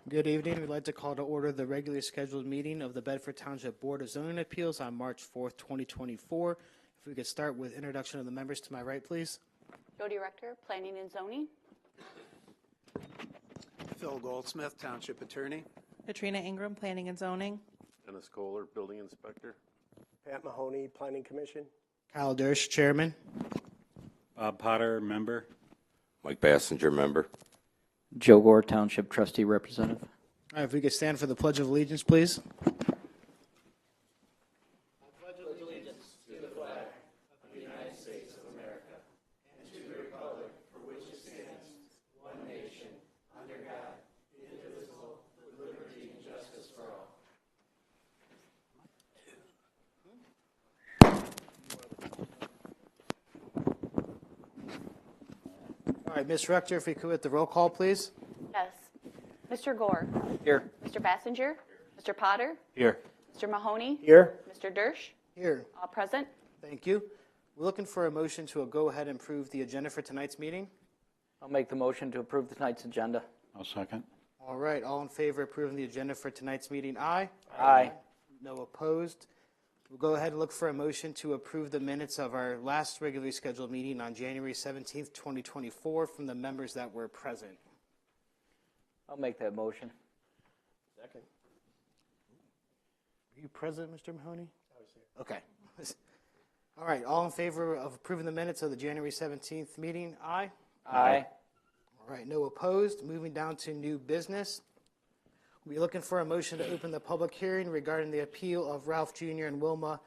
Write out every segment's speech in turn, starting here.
Good evening. We'd like to call to order the regularly scheduled meeting of the Bedford Township Board of Zoning Appeals on March 4th, 2024. If we could start with introduction of the members to my right, please. Jody Rector, Planning and Zoning. Phil Goldsmith, Township Attorney. Katrina Ingram, Planning and Zoning. Dennis Kohler, Building Inspector. Pat Mahoney, Planning Commission. Kyle Dersch, Chairman. Bob Potter, member. Mike Bassinger, member. Joe Gore, Township Trustee Representative. All right, if we could stand for the Pledge of Allegiance, please. All right, Ms. Rector, if we could with the roll call, please. Yes. Mr. Gore. Here. Mr. Bassinger. Mr. Potter. Here. Mr. Mahoney. Here. Mr. Dersch. Here. All present. Thank you. We're looking for a motion to go ahead and approve the agenda for tonight's meeting. I'll make the motion to approve tonight's agenda. I'll second. All right, all in favor of approving the agenda for tonight's meeting, aye? Aye. No opposed. We'll go ahead and look for a motion to approve the minutes of our last regularly scheduled meeting on January 17th, 2024 from the members that were present. I'll make that motion. Second. Were you present, Mr. Mahoney? I was here. Okay. All right, all in favor of approving the minutes of the January 17th meeting, aye? Aye. All right, no opposed. Moving down to new business. We're looking for a motion to open the public hearing regarding the appeal of Ralph Jr. and Wilma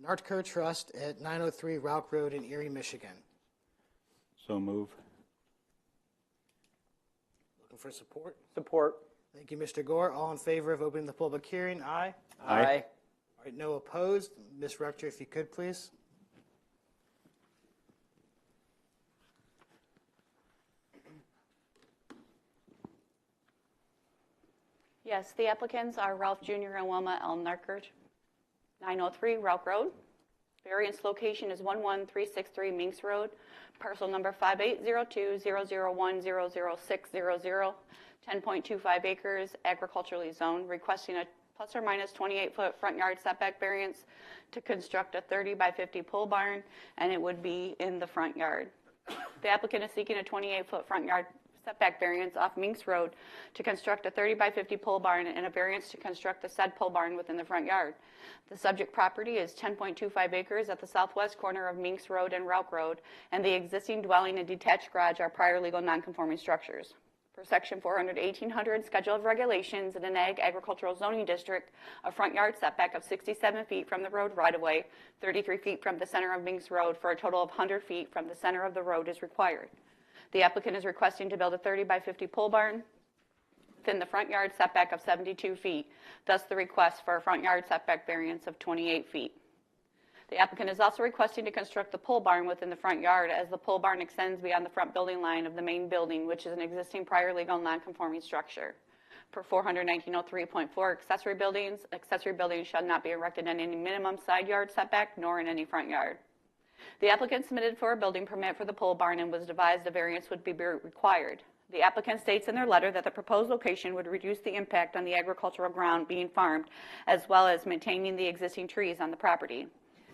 Nartker Trust at 903 Rauch Road in Erie, Michigan. So move. Looking for support? Support. Thank you, Mr. Gore. All in favor of opening the public hearing, aye? Aye. All right, no opposed. Ms. Rector, if you could, please. Yes, the applicants are Ralph Jr. and Wilma L. Narkert, 903 Rauch Road. Variance location is 11363 Minks Road, parcel number 5802-001-00600, 10.25 acres, agriculturally zoned, requesting a plus or minus 28-foot front yard setback variance to construct a 30 by 50 pole barn, and it would be in the front yard. The applicant is seeking a 28-foot front yard setback variance off Minks Road to construct a 30 by 50 pole barn and a variance to construct the said pole barn within the front yard. The subject property is 10.25 acres at the southwest corner of Minks Road and Rauch Road, and the existing dwelling and detached garage are prior legal nonconforming structures. For Section 400-1800 Schedule of Regulations in an Ag Agricultural Zoning District, a front yard setback of 67 feet from the road right-of-way, 33 feet from the center of Minks Road, for a total of 100 feet from the center of the road is required. The applicant is requesting to build a 30 by 50 pole barn within the front yard setback of 72 feet, thus the request for a front yard setback variance of 28 feet. The applicant is also requesting to construct the pole barn within the front yard, as the pole barn extends beyond the front building line of the main building, which is an existing prior legal nonconforming structure. Per 419.03.4 accessory buildings shall not be erected in any minimum side yard setback nor in any front yard. The applicant submitted for a building permit for the pole barn and was advised a variance would be required. The applicant states in their letter that the proposed location would reduce the impact on the agricultural ground being farmed, as well as maintaining the existing trees on the property.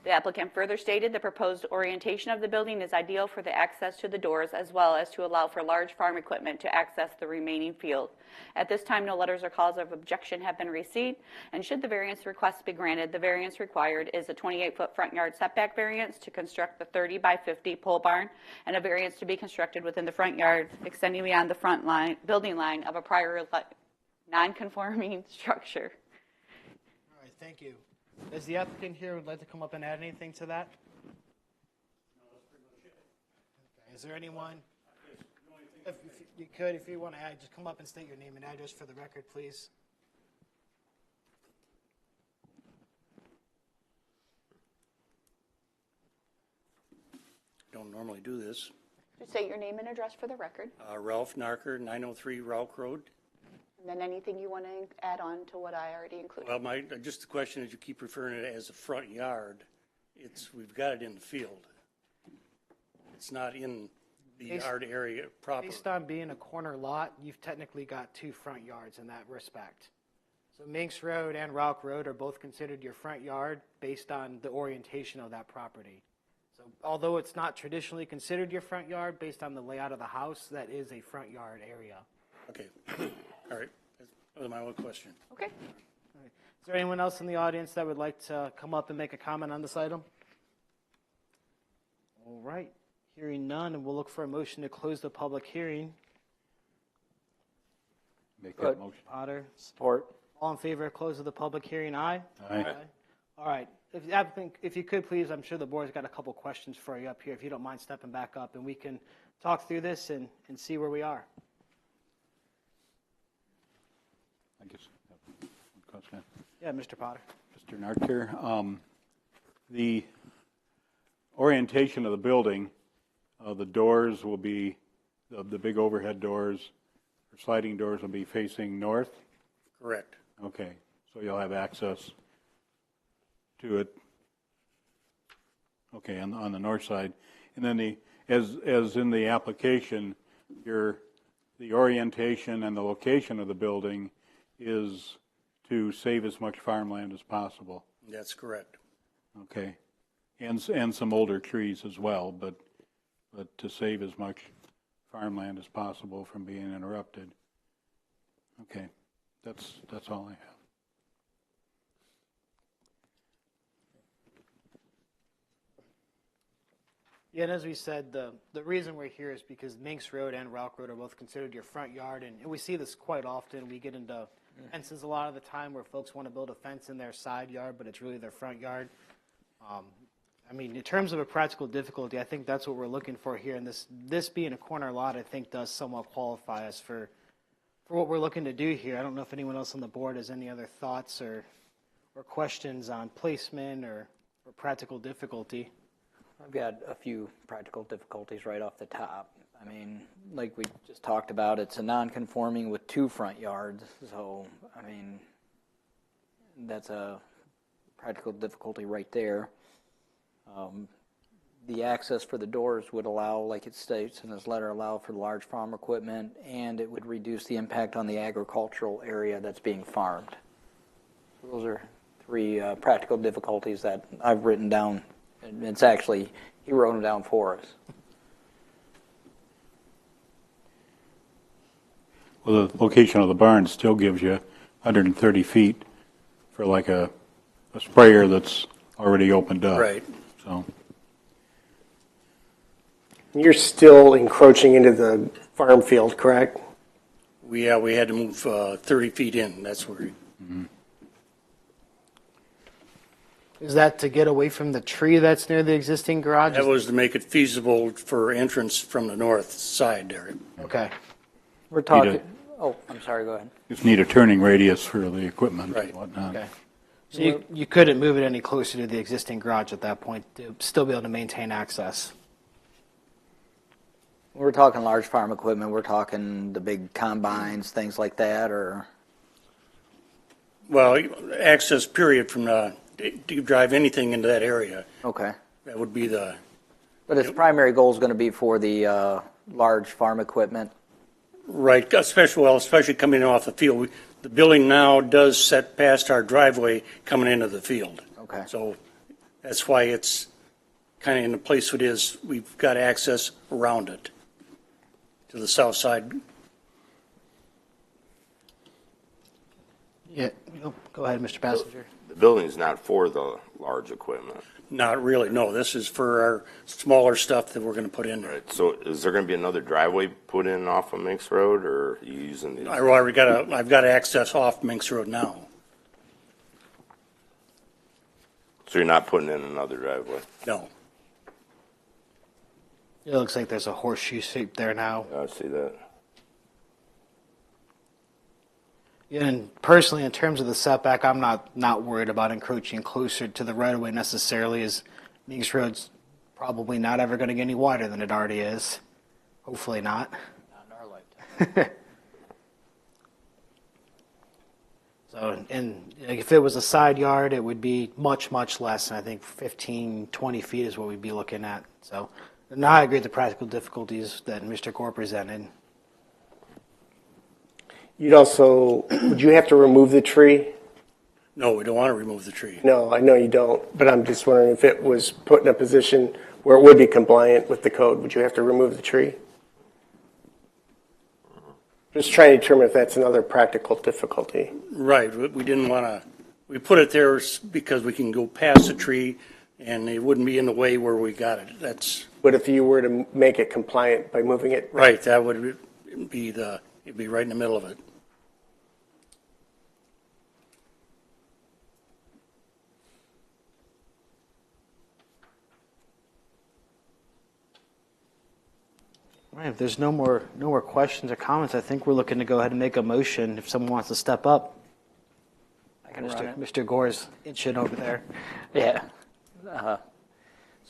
The applicant further stated the proposed orientation of the building is ideal for the access to the doors, as well as to allow for large farm equipment to access the remaining field. At this time, no letters or calls of objection have been received, and should the variance request be granted, the variance required is a 28-foot front yard setback variance to construct the 30 by 50 pole barn, and a variance to be constructed within the front yard extending beyond the front building line of a prior non-conforming structure. All right, thank you. Does the applicant here would like to come up and add anything to that? No, that's pretty much it. Okay. Is there anyone? If you want to add, just come up and state your name and address for the record, please. Don't normally do this. Just say your name and address for the record. Ralph Narker, 903 Rauch Road. And then anything you want to add on to what I already included. Well, just the question is, you keep referring to it as a front yard. We've got it in the field. It's not in the Based- yard area proper. Based on being a corner lot, you've technically got 2 front yards in that respect. So Minks Road and Ralk Road are both considered your front yard based on the orientation of that property. So although it's not traditionally considered your front yard, based on the layout of the house, that is a front yard area. Okay, all right. That was my only question. Okay. Is there anyone else in the audience that would like to come up and make a comment on this item? All right, hearing none, and we'll look for a motion to close the public hearing. Make Good. that motion. Potter, Support. all in favor of close of the public hearing, aye? Aye. All right, if you could please, I'm sure the board's got a couple questions for you up here, if you don't mind stepping back up, and we can talk through this and see where we are. I guess, one question. Yeah, Mr. Potter. Mr. Narker, the orientation of the building, the doors will be, the big overhead doors, or sliding doors will be facing north? Correct. Okay, so you'll have access to it, okay, on the north side. And then as in the application, the orientation and the location of the building is to save as much farmland as possible. That's correct. Okay, and some older trees as well, but to save as much farmland as possible from being interrupted. Okay, that's all I have. Yeah, and as we said, the reason we're here is because Minks Road and Ralk Road are both considered your front yard, and we see this quite often. We get into fences a lot of the time where folks want to build a fence in their side yard, but it's really their front yard. I mean, in terms of a practical difficulty, I think that's what we're looking for here, and this being a corner lot, I think does somewhat qualify us for what we're looking to do here. I don't know if anyone else on the board has any other thoughts or questions on placement or practical difficulty. I've got a few practical difficulties right off the top. I mean, like we just talked about, it's a non-conforming with 2 front yards, so, I mean, that's a practical difficulty right there. The access for the doors would allow, like it states in this letter, allow for large farm equipment, and it would reduce the impact on the agricultural area that's being farmed. Those are 3 practical difficulties that I've written down. And it's actually, he wrote them down for us. Well, the location of the barn still gives you 130 feet for like a sprayer that's already opened up. Right. So, You're still encroaching into the farm field, correct? We had to move 30 feet in. That's where. Is that to get away from the tree that's near the existing garage? That was to make it feasible for entrance from the north side there. Okay. We're talking, oh, I'm sorry, go ahead. just need a turning radius for the equipment Right. and whatnot. Okay. So you couldn't move it any closer to the existing garage at that point to still be able to maintain access? We're talking large farm equipment, we're talking the big combines, things like that, or? Well, access period from to drive anything into that area. Okay. That would be the, But its primary goal is going to be for the large farm equipment? right, especially coming off the field. The building now does set past our driveway coming into the field. Okay. So that's why it's kind of in the place it is. We've got access around it to the south side. Yeah. Go ahead, Mr. Passenger. The building's not for the large equipment. Not really, no. This is for our smaller stuff that we're going to put in there. Right. So is there going to be another driveway put in off of Minks Road, or are you using these? I've got access off Minks Road now. So you're not putting in another driveway? No. It looks like there's a horseshoe shape there now. Yeah, I see that. Yeah, and personally, in terms of the setback, I'm not worried about encroaching closer to the right-of-way necessarily, as Minks Road's probably not ever going to get any wider than it already is. Hopefully not. Not in our lifetime. So, and if it was a side yard, it would be much, much less. And I think 15, 20 feet is what we'd be looking at. So No, I agree with the practical difficulties that Mr. Gore presented. Would you have to remove the tree? No, we don't want to remove the tree. No, I know you don't, but I'm just wondering if it was put in a position where it would be compliant with the code, would you have to remove the tree? Just trying to determine if that's another practical difficulty. Right, we didn't want to, we put it there because we can go past the tree and it wouldn't be in the way where we got it. That's, But if you were to make it compliant by moving it? right, that would be it'd be right in the middle of it. All right, if there's no more questions or comments, I think we're looking to go ahead and make a motion if someone wants to step up. I can run it. Mr. Gore's itching over there. Yeah. So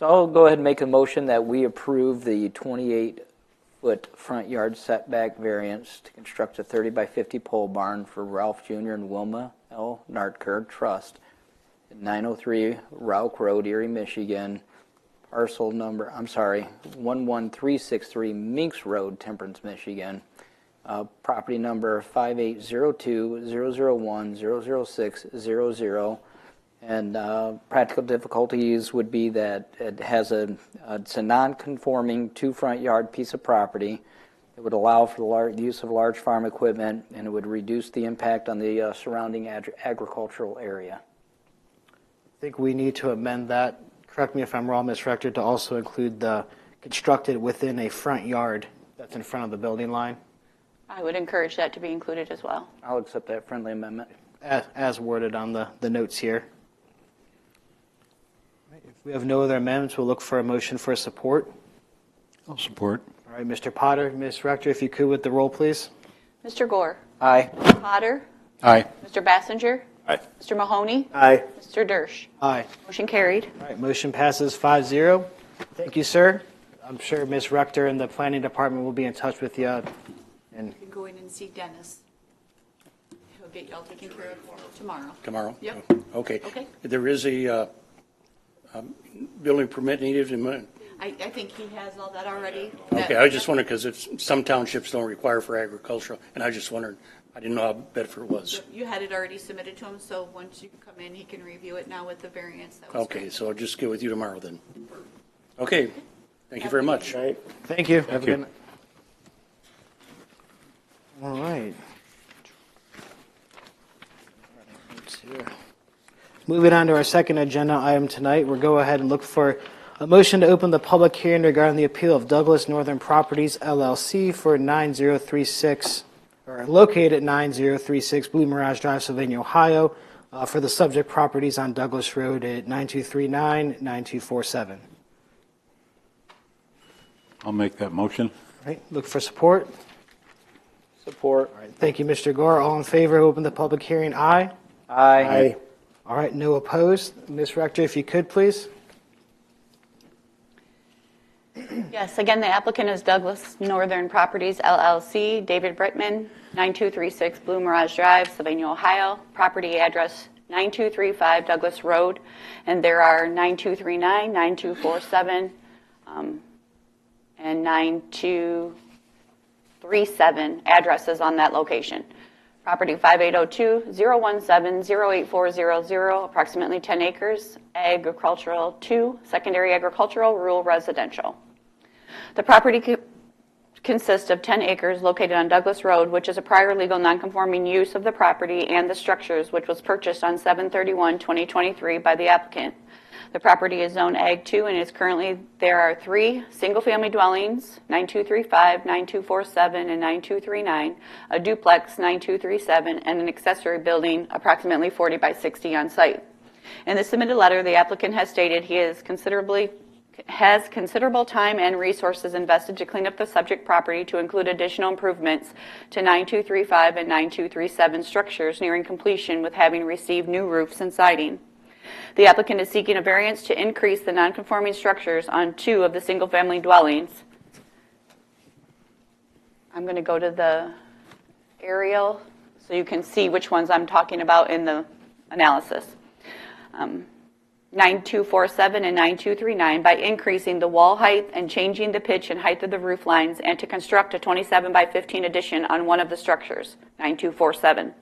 I'll go ahead and make a motion that we approve the 28-foot front yard setback variance to construct a 30 by 50 pole barn for Ralph Jr. and Wilma L. Nartker Trust at 903 Rauch Road, Erie, Michigan. Parcel number, 11363 Minks Road, Temperance, Michigan. Property number 5802-001-00600. And practical difficulties would be that it's a non-conforming two front yard piece of property. It would allow for the use of large farm equipment, and it would reduce the impact on the surrounding agricultural area. I think we need to amend that. Correct me if I'm wrong, Ms. Rector, to also include the constructed within a front yard that's in front of the building line, I would encourage that to be included as well. I'll accept that friendly amendment. as worded on the notes here. All right, if we have no other amendments, we'll look for a motion for support. I'll support. All right, Mr. Potter, Ms. Rector, if you could with the roll, please. Mr. Gore? Aye. Potter? Aye. Mr. Bassinger? Aye. Mr. Mahoney? Aye. Mr. Dersch? Aye. Motion carried. All right, motion passes 5-0. Thank you, sir. I'm sure Ms. Rector and the planning department will be in touch with you. And You can go in and see Dennis. He'll get y'all taken care of tomorrow. Tomorrow? Yep. Okay. Okay. There is a building permit needed I think he has all that already. Okay, I was just wondering, because some townships don't require for agricultural, and I just wondered, I didn't know how Bedford was. You had it already submitted to him, so once you come in, he can review it now with the variance. That was Okay, great. so I'll just get with you tomorrow then. Okay, thank you very much. All right. thank you. Have a you. good night. All right. Moving on to our second agenda item tonight, we'll go ahead and look for a motion to open the public hearing regarding the appeal of Douglas Northern Properties LLC for 9036, or located at 9036 Blue Mirage Drive, Sylvania, Ohio, for the subject properties on Douglas Road at 9239, 9247. I'll make that motion. All right, look for support. Support. All right, thank you, Mr. Gore. All in favor, open the public hearing, aye. Aye. All right, no opposed. Ms. Rector, if you could, please. Yes, again, the applicant is Douglas Northern Properties LLC, David Brittman, 9236 Blue Mirage Drive, Sylvania, Ohio. Property address 9235 Douglas Road, and there are 9239, 9247, and 9237 addresses on that location. Property 5802-017-08400, approximately 10 acres, agricultural 2, secondary agricultural, rural residential. The property consists of 10 acres located on Douglas Road, which is a prior legal nonconforming use of the property and the structures, which was purchased on 7/31/2023 by the applicant. The property is zoned Ag 2 and is currently, there are 3 single-family dwellings, 9235, 9247, and 9239, a duplex, 9237, and an accessory building approximately 40 by 60 on site. In the submitted letter, the applicant has stated he has considerable time and resources invested to clean up the subject property to include additional improvements to 9235 and 9237 structures nearing completion, with having received new roofs and siding. The applicant is seeking a variance to increase the nonconforming structures on 2 of the single-family dwellings. I'm going to go to the aerial so you can see which ones I'm talking about in the analysis. 9247 and 9239 by increasing the wall height and changing the pitch and height of the roof lines, and to construct a 27 by 15 addition on one of the structures, 9247.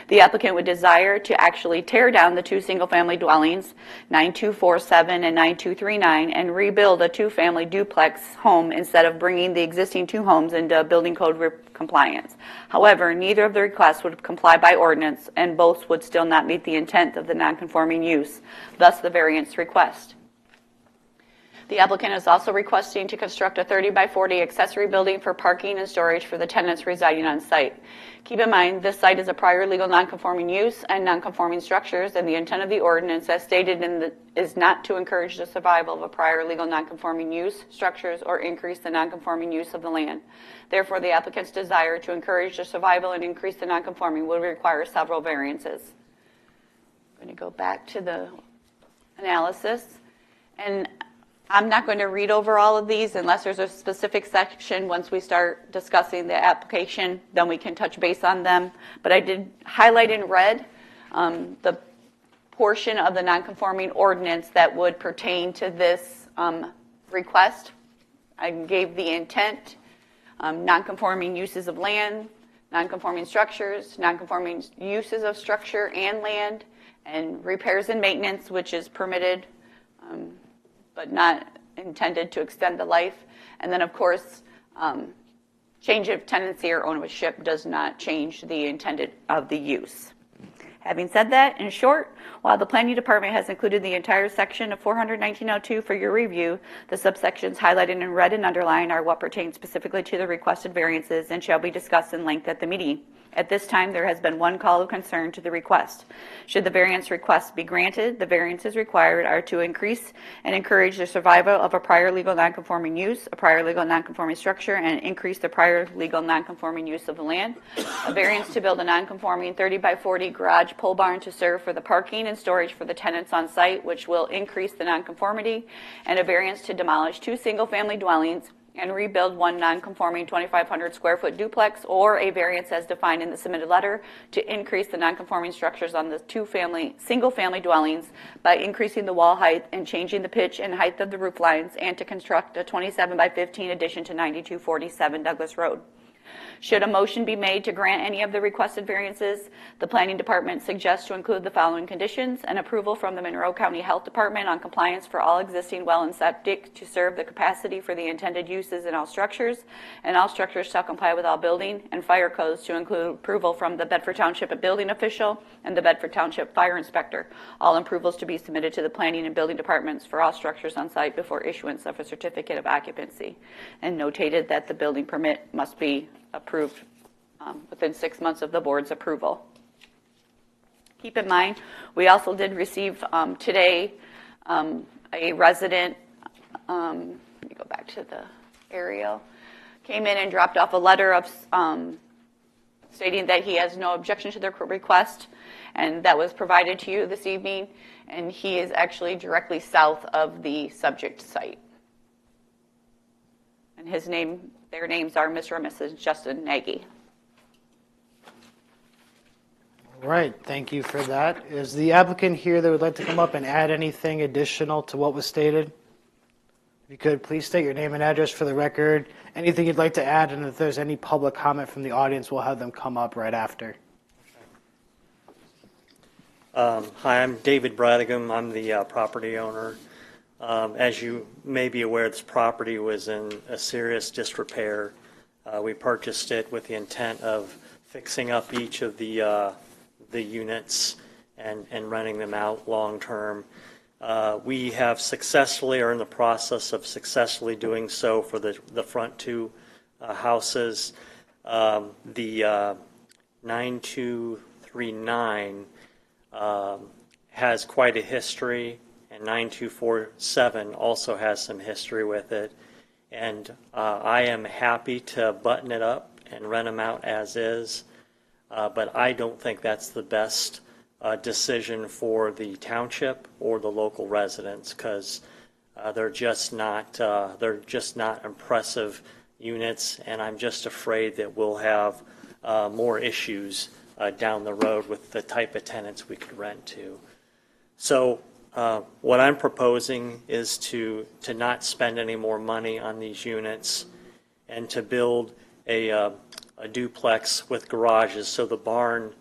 The applicant would desire to actually tear down the two single-family dwellings, 9247 and 9239, and rebuild a two-family duplex home instead of bringing the existing two homes into building code compliance. However, neither of the requests would comply by ordinance, and both would still not meet the intent of the nonconforming use, thus the variance request. The applicant is also requesting to construct a 30 by 40 accessory building for parking and storage for the tenants residing on site. Keep in mind, this site is a prior legal nonconforming use and nonconforming structures, and the intent of the ordinance, as stated is not to encourage the survival of a prior legal nonconforming use, structures, or increase the nonconforming use of the land. Therefore, the applicant's desire to encourage the survival and increase the nonconforming would require several variances. I'm going to go back to the analysis, and I'm not going to read over all of these unless there's a specific section. Once we start discussing the application, then we can touch base on them. But I did highlight in red the portion of the nonconforming ordinance that would pertain to this request. I gave the intent, nonconforming uses of land, nonconforming structures, nonconforming uses of structure and land, and repairs and maintenance, which is permitted but not intended to extend the life. And then, of course, change of tenancy or ownership does not change the intended of the use. Having said that, in short, while the Planning Department has included the entire section of 41902 for your review, the subsections highlighted in red and underlined are what pertain specifically to the requested variances and shall be discussed in length at the meeting. At this time, there has been one call of concern to the request. Should the variance request be granted, the variances required are to increase and encourage the survival of a prior legal nonconforming use, a prior legal nonconforming structure, and increase the prior legal nonconforming use of the land. A variance to build a nonconforming 30 by 40 garage pole barn to serve for the parking and storage for the tenants on site, which will increase the nonconformity, and a variance to demolish two single-family dwellings and rebuild one non-conforming 2,500 square foot duplex, or a variance as defined in the submitted letter to increase the non-conforming structures on the single-family dwellings by increasing the wall height and changing the pitch and height of the roof lines, and to construct a 27 by 15 addition to 9247 Douglas Road. Should a motion be made to grant any of the requested variances, the Planning Department suggests to include the following conditions: an approval from the Monroe County Health Department on compliance for all existing well and septic to serve the capacity for the intended uses in all structures, and all structures shall comply with all building and fire codes, to include approval from the Bedford Township building official and the Bedford Township fire inspector. All approvals to be submitted to the Planning and Building Departments for all structures on site before issuance of a certificate of occupancy. And notated that the building permit must be approved within 6 months of the board's approval. Keep in mind, we also did receive today a resident, let me go back to the aerial, came in and dropped off a letter of stating that he has no objection to the request, and that was provided to you this evening, and he is actually directly south of the subject site. And their names are Mr. and Mrs. Justin Nagy. All right, thank you for that. Is the applicant here that would like to come up and add anything additional to what was stated? If you could, please state your name and address for the record. Anything you'd like to add, and if there's any public comment from the audience, we'll have them come up right after. Hi, I'm David Bradigam. I'm the property owner. As you may be aware, this property was in a serious disrepair. We purchased it with the intent of fixing up each of the units and renting them out long term. We have successfully, are in the process of successfully doing so for the front two houses. The 9239 has quite a history, and 9247 also has some history with it. And I am happy to button it up and rent them out as is, but I don't think that's the best decision for the township or the local residents, because they're just not impressive units, and I'm just afraid that we'll have more issues down the road with the type of tenants we could rent to. So What I'm proposing is to not spend any more money on these units and to build a duplex with garages so the barn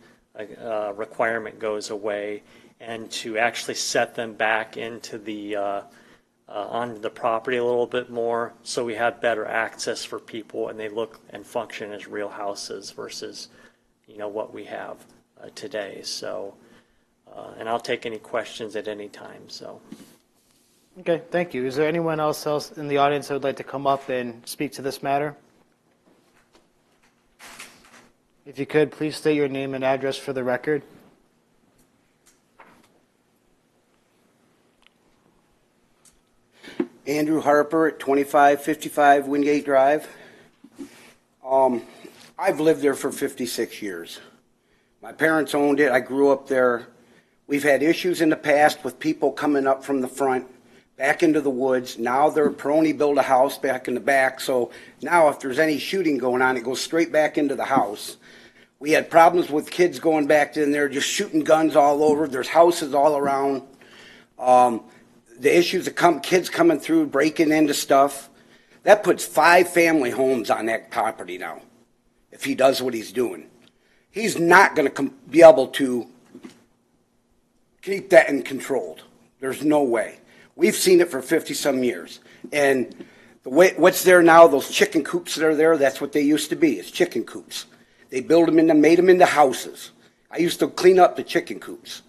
requirement goes away, and to actually set them back into the onto the property a little bit more so we have better access for people and they look and function as real houses versus what we have today. So and I'll take any questions at any time. So Okay, thank you. Is there anyone else in the audience that would like to come up and speak to this matter? If you could, please state your name and address for the record. Andrew Harper at 2555 Wingate Drive. I've lived there for 56 years. My parents owned it. I grew up there. We've had issues in the past with people coming up from the front, back into the woods. Now they're Peroni build a house back in the back. So now if there's any shooting going on, it goes straight back into the house. We had problems with kids going back in there, just shooting guns all over. There's houses all around. The issues of kids coming through, breaking into stuff. That puts 5 family homes on that property now, if he does what he's doing. He's not going to be able to keep that in controlled. There's no way. We've seen it for 50-some years. And what's there now, those chicken coops that are there, that's what they used to be, is chicken coops. They made them into houses. I used to clean up the chicken coops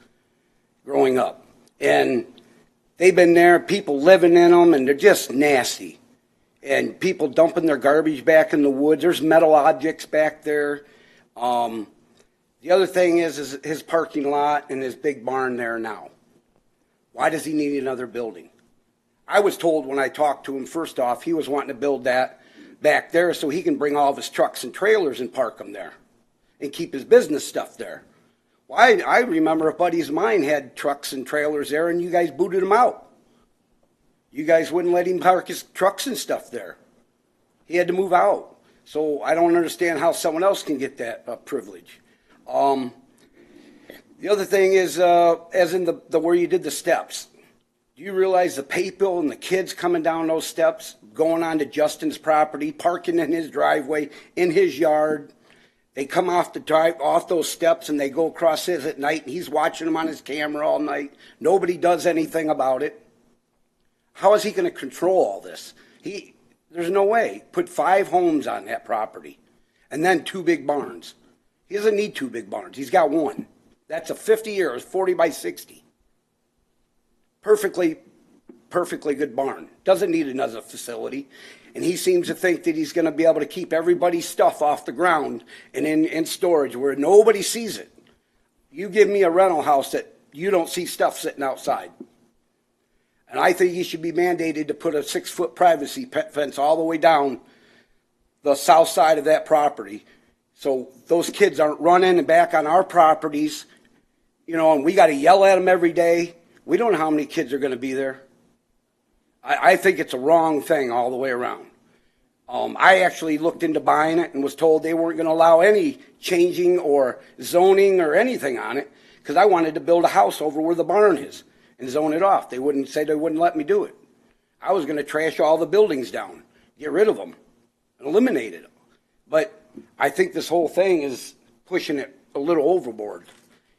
growing up. And they've been there, people living in them, and they're just nasty. And people dumping their garbage back in the woods. There's metal objects back there. The other thing is his parking lot and his big barn there now. Why does he need another building? I was told when I talked to him, first off, he was wanting to build that back there so he can bring all of his trucks and trailers and park them there and keep his business stuff there. Well, I remember a buddy of mine had trucks and trailers there, and you guys booted him out. You guys wouldn't let him park his trucks and stuff there. He had to move out. So I don't understand how someone else can get that privilege. The other thing is, as in the where you did the steps, do you realize the people and the kids coming down those steps, going on to Justin's property, parking in his driveway, in his yard? They come off those steps and they go across his at night, and he's watching them on his camera all night. Nobody does anything about it. How is he going to control all this? There's no way. Put 5 homes on that property and then 2 big barns. He doesn't need 2 big barns. He's got 1. That's a 50-year, 40 by 60. Perfectly good barn. Doesn't need another facility. And he seems to think that he's going to be able to keep everybody's stuff off the ground and in storage where nobody sees it. You give me a rental house that you don't see stuff sitting outside. And I think he should be mandated to put a 6-foot privacy fence all the way down the south side of that property so those kids aren't running and back on our properties, and we got to yell at them every day. We don't know how many kids are going to be there. I think it's a wrong thing all the way around. I actually looked into buying it and was told they weren't going to allow any changing or zoning or anything on it because I wanted to build a house over where the barn is and zone it off. They wouldn't let me do it. I was going to trash all the buildings down, get rid of them, and eliminate it. But I think this whole thing is pushing it a little overboard.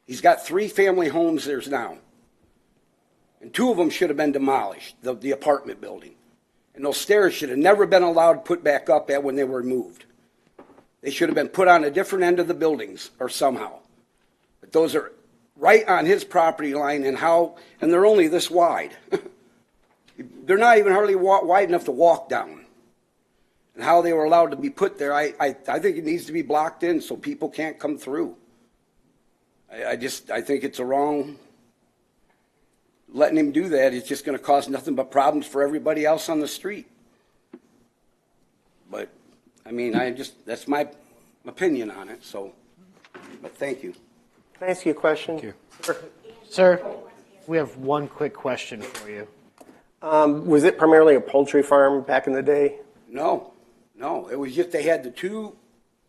He's got 3 family homes there now. And 2 of them should have been demolished, the apartment building. And those stairs should have never been allowed put back up when they were moved. They should have been put on a different end of the buildings or somehow. But those are right on his property line and they're only this wide. They're not even hardly wide enough to walk down. And how they were allowed to be put there, I think it needs to be blocked in so people can't come through. I think it's a wrong. Letting him do that is just going to cause nothing but problems for everybody else on the street. But, that's my opinion on it, but thank you. Can I ask you a question? Thank you. Sir, we have one quick question for you. Was it primarily a poultry farm back in the day? No. It was just they had the 2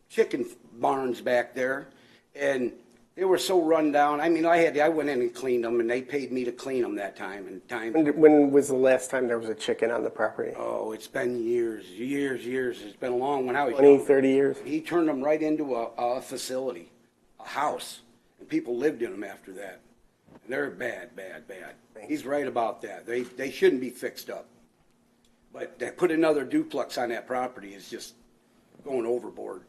chicken barns back there, and They were so run down. I mean, I went in and cleaned them, and they paid me to clean them that time. When was the last time there was a chicken on the property? Oh, it's been years. It's been long. When I was 20, young, 30 years? he turned them right into a facility, a house, and people lived in them after that. And they're bad. He's right about that. They shouldn't be fixed up. But to put another duplex on that property is just going overboard.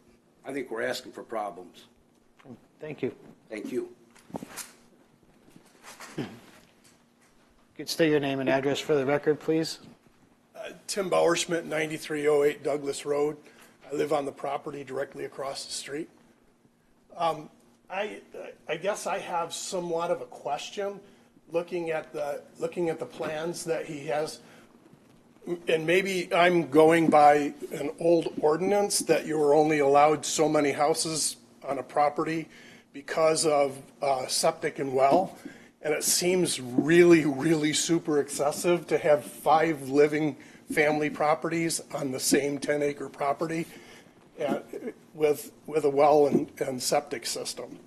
I think we're asking for problems. Thank you. Thank you. Could state your name and address for the record, please. Tim Bauerschmidt, 9308 Douglas Road. I live on the property directly across the street. I guess I have somewhat of a question looking at the plans that he has, and maybe I'm going by an old ordinance that you were only allowed so many houses on a property because of septic and well, and it seems really, really super excessive to have 5 living family properties on the same 10-acre property with a well and septic system.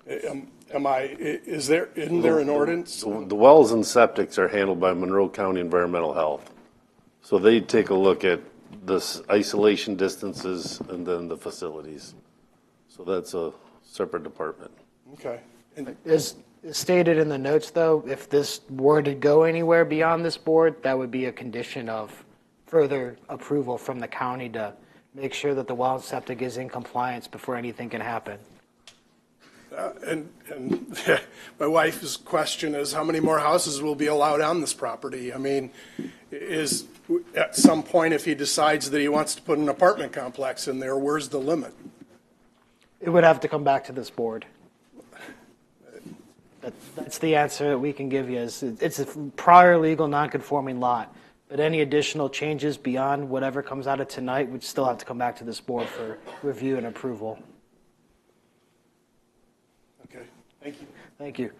Isn't there an ordinance? The wells and septics are handled by Monroe County Environmental Health. So they take a look at the isolation distances and then the facilities. So that's a separate department. Okay. As stated in the notes, though, if this were to go anywhere beyond this board, that would be a condition of further approval from the county to make sure that the well and septic is in compliance before anything can happen. And my wife's question is how many more houses will be allowed on this property? I mean, is at some point if he decides that he wants to put an apartment complex in there, where's the limit? It would have to come back to this board. That's the answer that we can give you. It's a prior legal non-conforming lot, but any additional changes beyond whatever comes out of tonight would still have to come back to this board for review and approval. Okay, thank you. Thank you.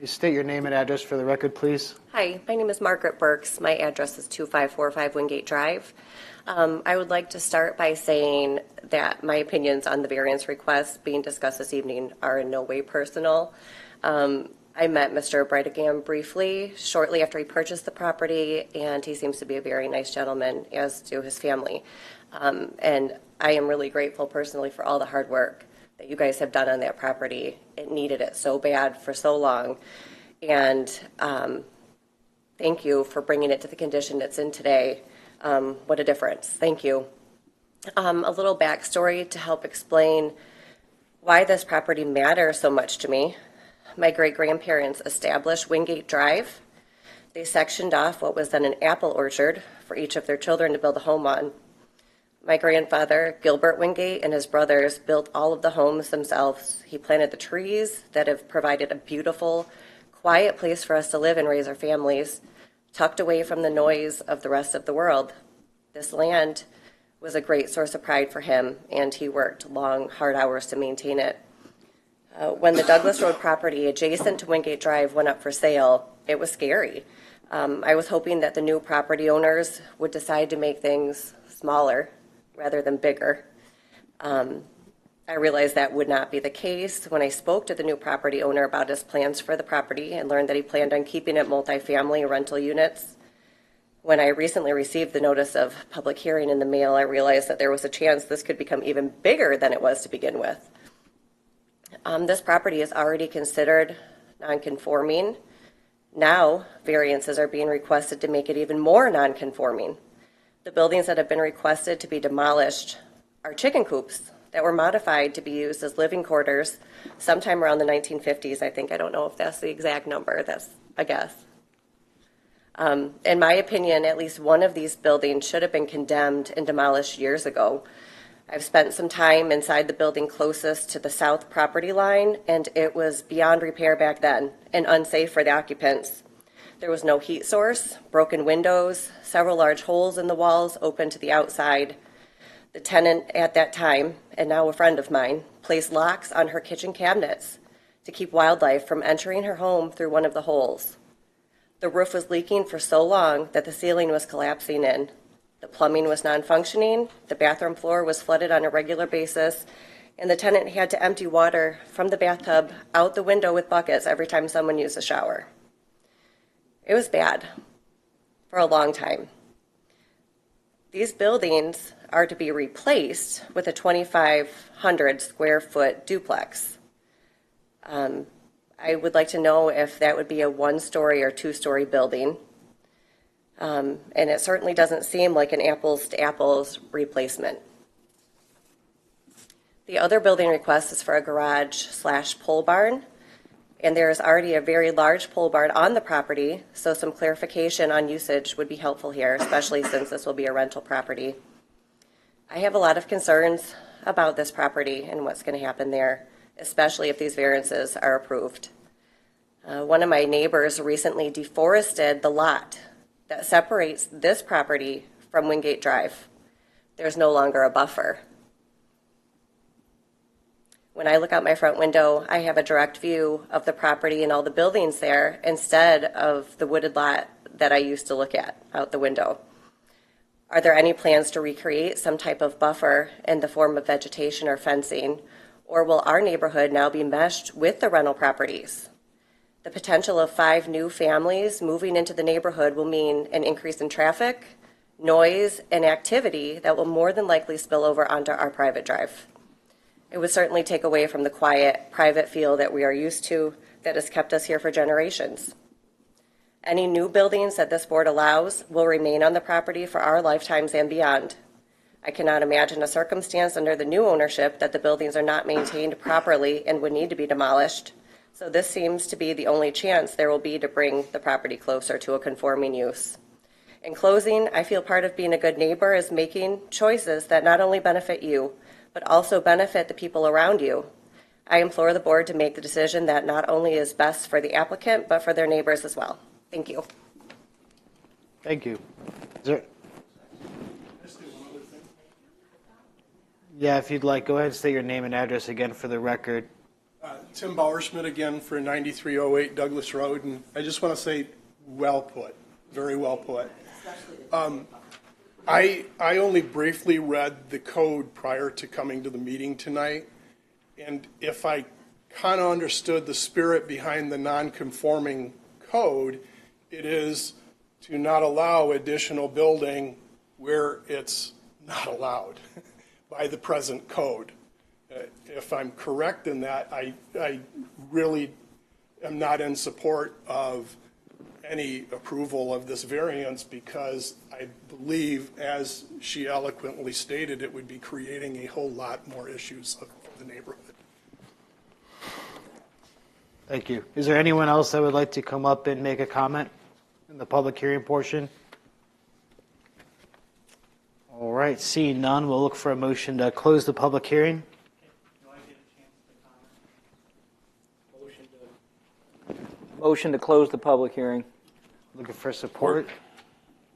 State your name and address for the record, please. Hi, my name is Margaret Burks. My address is 2545 Wingate Drive. I would like to start by saying that my opinions on the variance request being discussed this evening are in no way personal. I met Mr. Breitigam briefly shortly after he purchased the property, and he seems to be a very nice gentleman, as do his family. And I am really grateful personally for all the hard work that you guys have done on that property. It needed it so bad for so long. And thank you for bringing it to the condition it's in today. What a difference. Thank you. A little backstory to help explain why this property matters so much to me. My great-grandparents established Wingate Drive. They sectioned off what was then an apple orchard for each of their children to build a home on. My grandfather, Gilbert Wingate, and his brothers built all of the homes themselves. He planted the trees that have provided a beautiful, quiet place for us to live and raise our families, tucked away from the noise of the rest of the world. This land was a great source of pride for him, and he worked long, hard hours to maintain it. When the Douglas Road property adjacent to Wingate Drive went up for sale, it was scary. I was hoping that the new property owners would decide to make things smaller rather than bigger. I realized that would not be the case when I spoke to the new property owner about his plans for the property and learned that he planned on keeping it multifamily rental units. When I recently received the notice of public hearing in the mail, I realized that there was a chance this could become even bigger than it was to begin with. This property is already considered non-conforming. Now, variances are being requested to make it even more non-conforming. The buildings that have been requested to be demolished are chicken coops that were modified to be used as living quarters sometime around the 1950s, I think. I don't know if that's the exact number. That's a guess. In my opinion, at least one of these buildings should have been condemned and demolished years ago. I've spent some time inside the building closest to the south property line, and it was beyond repair back then and unsafe for the occupants. There was no heat source, broken windows, several large holes in the walls open to the outside. The tenant at that time, and now a friend of mine, placed locks on her kitchen cabinets to keep wildlife from entering her home through one of the holes. The roof was leaking for so long that the ceiling was collapsing in. The plumbing was non-functioning, the bathroom floor was flooded on a regular basis, and the tenant had to empty water from the bathtub out the window with buckets every time someone used the shower. It was bad for a long time. These buildings are to be replaced with a 2,500 square foot duplex. I would like to know if that would be a 1-story or 2-story building. And it certainly doesn't seem like an apples to apples replacement. The other building request is for a garage/pole barn, and there is already a very large pole barn on the property, so some clarification on usage would be helpful here, especially since this will be a rental property. I have a lot of concerns about this property and what's going to happen there, especially if these variances are approved. One of my neighbors recently deforested the lot that separates this property from Wingate Drive. There's no longer a buffer. When I look out my front window, I have a direct view of the property and all the buildings there instead of the wooded lot that I used to look at out the window. Are there any plans to recreate some type of buffer in the form of vegetation or fencing, or will our neighborhood now be meshed with the rental properties? The potential of 5 new families moving into the neighborhood will mean an increase in traffic, noise, and activity that will more than likely spill over onto our private drive. It would certainly take away from the quiet, private feel that we are used to that has kept us here for generations. Any new buildings that this board allows will remain on the property for our lifetimes and beyond. I cannot imagine a circumstance under the new ownership that the buildings are not maintained properly and would need to be demolished. So this seems to be the only chance there will be to bring the property closer to a conforming use. In closing, I feel part of being a good neighbor is making choices that not only benefit you, but also benefit the people around you. I implore the board to make the decision that not only is best for the applicant, but for their neighbors as well. Thank you. Thank you. Is there... Yeah, if you'd like, go ahead and state your name and address again for the record. Tim Bauerschmidt again for 9308 Douglas Road, and I just want to say, well put, very well put. I only briefly read the code prior to coming to the meeting tonight, and if I kind of understood the spirit behind the non-conforming code, it is to not allow additional building where it's not allowed by the present code. If I'm correct in that, I really am not in support of any approval of this variance because I believe, as she eloquently stated, it would be creating a whole lot more issues for the neighborhood. Thank you. Is there anyone else that would like to come up and make a comment in the public hearing portion? All right, seeing none, we'll look for a motion to close the public hearing. Motion to close the public hearing. Looking for support.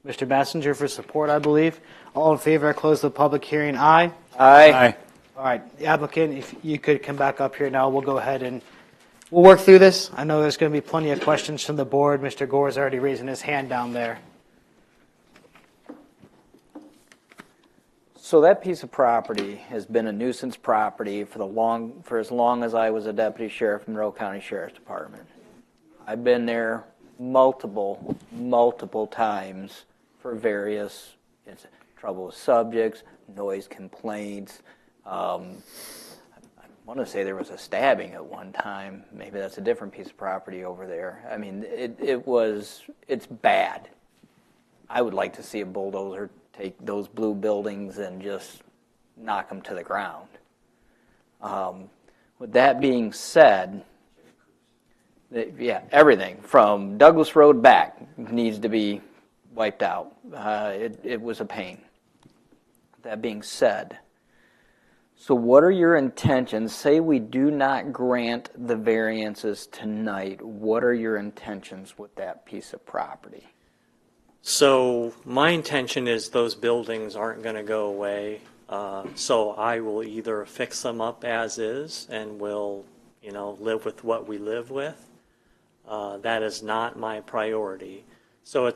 Mr. Messenger for support, I believe. All in favor, I close the public hearing. Aye. Aye. All right, the applicant, if you could come back up here now, we'll go ahead and we'll work through this. I know there's going to be plenty of questions from the board. Mr. Gore is already raising his hand down there. So that piece of property has been a nuisance property for as long as I was a deputy sheriff in Monroe County Sheriff's Department. I've been there multiple times for various trouble with subjects, noise complaints. I want to say there was a stabbing at one time. Maybe that's a different piece of property over there. I mean, it's bad. I would like to see a bulldozer take those blue buildings and just knock them to the ground. With that being said, yeah, everything from Douglas Road back needs to be wiped out. It was a pain. That being said, so what are your intentions? Say we do not grant the variances tonight. What are your intentions with that piece of property? So my intention is those buildings aren't going to go away. So I will either fix them up as is and we'll, live with what we live with. That is not my priority. So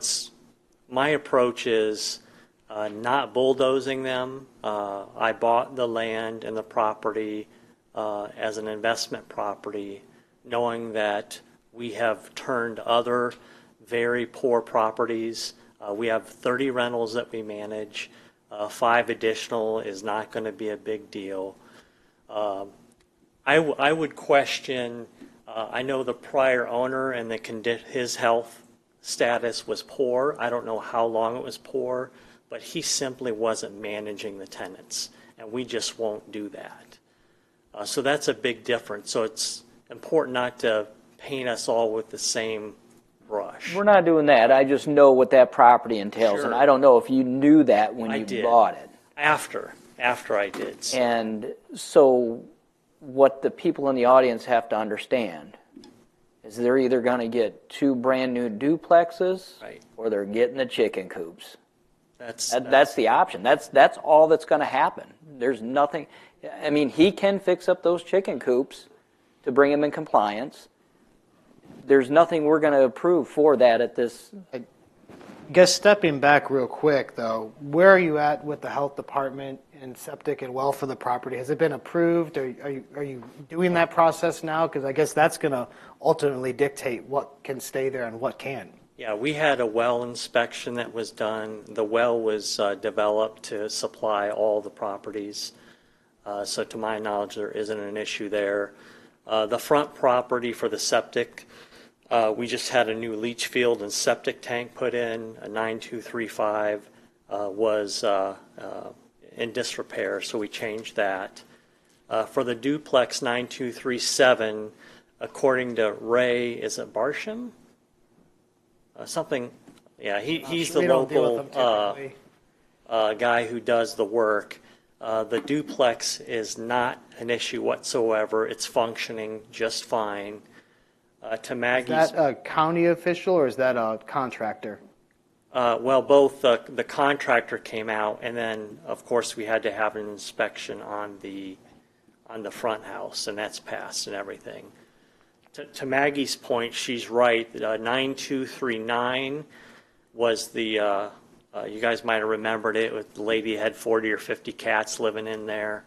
my approach is not bulldozing them. I bought the land and the property as an investment property, knowing that we have turned other very poor properties. We have 30 rentals that we manage. 5 additional is not going to be a big deal. I would question, I know the prior owner and his health status was poor. I don't know how long it was poor, but he simply wasn't managing the tenants, and we just won't do that. So that's a big difference. So it's important not to paint us all with the same brush. We're not doing that. I just know what that property entails, Sure. and I don't know if you knew that when I you did. bought it. After I did. So. And so what the people in the audience have to understand is they're either going to get 2 brand new duplexes, Right. or they're getting the chicken coops. That's the option. That's all that's going to happen. There's nothing. I mean, he can fix up those chicken coops to bring them in compliance. There's nothing we're going to approve for that at this. I guess stepping back real quick, though, where are you at with the health department and septic and well for the property? Has it been approved? Are you doing that process now? Because I guess that's going to ultimately dictate what can stay there and what can't. Yeah, we had a well inspection that was done. The well was developed to supply all the properties. So to my knowledge, there isn't an issue there. The front property for the septic, we just had a new leach field and septic tank put in. A 9235 was in disrepair, so we changed that. For the duplex 9237, according to Ray, is it Barsham? Something, yeah, he's the We don't deal with local them guy who does the work. The duplex is not an issue whatsoever. It's functioning just fine. To Maggie's, Is that a county official or is that a contractor? well, both the contractor came out, and then of course we had to have an inspection on the front house, and that's passed and everything. To Maggie's point, she's right. 9239 was the, you guys might have remembered it, with the lady had 40 or 50 cats living in there.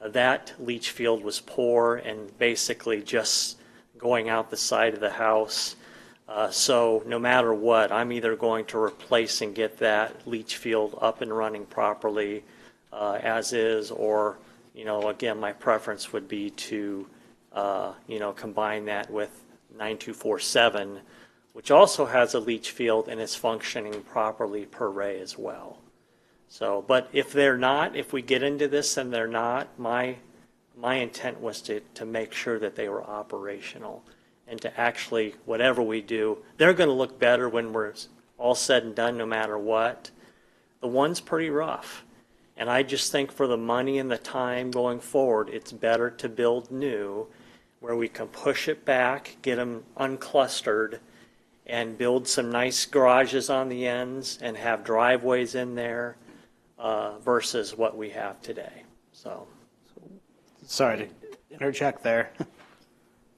That leach field was poor and basically just going out the side of the house. So no matter what, I'm either going to replace and get that leach field up and running properly as is, or, again, my preference would be to combine that with 9247, which also has a leach field and is functioning properly per Ray as well. So, but if they're not, if we get into this and they're not, my intent was to make sure that they were operational and to actually, whatever we do, they're going to look better when we're all said and done no matter what. The one's pretty rough. And I just think for the money and the time going forward, it's better to build new where we can push it back, get them unclustered, and build some nice garages on the ends and have driveways in there versus what we have today. So, Sorry to interject there.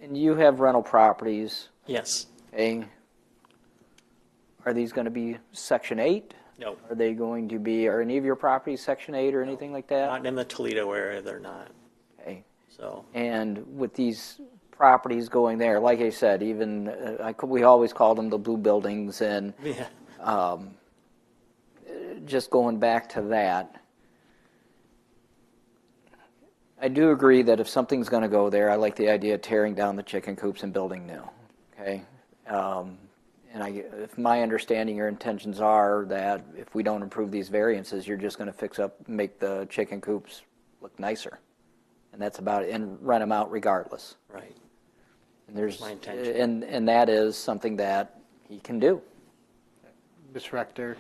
And you have rental properties. yes. Okay. Are these going to be Section 8? No. Are they going to be, are any of your properties Section 8 or anything like that? Not in the Toledo area, they're not. Okay. So, And with these properties going there, like I said, even we always called them the blue buildings, and yeah. just going back to that, I do agree that if something's going to go there, I like the idea of tearing down the chicken coops and building new. Okay, and if my understanding or intentions are that if we don't approve these variances, you're just going to make the chicken coops look nicer, and that's about it, and rent them out regardless. Right. And there's my intention. and that is something that he can do. Ms. Rector.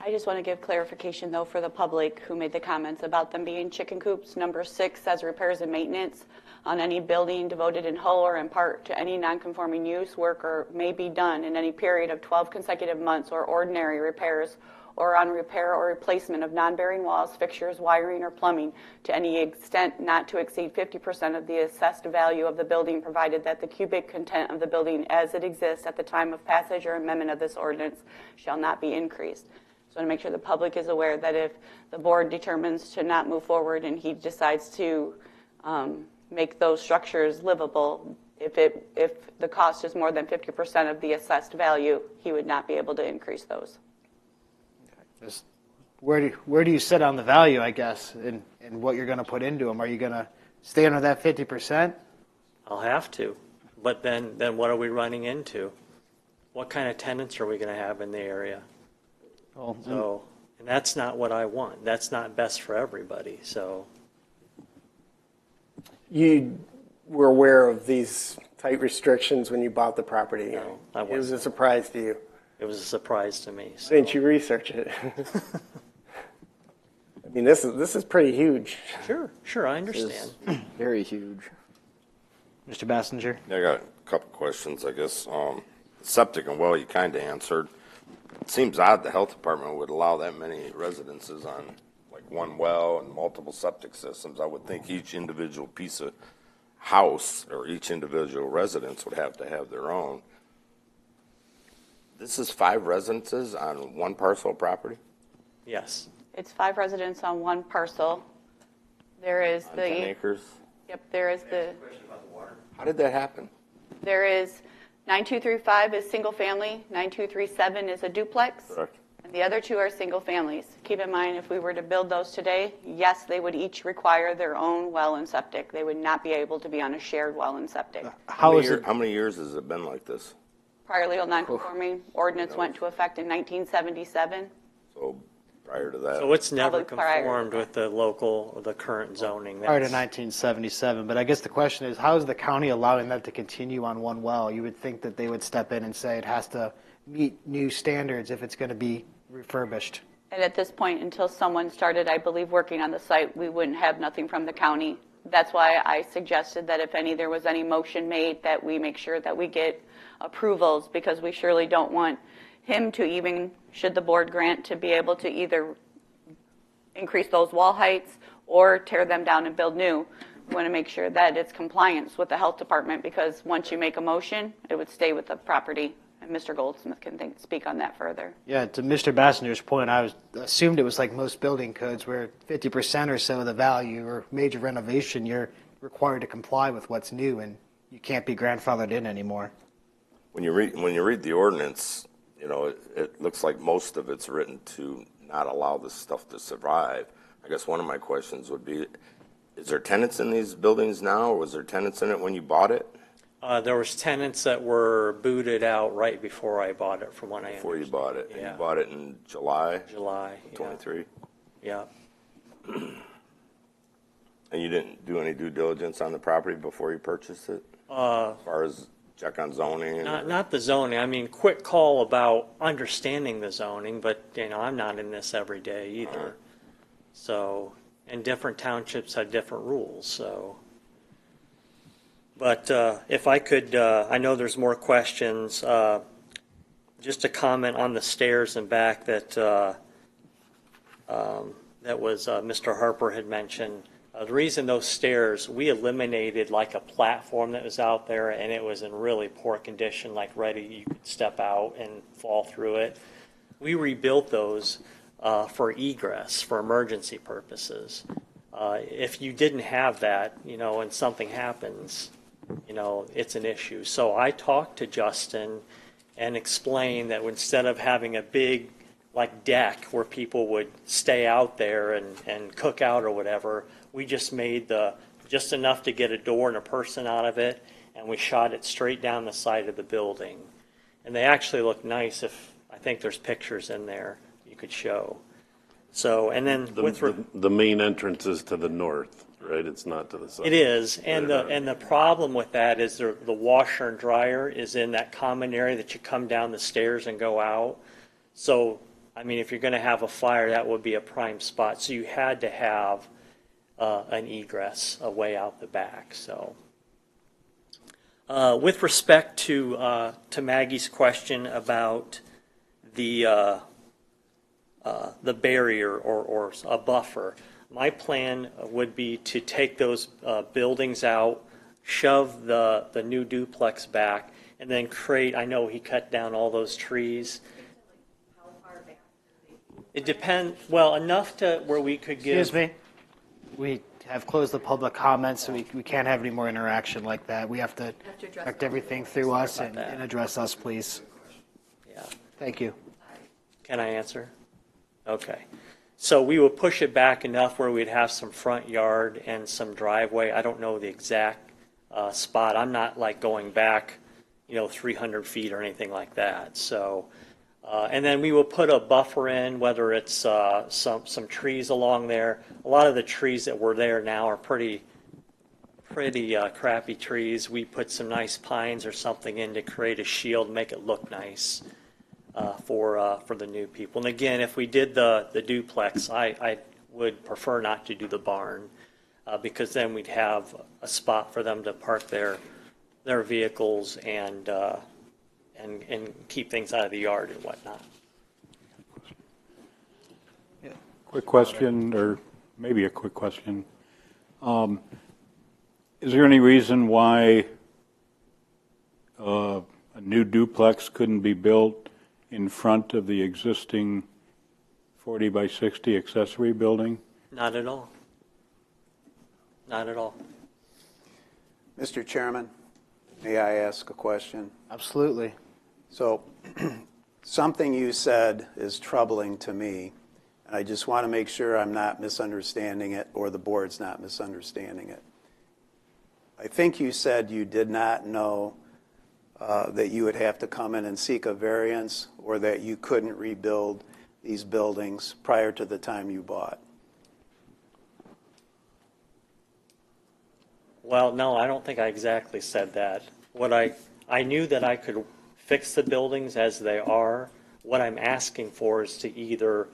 I just want to give clarification, though, for the public who made the comments about them being chicken coops. Number 6 says repairs and maintenance on any building devoted in whole or in part to any nonconforming use, work, or may be done in any period of 12 consecutive months, or ordinary repairs or on repair or replacement of non-bearing walls, fixtures, wiring, or plumbing to any extent not to exceed 50% of the assessed value of the building, provided that the cubic content of the building as it exists at the time of passage or amendment of this ordinance shall not be increased. So to make sure the public is aware that if the board determines to not move forward and he decides to make those structures livable, if the cost is more than 50% of the assessed value, he would not be able to increase those. Just where do you sit on the value, I guess, and what you're going to put into them? Are you going to stay under that 50%? I'll have to. But then what are we running into? What kind of tenants are we going to have in the area? So, and that's not what I want. That's not best for everybody. So, You were aware of these tight restrictions when you bought the property? No, I wasn't. It was a surprise to you? It was a surprise to me. So. Didn't you research it? I mean, this is pretty huge. Sure, I understand. Very huge. Mr. Bassinger? Yeah, I got a couple questions, I guess. Septic and well, you kind of answered. It seems odd the health department would allow that many residences on like one well and multiple septic systems. I would think each individual piece of house or each individual residence would have to have their own. This is 5 residences on one parcel of property? Yes. It's 5 residents on one parcel. There is On the 10 acres? Yep, there is the. How did that happen? There is 9235 is single family, 9237 is a duplex, Correct. and the other 2 are single families. Keep in mind, if we were to build those today, yes, they would each require their own well and septic. They would not be able to be on a shared well and septic. How many years has it been like this? Prior legal nonconforming ordinance went into effect in 1977. So prior to that? So it's never Probably prior. conformed with the current zoning. Prior to That's- 1977, but I guess the question is, how is the county allowing that to continue on one well? You would think that they would step in and say it has to meet new standards if it's going to be refurbished. And at this point, until someone started, I believe, working on the site, we wouldn't have nothing from the county. That's why I suggested that if there was any motion made, that we make sure that we get approvals, because we surely don't want him to even, should the board grant, to be able to either increase those wall heights or tear them down and build new. We want to make sure that it's compliance with the health department, because once you make a motion, it would stay with the property. And Mr. Goldsmith can speak on that further. Yeah, to Mr. Bassinger's point, I assumed it was like most building codes where 50% or so of the value or major renovation, you're required to comply with what's new and you can't be grandfathered in anymore. When you read the ordinance, it looks like most of it's written to not allow this stuff to survive. I guess one of my questions would be, is there tenants in these buildings now, or was there tenants in it when you bought it? There was tenants that were booted out right before I bought it, from what I understand. Before you bought it? Yeah. And you bought it in July? July, yeah. 23? Yeah. And you didn't do any due diligence on the property before you purchased it? As far as check on zoning? Not the zoning. I mean, quick call about understanding the zoning, but, I'm not in this every day either. So, and different townships have different rules, so. But if I could, I know there's more questions, just to comment on the stairs and back that was Mr. Harper had mentioned. The reason those stairs, we eliminated like a platform that was out there, and it was in really poor condition, like ready, you could step out and fall through it. We rebuilt those for egress, for emergency purposes. If you didn't have that, and something happens, it's an issue. So I talked to Justin and explained that instead of having a big deck where people would stay out there and cook out or whatever, we just made just enough to get a door and a person out of it, and we shot it straight down the side of the building. And they actually look nice. I think there's pictures in there you could show. So, and then the main entrance is to the north, right? It's not to the south. It is, and the problem with that is the washer and dryer is in that common area that you come down the stairs and go out. So, I mean, if you're going to have a fire, that would be a prime spot. So you had to have an egress, a way out the back. So, with respect to Maggie's question about the the barrier or a buffer. My plan would be to take those buildings out, shove the new duplex back, and then create, I know he cut down all those trees. It depends, well, enough to where we could give. Excuse me. We have closed the public comments, so we can't have any more interaction like that. We have to direct everything through us and address us, please. Yeah. Thank you. Can I answer? Okay. So we would push it back enough where we'd have some front yard and some driveway. I don't know the exact spot. I'm not like going back, 300 feet or anything like that. So, and then we will put a buffer in, whether it's some trees along there. A lot of the trees that were there now are pretty crappy trees. We put some nice pines or something in to create a shield, make it look nice for the new people. And again, if we did the duplex, I would prefer not to do the barn because then we'd have a spot for them to park their vehicles and keep things out of the yard and whatnot. Quick question, or maybe a quick question. Is there any reason why a new duplex couldn't be built in front of the existing 40 by 60 accessory building? Not at all. Not at all. Mr. Chairman, may I ask a question? Absolutely. So something you said is troubling to me, and I just want to make sure I'm not misunderstanding it or the board's not misunderstanding it. I think you said you did not know that you would have to come in and seek a variance or that you couldn't rebuild these buildings prior to the time you bought. Well, no, I don't think I exactly said that. I knew that I could fix the buildings as they are. What I'm asking for is to either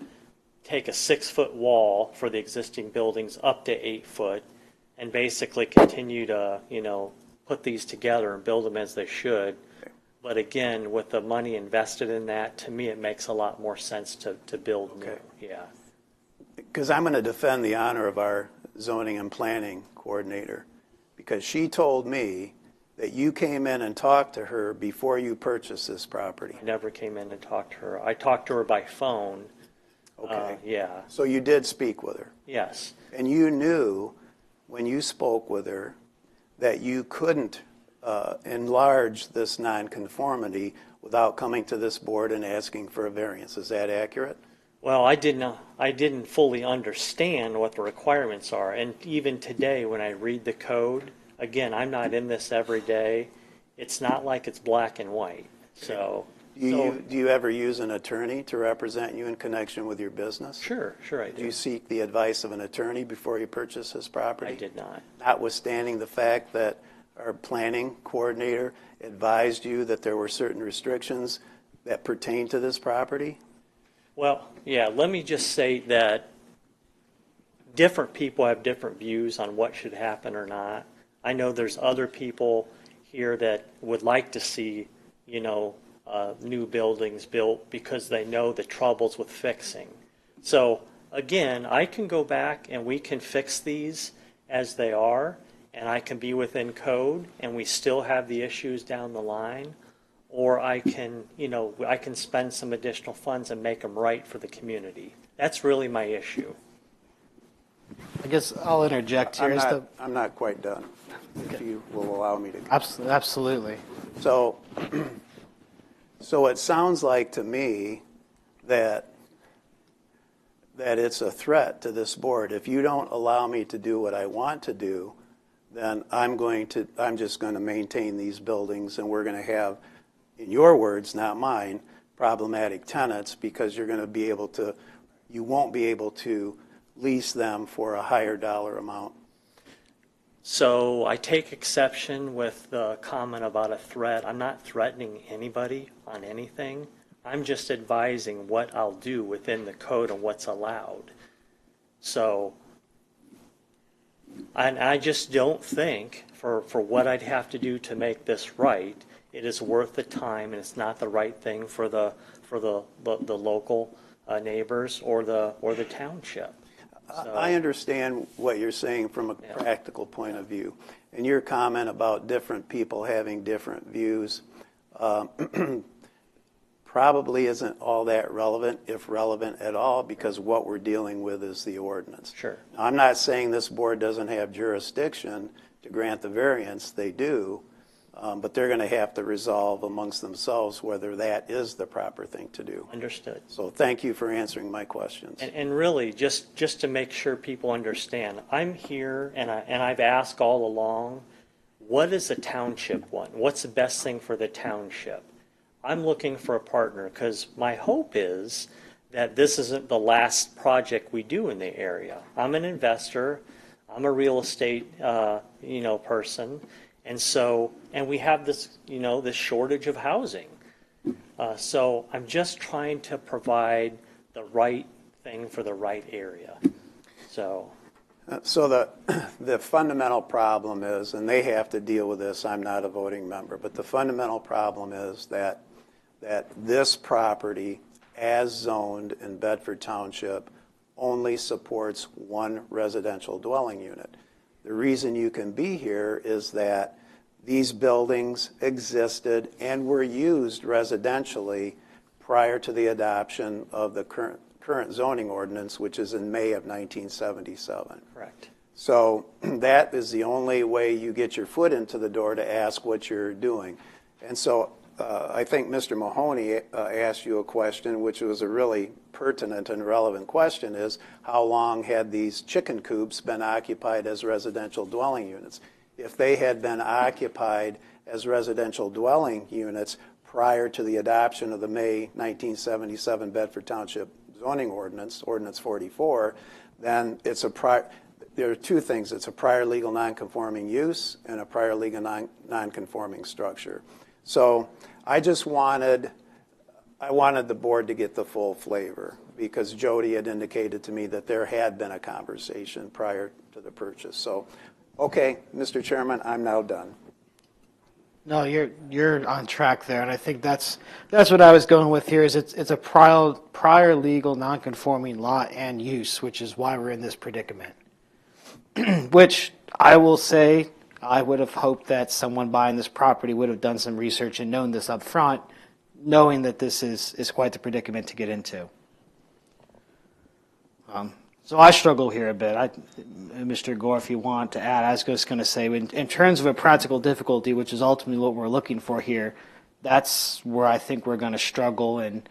take a 6-foot wall for the existing buildings up to 8 foot and basically continue to, put these together and build them as they should. But again, with the money invested in that, to me, it makes a lot more sense to build new. Yeah. Because I'm going to defend the honor of our zoning and planning coordinator, because she told me that you came in and talked to her before you purchased this property. I never came in and talked to her. I talked to her by phone. Okay. Yeah. So you did speak with her. Yes. And you knew when you spoke with her that you couldn't enlarge this nonconformity without coming to this board and asking for a variance. Is that accurate? Well, I didn't fully understand what the requirements are. And even today, when I read the code, again, I'm not in this every day. It's not like it's black and white. So Do you ever use an attorney to represent you in connection with your business? Sure I do. Did you seek the advice of an attorney before you purchased this property? I did not. Notwithstanding the fact that our planning coordinator advised you that there were certain restrictions that pertain to this property? Well, yeah, let me just say that different people have different views on what should happen or not. I know there's other people here that would like to see, new buildings built because they know the troubles with fixing. So again, I can go back and we can fix these as they are, and I can be within code and we still have the issues down the line, or I can, I can spend some additional funds and make them right for the community. That's really my issue. I guess I'll interject here. I'm not quite done, if you will allow me to. Absolutely. So it sounds like to me that it's a threat to this board. If you don't allow me to do what I want to do, then I'm just going to maintain these buildings, and we're going to have, in your words, not mine, problematic tenants, because you won't be able to lease them for a higher dollar amount. So I take exception with the comment about a threat. I'm not threatening anybody on anything. I'm just advising what I'll do within the code and what's allowed. So, and I just don't think for what I'd have to do to make this right, it is worth the time, and it's not the right thing for the local neighbors or the township. So, I understand what you're saying from a practical point of view. And your comment about different people having different views probably isn't all that relevant, if relevant at all, because what we're dealing with is the ordinance. Sure. Now, I'm not saying this board doesn't have jurisdiction to grant the variance. They do. But they're going to have to resolve amongst themselves whether that is the proper thing to do. Understood. So thank you for answering my questions. And really, just to make sure people understand, I'm here and I've asked all along, what does the township want? What's the best thing for the township? I'm looking for a partner because my hope is that this isn't the last project we do in the area. I'm an investor. I'm a real estate, person. And we have this, this shortage of housing. So I'm just trying to provide the right thing for the right area. So the fundamental problem is, and they have to deal with this, I'm not a voting member, but the fundamental problem is that this property, as zoned in Bedford Township, only supports one residential dwelling unit. The reason you can be here is that these buildings existed and were used residentially prior to the adoption of the current zoning ordinance, which is in May of 1977. Correct. So that is the only way you get your foot into the door to ask what you're doing. And so I think Mr. Mahoney asked you a question, which was a really pertinent and relevant question, is how long had these chicken coops been occupied as residential dwelling units? If they had been occupied as residential dwelling units prior to the adoption of the May 1977 Bedford Township zoning ordinance, Ordinance 44, then there are two things. It's a prior legal nonconforming use and a prior legal nonconforming structure. So I wanted the board to get the full flavor because Jody had indicated to me that there had been a conversation prior to the purchase. So, okay, Mr. Chairman, I'm now done. No, you're on track there, and I think that's what I was going with here. Is it's a prior legal nonconforming lot and use, which is why we're in this predicament. Which I will say, I would have hoped that someone buying this property would have done some research and known this up front, knowing that this is quite the predicament to get into. So I struggle here a bit. Mr. Gore, if you want to add, I was just going to say, in terms of a practical difficulty, which is ultimately what we're looking for here, that's where I think we're going to struggle and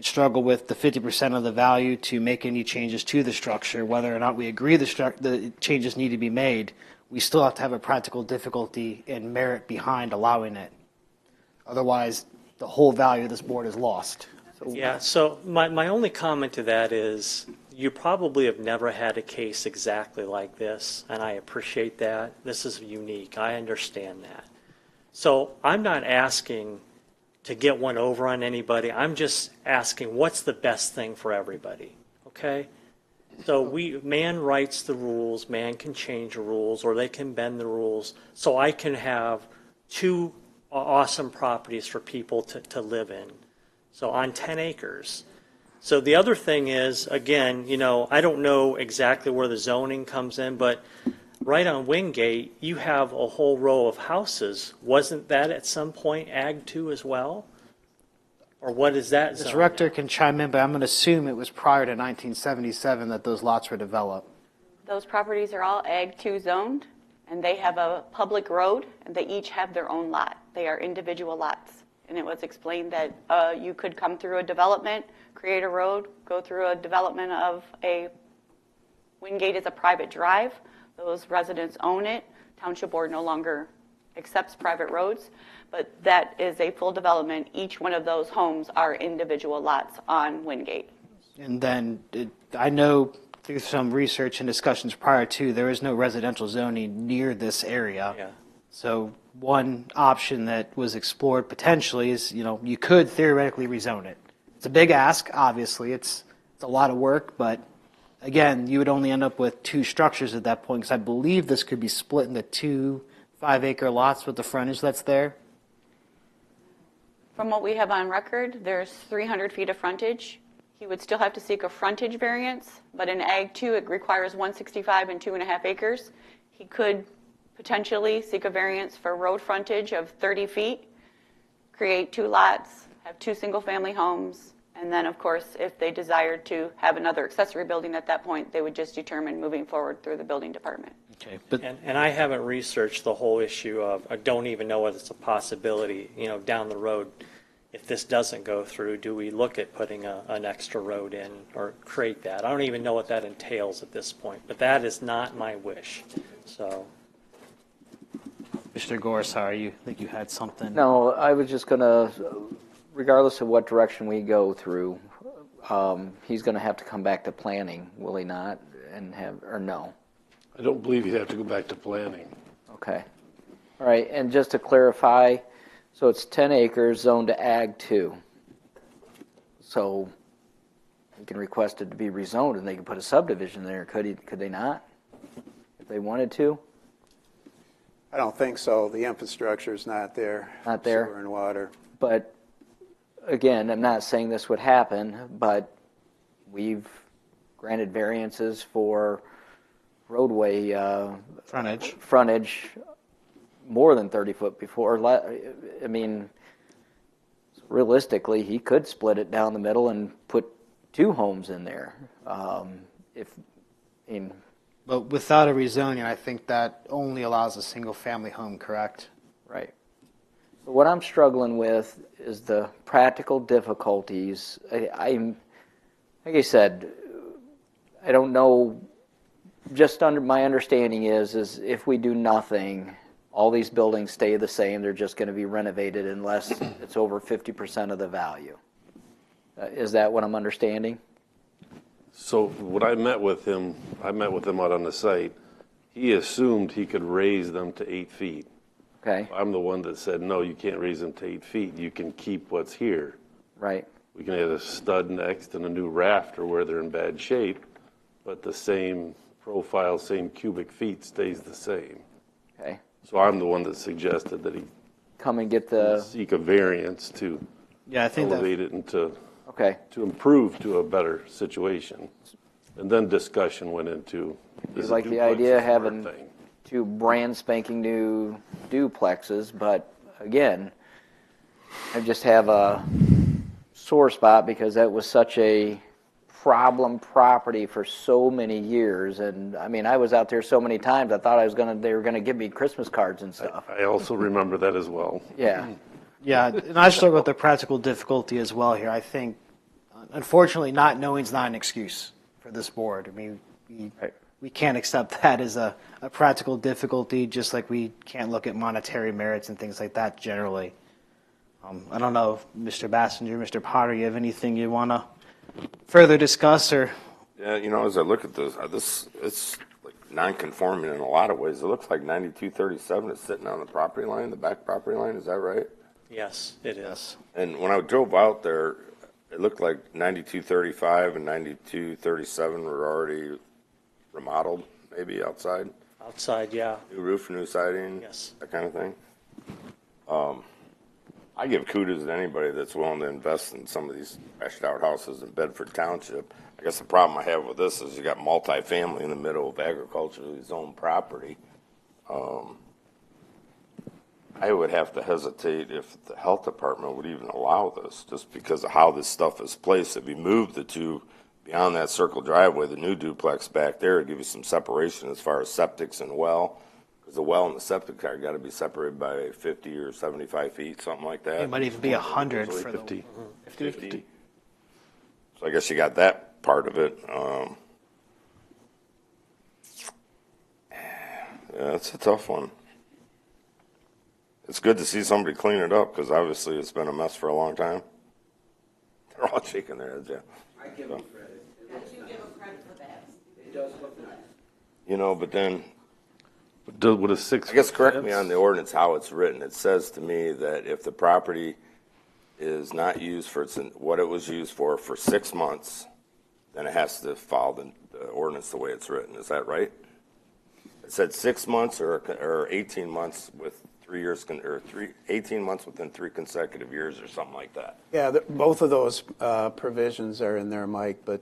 struggle with the 50% of the value to make any changes to the structure. Whether or not we agree the changes need to be made, we still have to have a practical difficulty and merit behind allowing it. Otherwise, the whole value of this board is lost. So my only comment to that is you probably have never had a case exactly like this, and I appreciate that. This is unique. I understand that. So I'm not asking to get one over on anybody. I'm just asking what's the best thing for everybody, okay? So man writes the rules, man can change the rules, or they can bend the rules, so I can have two awesome properties for people to live in. So on 10 acres. So the other thing is, again, I don't know exactly where the zoning comes in, but right on Wingate, you have a whole row of houses. Wasn't that at some point Ag 2 as well? Or what is that zone? This rector can chime in, but I'm going to assume it was prior to 1977 that those lots were developed. Those properties are all Ag 2 zoned, and they have a public road, and they each have their own lot. They are individual lots. And it was explained that you could come through a development, create a road, go through a development of a Wingate is a private drive. Those residents own it. Township board no longer accepts private roads, but that is a full development. Each one of those homes are individual lots on Wingate. And then I know through some research and discussions prior to, there is no residential zoning near this area. Yeah. So one option that was explored potentially is, you could theoretically rezone it. It's a big ask, obviously. It's a lot of work, but again, you would only end up with two structures at that point, because I believe this could be split into 2 5-acre lots with the frontage that's there. From what we have on record, there's 300 feet of frontage He would still have to seek a frontage variance, but in Ag 2, it requires 165 and 2.5 acres. He could potentially seek a variance for road frontage of 30 feet, create 2 lots, have 2 single-family homes, and then, of course, if they desired to have another accessory building at that point, they would just determine moving forward through the building department. Okay, and I haven't researched the whole issue of, I don't even know whether it's a possibility, down the road. If this doesn't go through, do we look at putting an extra road in or create that? I don't even know what that entails at this point, but that is not my wish, so. Mr. Gore, sorry, you think you had something? No, I was just going to, regardless of what direction we go through, he's going to have to come back to planning, will he not? Or no? I don't believe you have to go back to planning. Okay. All right, and just to clarify, so it's 10 acres zoned to Ag 2. So you can request it to be rezoned and they can put a subdivision there, could they not? If they wanted to? I don't think so. The infrastructure's not there. Not there? Sewer and water. But again, I'm not saying this would happen, but we've granted variances for roadway frontage more than 30 foot before. I mean, realistically, he could split it down the middle and put 2 homes in there. But without a rezoning, I think that only allows a single-family home, correct? Right. But what I'm struggling with is the practical difficulties. I'm, like I said, I don't know. Just under my understanding is if we do nothing, all these buildings stay the same. They're just going to be renovated unless it's over 50% of the value. Is that what I'm understanding? So when I met with him out on the site, he assumed he could raise them to 8 feet. Okay. I'm the one that said, no, you can't raise them to 8 feet. You can keep what's here. Right. We can add a stud next and a new rafter where they're in bad shape, but the same profile, same cubic feet stays the same. Okay. So I'm the one that suggested that he come and get the seek a variance to elevate it and to improve to a better situation. And then discussion went into you like the idea of having 2 brand spanking new duplexes, but again, I just have a sore spot because that was such a problem property for so many years. And I mean, I was out there so many times, I thought they were going to give me Christmas cards and stuff. I also remember that as well. Yeah. Yeah, and I struggle with the practical difficulty as well here. I think, unfortunately, not knowing is not an excuse for this board. I mean, we can't accept that as a practical difficulty, just like we can't look at monetary merits and things like that generally. I don't know if Mr. Bassinger, Mr. Potter, you have anything you want to further discuss? Or Yeah, as I look at this, it's like non-conforming in a lot of ways. It looks like 9237 is sitting on the property line, the back property line. Is that right? Yes, it is. And when I drove out there, it looked like 9235 and 9237 were already remodeled, maybe outside. Outside, yeah. New roof, new siding. Yes. That kind of thing. I give kudos to anybody that's willing to invest in some of these trashed out houses in Bedford Township. I guess the problem I have with this is you got multifamily in the middle of agriculturally zoned property. I would have to hesitate if the health department would even allow this, just because of how this stuff is placed. If you move the 2 beyond that circle driveway, the new duplex back there, it'd give you some separation as far as septics and well. Because the well and the septic are got to be separated by 50 or 75 feet, something like that. it might even be 100 for 50. 50. So I guess you got that part of it. Yeah, it's a tough one. It's good to see somebody clean it up because obviously it's been a mess for a long time. They're all shaking their heads, yeah. I give them credit. You give them credit for that. It does look nice. But then, with a 6 I guess correct me on the ordinance how it's written. It says to me that if the property is not used for what it was used for 6 months, then it has to follow the ordinance the way it's written. Is that right? It said 6 months or 18 months with 3 years, or 18 months within 3 consecutive years or something like that. Yeah, both of those provisions are in there, Mike, but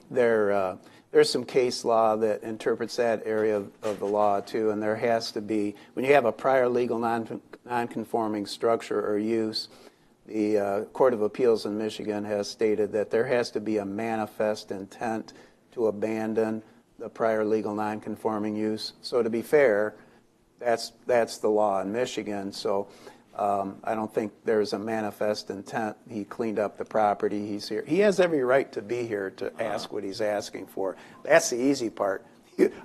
there's some case law that interprets that area of the law too, and there has to be, when you have a prior legal non-conforming structure or use, the Court of Appeals in Michigan has stated that there has to be a manifest intent to abandon the prior legal non-conforming use. So to be fair, that's the law in Michigan. So I don't think there's a manifest intent. He cleaned up the property. He's here. He has every right to be here to ask what he's asking for. That's the easy part.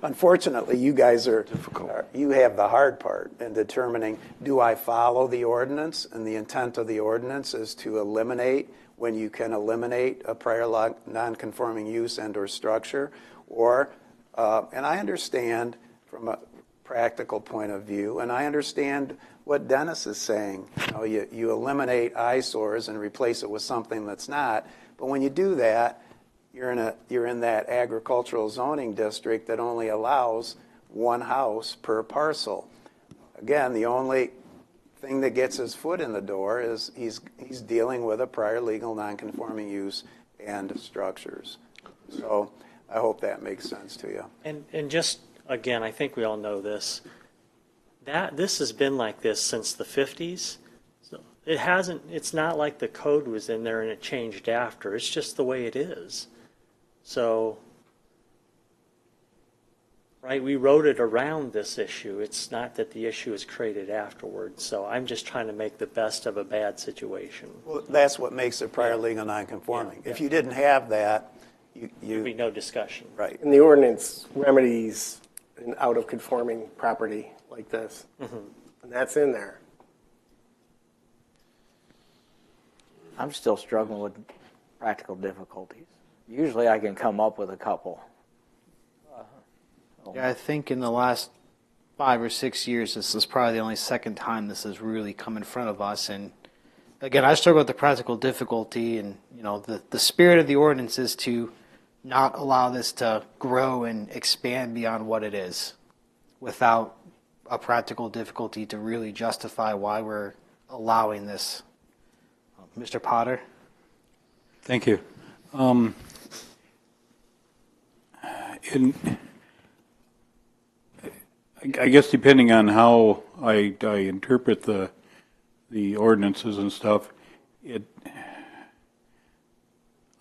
Unfortunately, you guys are difficult. You have the hard part in determining, do I follow the ordinance? And the intent of the ordinance is to eliminate, when you can eliminate a prior non-conforming use and or structure. Or, and I understand from a practical point of view, and I understand what Dennis is saying. You eliminate eyesores and replace it with something that's not. But when you do that, you're in that agricultural zoning district that only allows one house per parcel. Again, the only thing that gets his foot in the door is he's dealing with a prior legal non-conforming use and structures. So I hope that makes sense to you. And just, again, I think we all know this. This has been like this since the 50s. So it's not like the code was in there and it changed after. It's just the way it is. So, right, we wrote it around this issue. It's not that the issue is created afterwards. So I'm just trying to make the best of a bad situation. Well, that's what makes it prior legal non-conforming. If you didn't have that, there'd be no discussion. Right. And the ordinance remedies an out-of-conforming property like this. Mm-hmm. And that's in there. I'm still struggling with practical difficulties. Usually I can come up with a couple. Yeah, I think in the last 5 or 6 years, this is probably the only second time this has really come in front of us. And again, I struggle with the practical difficulty, and the spirit of the ordinance is to not allow this to grow and expand beyond what it is, without a practical difficulty to really justify why we're allowing this. Mr. Potter? Thank you. I guess depending on how I interpret the ordinances and stuff,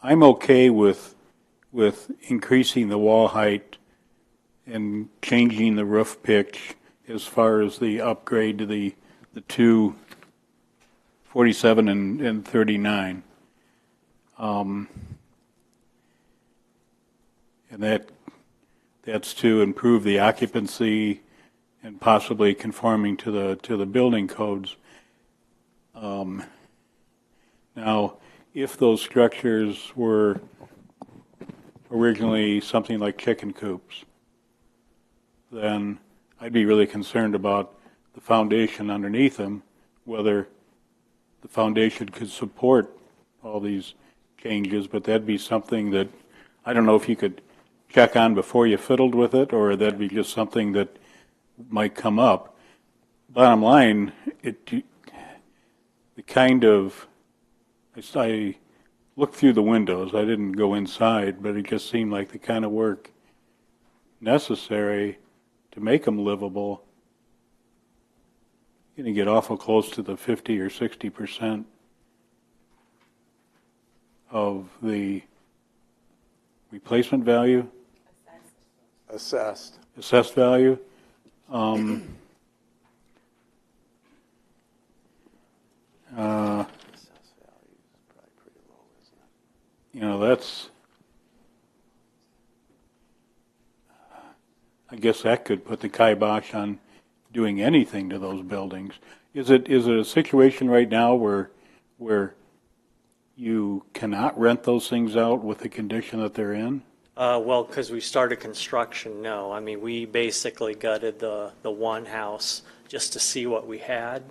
I'm okay with increasing the wall height and changing the roof pitch as far as the upgrade to the two 47 and 39. And that's to improve the occupancy and possibly conforming to the building codes. Now, if those structures were originally something like chicken coops, then I'd be really concerned about the foundation underneath them, whether the foundation could support all these changes, but that'd be something that, I don't know if you could check on before you fiddled with it, or that'd be just something that might come up. Bottom line, I looked through the windows, I didn't go inside, but it just seemed like the kind of work necessary to make them livable. You're going to get awful close to the 50 or 60% of the replacement value? Assessed value. That's, I guess that could put the kibosh on doing anything to those buildings. Is it a situation right now where you cannot rent those things out with the condition that they're in? Well, because we started construction, no. I mean, we basically gutted the one house just to see what we had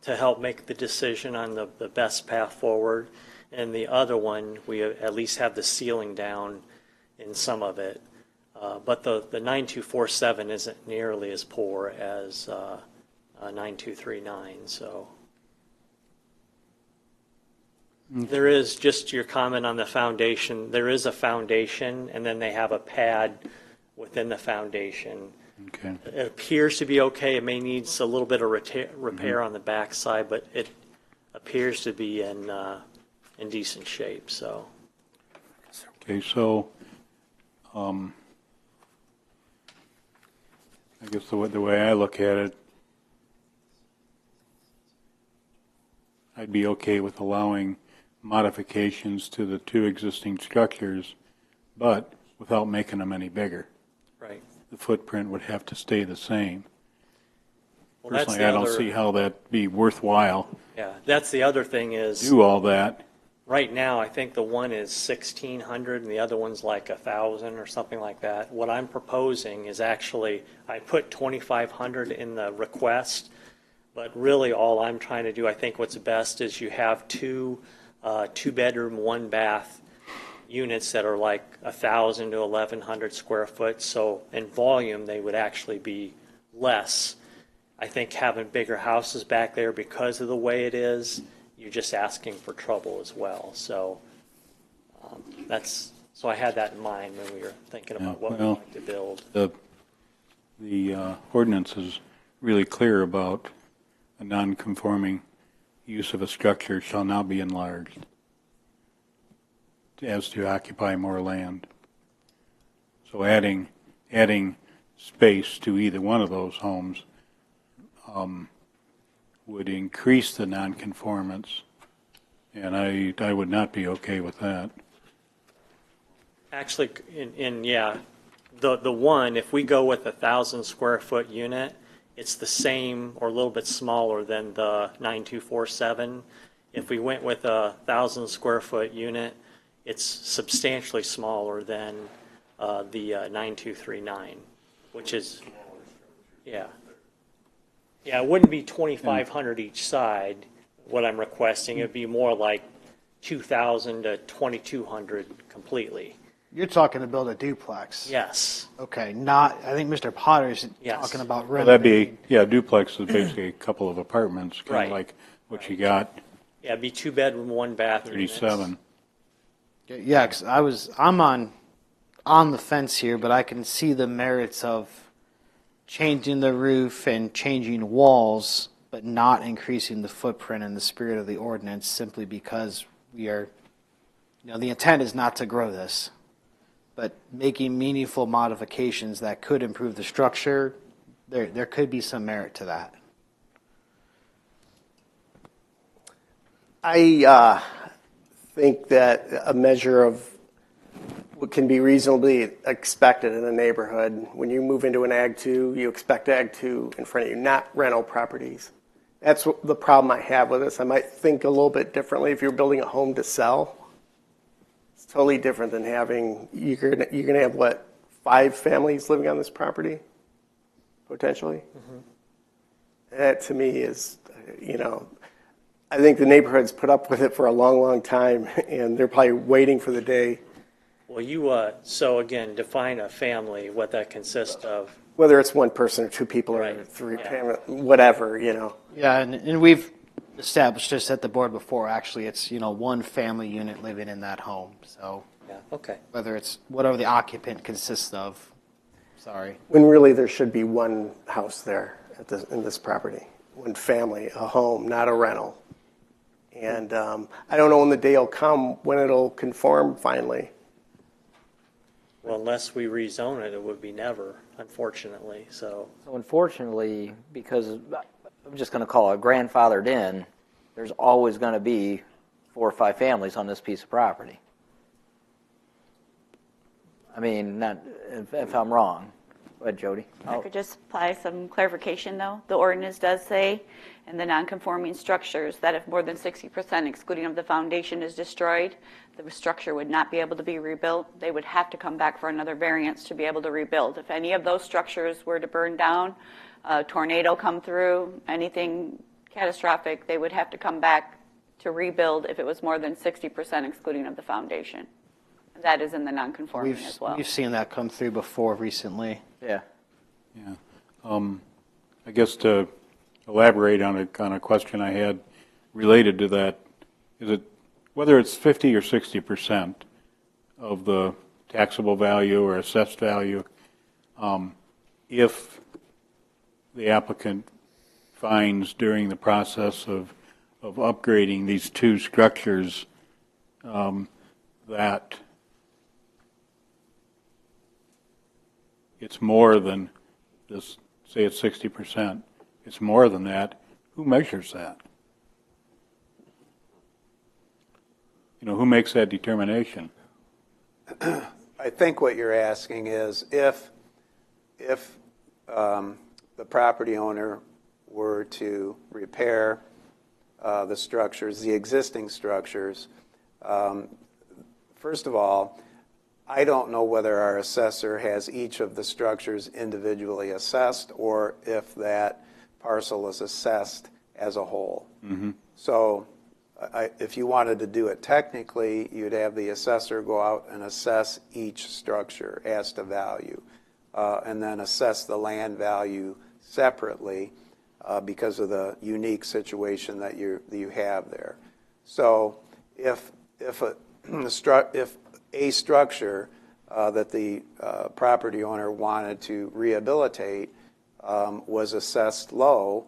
to help make the decision on the best path forward. And the other one, we at least have the ceiling down in some of it. But the 9247 isn't nearly as poor as 9239, so. There is, just your comment on the foundation, there is a foundation, and then they have a pad within the foundation. Okay. It appears to be okay. It may need a little bit of repair on the backside, but it appears to be in decent shape, so. Okay, so, I guess the way I look at it, I'd be okay with allowing modifications to the two existing structures, but without making them any bigger. Right. The footprint would have to stay the same. Well, that's Personally, the I don't other- see how that'd be worthwhile. Yeah, that's the other thing is. Do all that. Right now, I think the one is 1,600 and the other one's like 1,000 or something like that. What I'm proposing is actually, I put 2,500 in the request, but really all I'm trying to do, I think what's best is you have two bedroom, one bath units that are like 1,000 to 1,100 square foot. So in volume, they would actually be less. I think having bigger houses back there because of the way it is, you're just asking for trouble as well. So so I had that in mind when we were thinking about what we'd like to build. The ordinance is really clear about a non-conforming use of a structure shall not be enlarged as to occupy more land. So adding space to either one of those homes would increase the nonconformance, and I would not be okay with that. Actually, the one, if we go with 1,000 square foot unit, it's the same or a little bit smaller than the 9247. If we went with 1,000 square foot unit, it's substantially smaller than the 9239, which is, yeah. Yeah, it wouldn't be 2,500 each side, what I'm requesting. It'd be more like 2,000 to 2,200 completely. You're talking to build a duplex. Yes. Okay, not, I think Mr. Potter's talking about Well, that'd renovating. be, duplex is basically a couple of apartments, kind Right. of like what you got, Yeah, it'd be 2 bedroom, 1 bath units. 37. Yeah, because I'm on the fence here, but I can see the merits of changing the roof and changing walls, but not increasing the footprint and the spirit of the ordinance simply because we are, the intent is not to grow this, but making meaningful modifications that could improve the structure, there could be some merit to that. I think that a measure of what can be reasonably expected in a neighborhood, when you move into an Ag 2, you expect Ag 2 in front of you, not rental properties. That's the problem I have with this. I might think a little bit differently if you're building a home to sell. It's totally different than having, you're gonna have what, 5 families living on this property, potentially? Mm-hmm. That to me is, I think the neighborhood's put up with it for a long, long time, and they're probably waiting for the day. Well, so again, define a family, what that consists of. Whether it's one person or 2 people or Right. 3 families, whatever, Yeah, and we've established this at the board before. Actually, it's, one family unit living in that home. So Yeah, okay. whether it's whatever the occupant consists of, sorry. When really there should be one house there in this property, one family, a home, not a rental. And I don't know when the day will come when it'll conform finally. Well, unless we rezone it, it would be never, unfortunately, so. So unfortunately, because I'm just going to call it grandfathered in, there's always going to be 4 or 5 families on this piece of property. I mean, not if I'm wrong. Go ahead, Jody. If I could just apply some clarification, though. The ordinance does say in the non-conforming structures that if more than 60%, excluding of the foundation, is destroyed, the structure would not be able to be rebuilt. They would have to come back for another variance to be able to rebuild. If any of those structures were to burn down, a tornado come through, anything catastrophic, they would have to come back to rebuild if it was more than 60%, excluding of the foundation. That is in the non-conforming as well. We've seen that come through before recently. Yeah. Yeah. I guess to elaborate on a question I had related to that. Is it whether it's 50 or 60% of the taxable value or assessed value, if the applicant finds during the process of upgrading these two structures that it's more than this, say it's 60%, it's more than that, who measures that? You know, who makes that determination? I think what you're asking is if the property owner were to repair the structures, the existing structures, first of all, I don't know whether our assessor has each of the structures individually assessed or if that parcel is assessed as a whole. Mm-hmm. So if you wanted to do it technically, you'd have the assessor go out and assess each structure as to value, and then assess the land value separately because of the unique situation that you have there. So if a structure that the property owner wanted to rehabilitate was assessed low,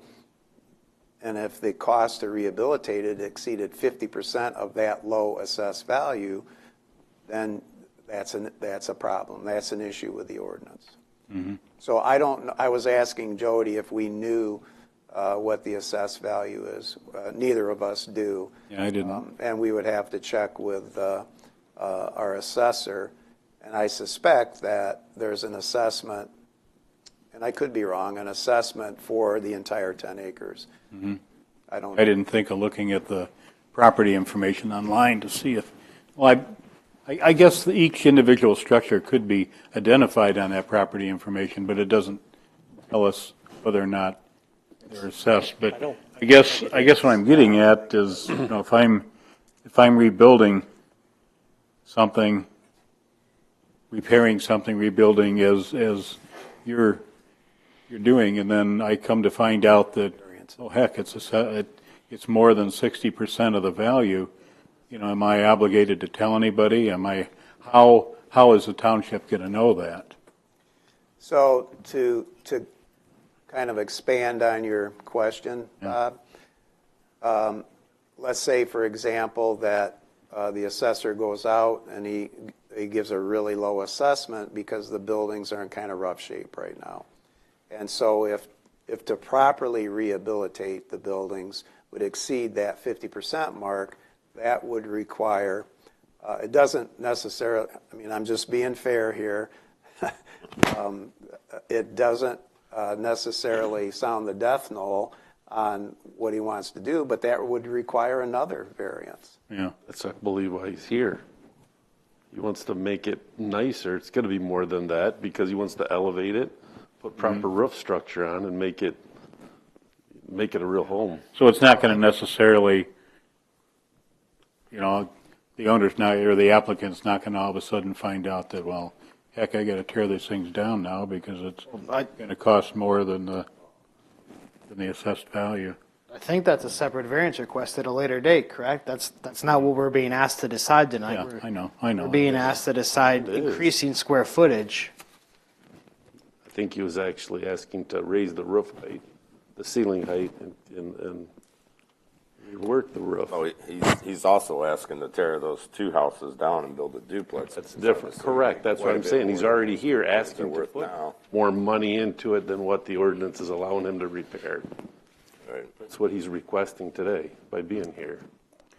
and if the cost to rehabilitate it exceeded 50% of that low assessed value, then that's a problem. That's an issue with the ordinance. Mm-hmm. So I was asking Jody if we knew what the assessed value is. Neither of us do. Yeah, I didn't. And we would have to check with our assessor. And I suspect that there's an assessment, and I could be wrong, an assessment for the entire 10 acres. Mm-hmm. I don't know. I didn't think of looking at the property information online to see if, well, I guess each individual structure could be identified on that property information, but it doesn't tell us whether or not they're assessed. But I guess what I'm getting at is, you know, if I'm rebuilding something, repairing something, rebuilding as you're doing, and then I come to find out that, oh heck, it's more than 60% of the value. You know, am I obligated to tell anybody? How is the township going to know that? So to kind of expand on your question, Bob, let's say, for example, that the assessor goes out and he gives a really low assessment because the buildings are in kind of rough shape right now. And so if to properly rehabilitate the buildings would exceed that 50% mark, that would require, it doesn't necessarily, I mean, I'm just being fair here, it doesn't necessarily sound the death knell on what he wants to do, but that would require another variance. Yeah. That's, I believe, why he's here. He wants to make it nicer. It's going to be more than that because he wants to elevate it, put proper roof structure on, and make it a real home. So it's not going to necessarily, you know, the owner's not, or the applicant's not going to all of a sudden find out that, well, heck, I got to tear these things down now because it's going to cost more than the assessed value. I think that's a separate variance request at a later date, correct? That's not what we're being asked to decide tonight. Yeah, I know. We're being asked to decide increasing square footage. I think he was actually asking to raise the roof height, the ceiling height, and rework the roof. Oh, he's also asking to tear those two houses down and build a duplex. That's different. Correct. That's what I'm saying. He's already here asking to put more money into it than what the ordinance is allowing him to repair. Right. That's what he's requesting today by being here.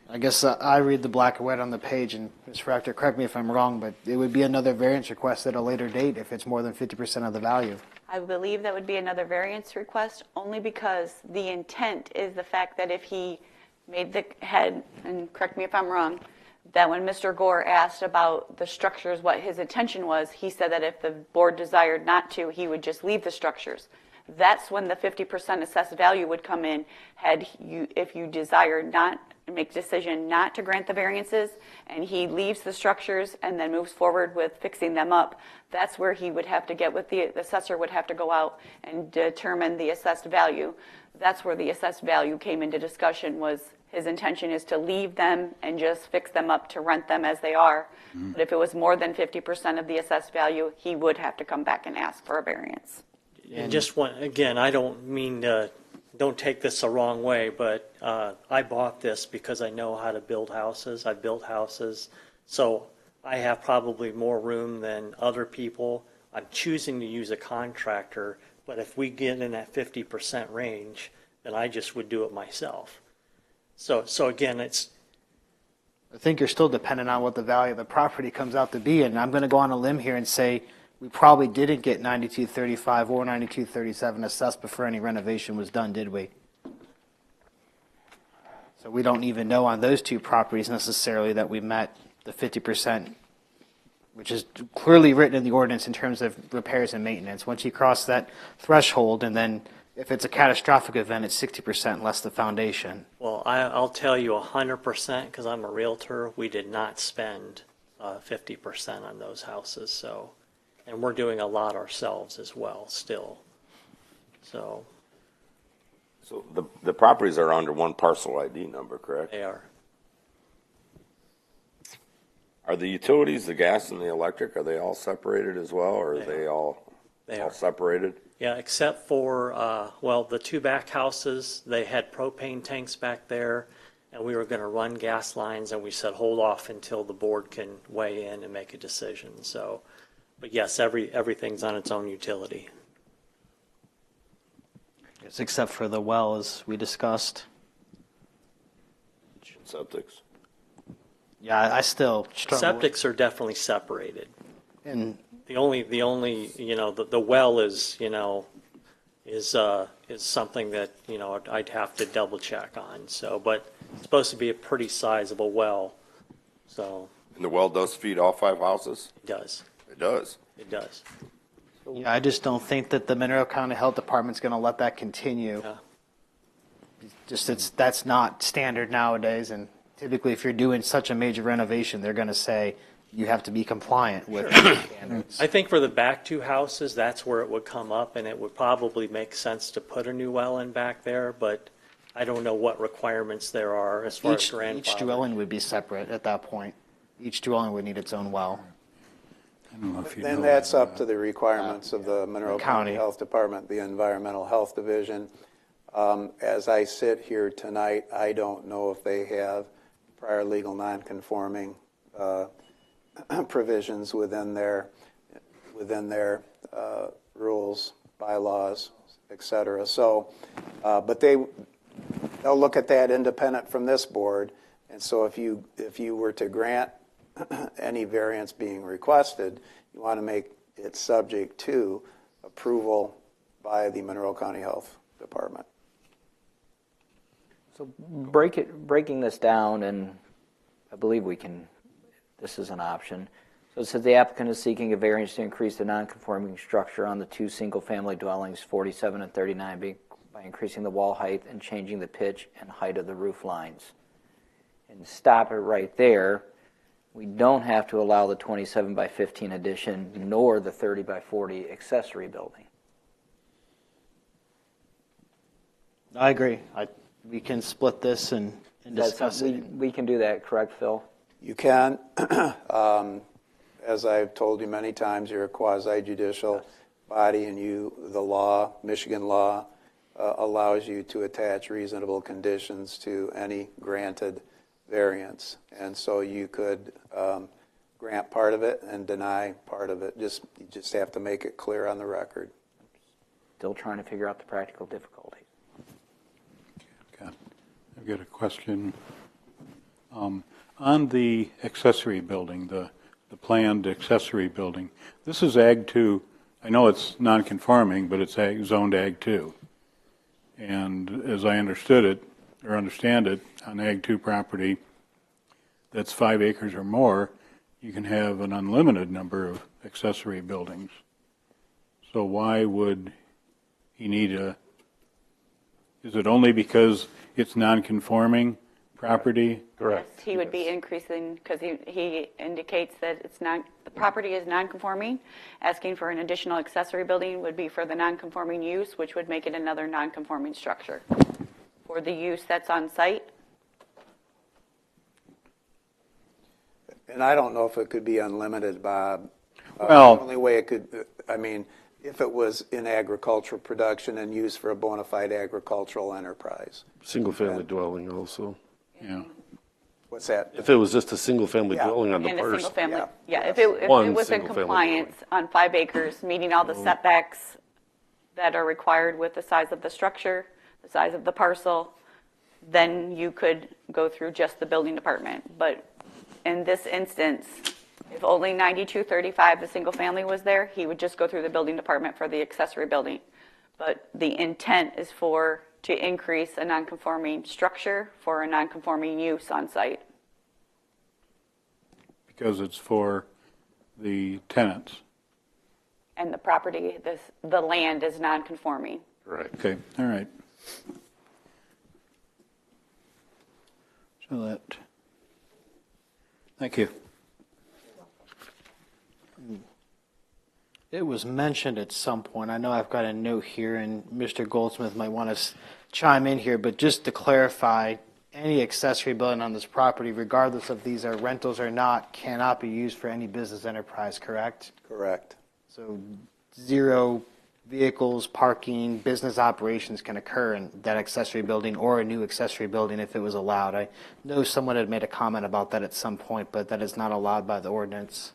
I guess I read the black and white on the page, and Ms. Rector, correct me if I'm wrong, but it would be another variance request at a later date if it's more than 50% of the value. I believe that would be another variance request only because the intent is the fact that if he made the head, and correct me if I'm wrong, that when Mr. Gore asked about the structures, what his intention was, he said that if the board desired not to, he would just leave the structures. that's when the 50% assessed value would come in. If you desire not make decision not to grant the variances, and he leaves the structures and then moves forward with fixing them up, that's where he would have to get with the assessor would have to go out and determine the assessed value. That's where the assessed value came into discussion. Was his intention is to leave them and just fix them up to rent them as they are. But if it was more than 50% of the assessed value, he would have to come back and ask for a variance. And just one, again, I don't mean to, don't take this the wrong way, but I bought this because I know how to build houses. I've built houses. So I have probably more room than other people. I'm choosing to use a contractor, but if we get in that 50% range, then I just would do it myself. So again, it's. I think you're still dependent on what the value of the property comes out to be, and I'm going to go on a limb here and say we probably didn't get 9235 or 9237 assessed before any renovation was done, did we? So we don't even know on those two properties necessarily that we met the 50%, which is clearly written in the ordinance in terms of repairs and maintenance. Once you cross that threshold, and then if it's a catastrophic event, it's 60% less the foundation. Well, I'll tell you 100% because I'm a realtor. We did not spend 50% on those houses. So, and we're doing a lot ourselves as well still. So the properties are under one parcel ID number, correct? they are. Are the utilities, the gas and the electric, are they all separated as well, or are they all separated? Yeah, except for, well, the two back houses, they had propane tanks back there, and we were going to run gas lines, and we said hold off until the board can weigh in and make a decision. So, but yes, everything's on its own utility. Yes, except for the well, as we discussed. Septics. Yeah, I still struggle. Septics are definitely separated. And the only the well is is something that I'd have to double check on. So, but it's supposed to be a pretty sizable well. So. And the well does feed all 5 houses? It does. It does. It does. Yeah, I just don't think that the Monroe County Health Department's going to let that continue. Yeah. That's not standard nowadays, and typically if you're doing such a major renovation, they're going to say you have to be compliant with standards. I think for the back two houses, that's where it would come up, and it would probably make sense to put a new well in back there, but I don't know what requirements there are as far as grandfather. Each dwelling would be separate at that point. Each dwelling would need its own well. Then that's up to the requirements of the Monroe County Health Department, the Environmental Health Division. As I sit here tonight, I don't know if they have prior legal nonconforming provisions within their rules, bylaws, et cetera. So, but they'll look at that independent from this board. And so if you were to grant any variance being requested, you want to make it subject to approval by the Monroe County Health Department. So breaking this down, and I believe this is an option. So it says the applicant is seeking a variance to increase the non-conforming structure on the 2 single-family dwellings, 47 and 39, by increasing the wall height and changing the pitch and height of the roof lines. And stop it right there. We don't have to allow the 27 by 15 addition nor the 30 by 40 accessory building. I agree. We can split this and discuss it. We can do that, correct, Phil? You can. As I've told you many times, you're a quasi-judicial body, and the law, Michigan law, allows you to attach reasonable conditions to any granted variance. And so you could grant part of it and deny part of it. You just have to make it clear on the record. Still trying to figure out the practical difficulties. I've got a question. On the accessory building, the planned accessory building, this is Ag 2. I know it's non-conforming, but it's zoned Ag 2. And as I understand it, on Ag 2 property that's 5 acres or more, you can have an unlimited number of accessory buildings. So why would he need a, is it only because it's non-conforming property? Correct. He would be increasing, because he indicates that it's not, the property is non-conforming. Asking for an additional accessory building would be for the non-conforming use, which would make it another non-conforming structure. For the use that's on site, And I don't know if it could be unlimited, Bob. Well- The only way it could, I mean, if it was in agricultural production and used for a bona fide agricultural enterprise. Single-family dwelling also. Yeah. What's that? If it was just a single-family Yeah. dwelling on the in a parcel. single family, Yeah. if it One was in single-family compliance on 5 acres, meeting all the setbacks that are required with the size of the structure, the size of the parcel, then you could go through just the building department. But in this instance, if only 9235, the single family was there, he would just go through the building department for the accessory building. But the intent is to increase a non-conforming structure for a non-conforming use on site. Because it's for the tenants. And the property, the land is non-conforming. Right. Okay, all right. So that, thank you. It was mentioned at some point. I know I've got a note here, and Mr. Goldsmith might want to chime in here, but just to clarify, any accessory building on this property, regardless of these are rentals or not, cannot be used for any business enterprise, correct? Correct. So 0 vehicles, parking, business operations can occur in that accessory building or a new accessory building if it was allowed. I know someone had made a comment about that at some point, but that is not allowed by the ordinance.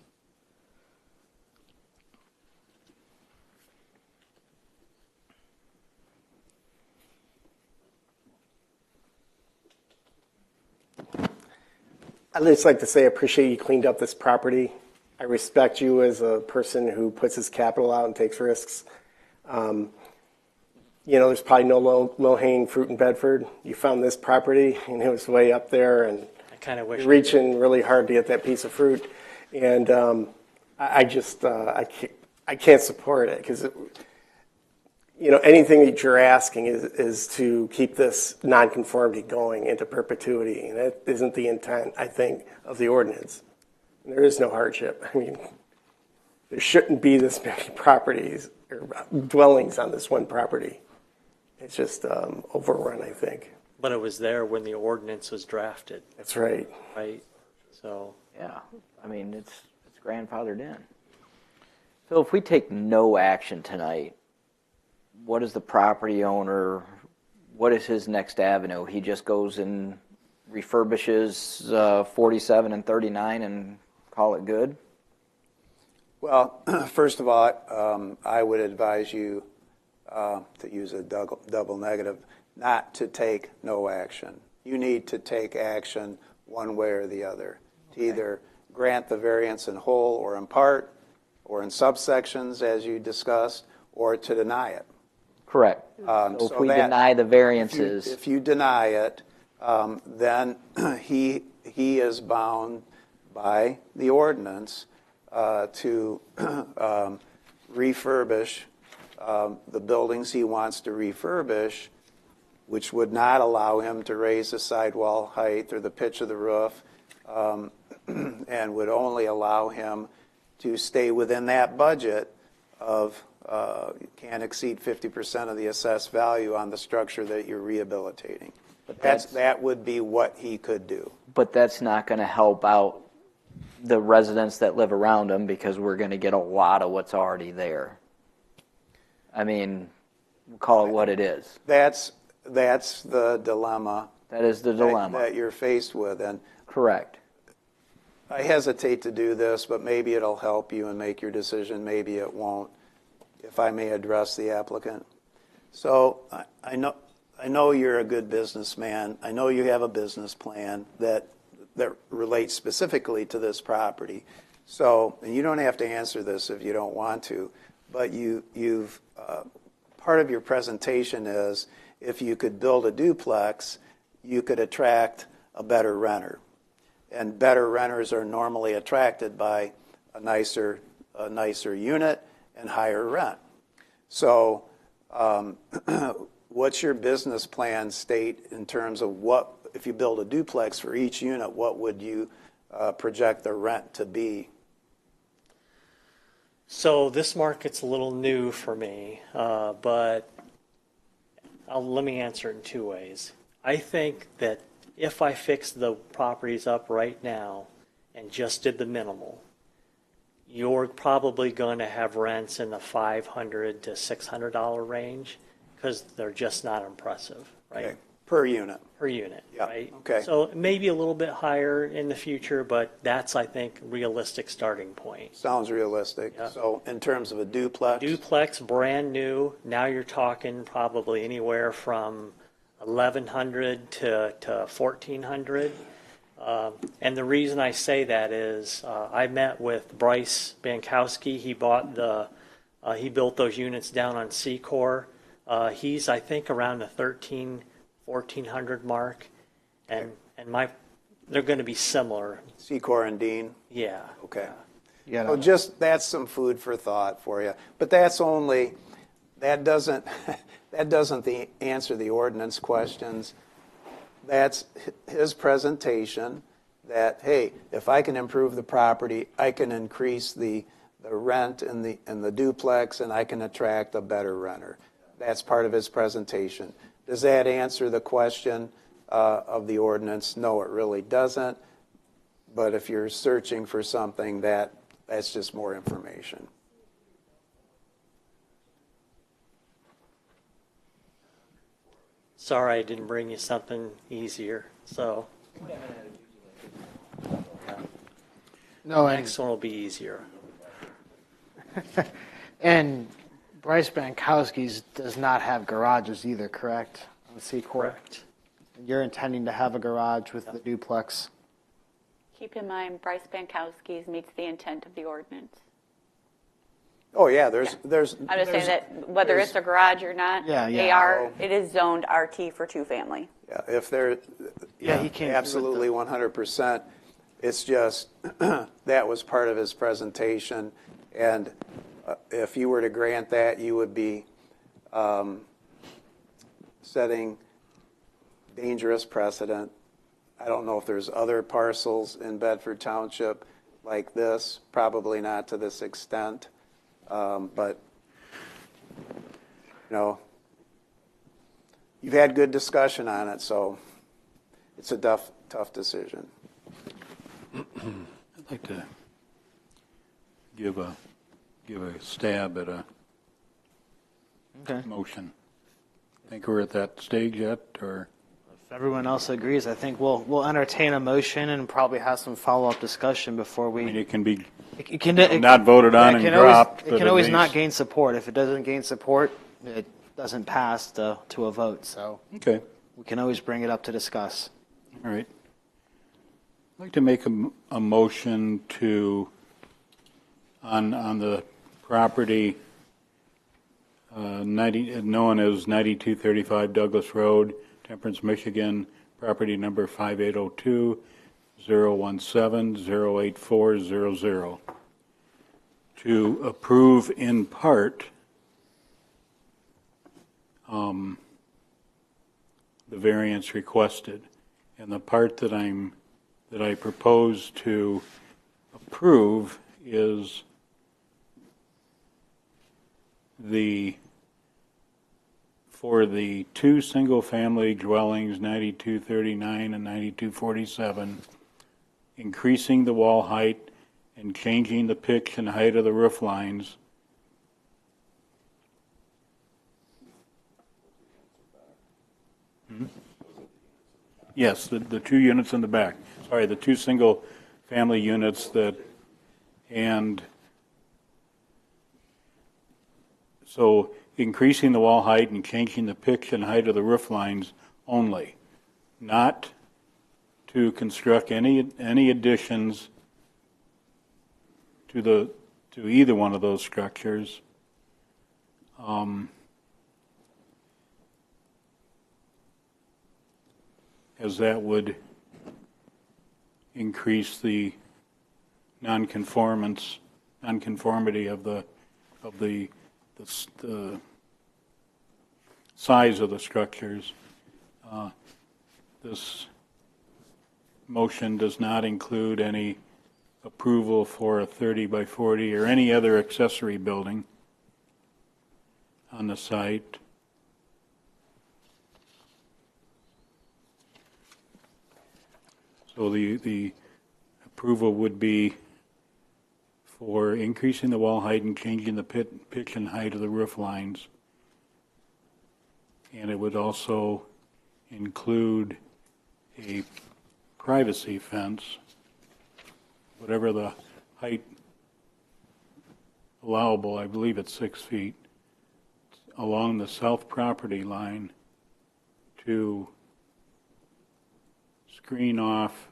I'd just like to say I appreciate you cleaned up this property. I respect you as a person who puts his capital out and takes risks. There's probably no low-hanging fruit in Bedford. You found this property, and it was way up there, and I kind of wish you're reaching really hard to get that piece of fruit. And I can't support it because anything that you're asking is to keep this nonconformity going into perpetuity, and that isn't the intent, I think, of the ordinance. And there is no hardship. I mean, there shouldn't be this many properties or dwellings on this one property. It's just overrun, I think. But it was there when the ordinance was drafted, That's right. right? So, Yeah, I mean, it's grandfathered in. So if we take no action tonight, what is the property owner, what is his next avenue? He just goes and refurbishes 47 and 39 and call it good? Well, first of all, I would advise you to use a double negative, not to take no action. You need to take action one way or the other, to either grant the variance in whole or in part, or in subsections, as you discussed, or to deny it. Correct. So if we deny the variances. If you deny it, then he is bound by the ordinance to refurbish the buildings he wants to refurbish, which would not allow him to raise the sidewall height or the pitch of the roof, and would only allow him to stay within that budget of can't exceed 50% of the assessed value on the structure that you're rehabilitating. But that would be what he could do. But that's not going to help out the residents that live around him because we're going to get a lot of what's already there. I mean, we'll call it what it is. That's the dilemma. That is the dilemma. That you're faced with. And correct. I hesitate to do this, but maybe it'll help you and make your decision. Maybe it won't, if I may address the applicant. So I know you're a good businessman. I know you have a business plan that relates specifically to this property. So, and you don't have to answer this if you don't want to, but you've part of your presentation is if you could build a duplex, you could attract a better renter. And better renters are normally attracted by a nicer unit and higher rent. So what's your business plan state in terms of what, if you build a duplex for each unit, what would you project the rent to be? So this market's a little new for me, but let me answer it in two ways. I think that if I fix the properties up right now and just did the minimal, you're probably going to have rents in the $500 to $600 range because they're just not impressive, right? Okay. Per unit. Per unit, Yeah. right? Okay. So maybe a little bit higher in the future, but that's, I think, realistic starting point. Sounds realistic. Yeah. So in terms of a duplex? Duplex, brand new, now you're talking probably anywhere from 1,100 to 1,400. And the reason I say that is I met with Bryce Bankowski. He built those units down on Secor. He's, I think, around the 1,400 mark, and they're going to be similar. Secor and Dean? Yeah. Okay. Yeah. So just, that's some food for thought for you. But that doesn't answer the ordinance questions. That's his presentation that, hey, if I can improve the property, I can increase the rent in the duplex, and I can attract a better renter. That's part of his presentation. Does that answer the question of the ordinance? No, it really doesn't. But if you're searching for something, that's just more information. Sorry I didn't bring you something easier. So No, next one will be easier. and Bryce Bankowski's does not have garages either, correct? On Secor? Correct. You're intending to have a garage with the duplex? Keep in mind, Bryce Bankowski's meets the intent of the ordinance. Oh, yeah, there's. I'm just saying that whether it's a garage or not, it is zoned RT for two-family. Yeah, if they're, he can't absolutely 100%. It's just, that was part of his presentation, and if you were to grant that, you would be setting dangerous precedent. I don't know if there's other parcels in Bedford Township like this, probably not to this extent, but, you've had good discussion on it, so it's a tough decision. I'd like to give a stab at a motion. Think we're at that stage yet, or? If everyone else agrees, I think we'll entertain a motion and probably have some follow-up discussion before we. I mean, it can be it not voted on and dropped. It can always not gain support. If it doesn't gain support, it doesn't pass to a vote. So okay, we can always bring it up to discuss. All right. I'd like to make a motion to on the property known as 9235 Douglas Road, Temperance, Michigan, property number 5802-017-08400, to approve in part the variance requested. And the part that I propose to approve is for the two single-family dwellings, 9239 and 9247, increasing the wall height and changing the pitch and height of the roof lines. Yes, the two units in the back. Sorry, the two single-family units and so increasing the wall height and changing the pitch and height of the roof lines only, not to construct any additions to either one of those structures. As that would increase the nonconformity of the size of the structures. This motion does not include any approval for a 30 by 40 or any other accessory building on the site. So the approval would be for increasing the wall height and changing the pitch and height of the roof lines. And it would also include a privacy fence, whatever the height allowable, I believe it's 6 feet, along the south property line to screen off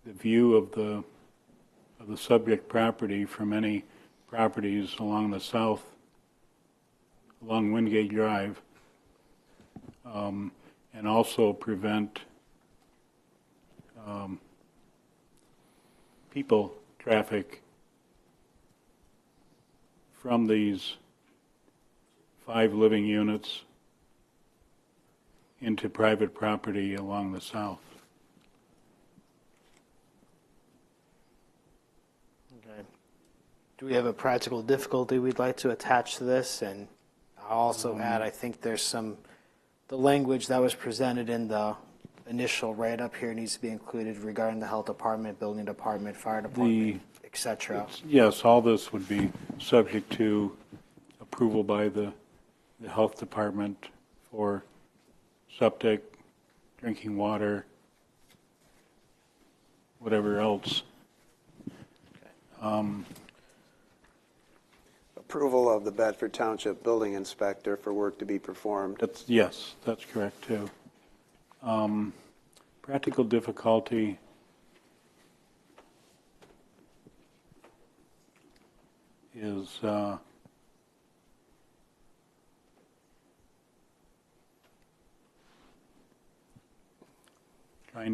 the view of the subject property from any properties along the south, along Wingate Drive, and also prevent people traffic from these 5 living units into private property along the south. Okay. Do we have a practical difficulty we'd like to attach to this? And I'll also add, I think there's the language that was presented in the initial write-up here needs to be included regarding the health department, building department, fire department, et cetera. Yes, all this would be subject to approval by the health department for septic, drinking water, whatever else. Approval of the Bedford Township Building Inspector for work to be performed. Yes, that's correct too. Practical difficulty is trying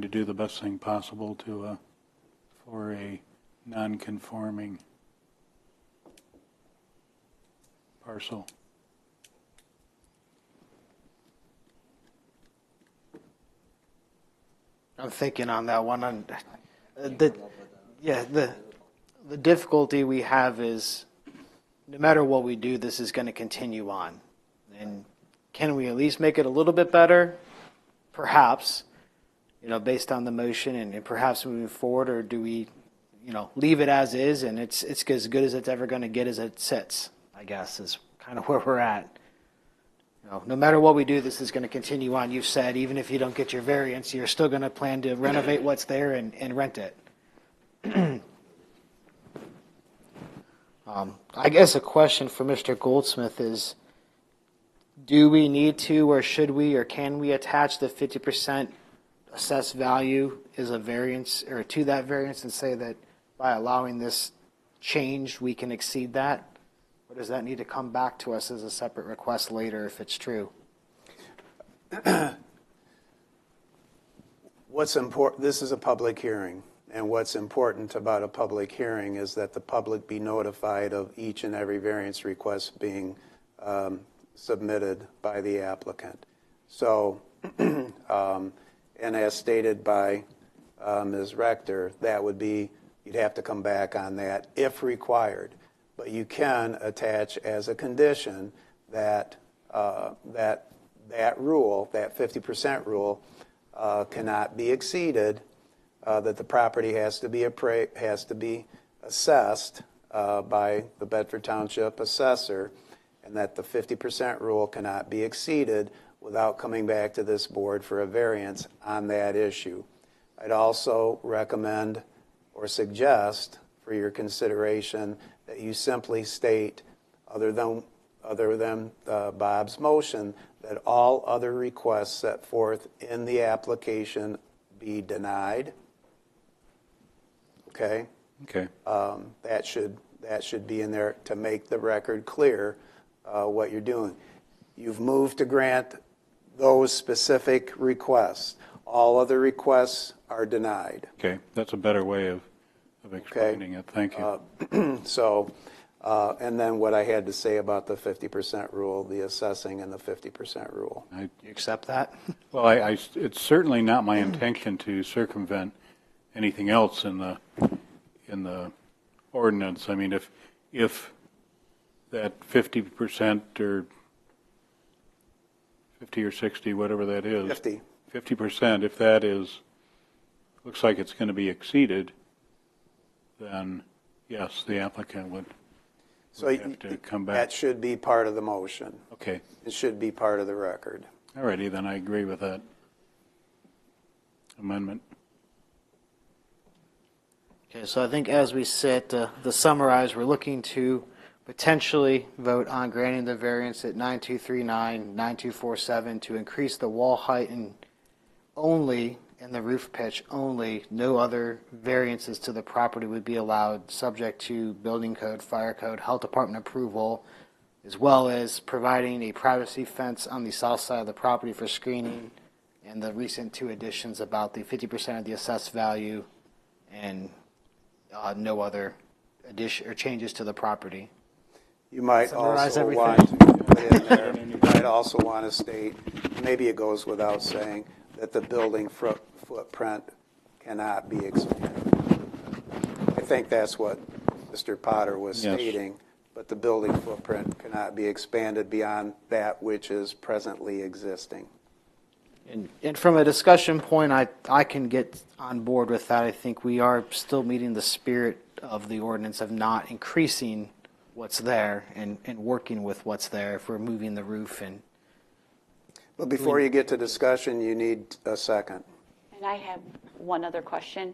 to do the best thing possible for a non-conforming parcel. I'm thinking on that one. The difficulty we have is no matter what we do, this is going to continue on. And can we at least make it a little bit better? Perhaps, based on the motion and perhaps moving forward, or do we, leave it as is and it's as good as it's ever going to get as it sits, I guess, is kind of where we're at. No matter what we do, this is going to continue on. You've said even if you don't get your variance, you're still going to plan to renovate what's there and rent it. I guess a question for Mr. Goldsmith is, do we need to or should we or can we attach the 50% assessed value as a variance or to that variance and say that by allowing this change, we can exceed that? Or does that need to come back to us as a separate request later if it's true? What's important, this is a public hearing, and what's important about a public hearing is that the public be notified of each and every variance request being submitted by the applicant. So, and as stated by Ms. Rector, that would be, you'd have to come back on that if required. But you can attach as a condition that that rule, that 50% rule, cannot be exceeded. That the property has to be assessed by the Bedford Township assessor, and that the 50% rule cannot be exceeded without coming back to this board for a variance on that issue. I'd also recommend or suggest for your consideration that you simply state, other than Bob's motion, that all other requests set forth in the application be denied. Okay? Okay. That should be in there to make the record clear what you're doing. You've moved to grant those specific requests. All other requests are denied. Okay, that's a better way of of explaining it. Thank you. So, and then what I had to say about the 50% rule, the assessing and the 50% rule. You accept that? Well, it's certainly not my intention to circumvent anything else in the ordinance. I mean, if that 50% or 50 or 60, whatever that is, 50%, if that looks like it's going to be exceeded, then yes, the applicant would have to come back. That should be part of the motion. Okay. It should be part of the record. All righty, then I agree with that amendment. Okay, so I think as we sit, the summarize, we're looking to potentially vote on granting the variance at 9239, 9247 to increase the wall height and the roof pitch only. No other variances to the property would be allowed, subject to building code, fire code, health department approval, as well as providing a privacy fence on the south side of the property for screening, and the recent 2 additions about the 50% of the assessed value, and no other addition or changes to the property. You might Summarize also everything. want to put in there, you might also want to state, maybe it goes without saying, that the building footprint cannot be expanded. I think that's what Mr. Potter was stating, but the building footprint cannot be expanded beyond that which is presently existing. And from a discussion point, I can get on board with that. I think we are still meeting the spirit of the ordinance of not increasing what's there and working with what's there if we're moving the roof. But before you get to discussion, you need a second. And I have one other question.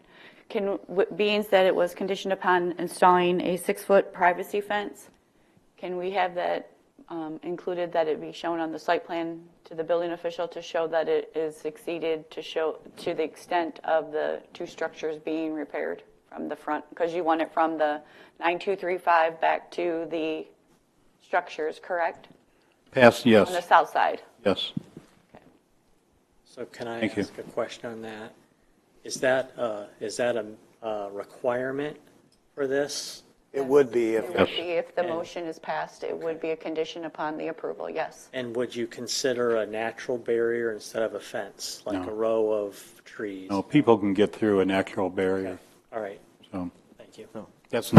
Being that it was conditioned upon installing a 6-foot privacy fence, can we have that included, that it be shown on the site plan to the building official to show that it is exceeded, to the extent of the 2 structures being repaired from the front? Because you want it from the 9235 back to the structures, correct? Pass, yes. On the south side. Yes. So can I ask a question on that? Is that a requirement for this? It would be If the motion is passed, it would be a condition upon the approval, yes. And would you consider a natural barrier instead of a fence, like a row of trees? No, people can get through a natural barrier. All right. So Thank you. that's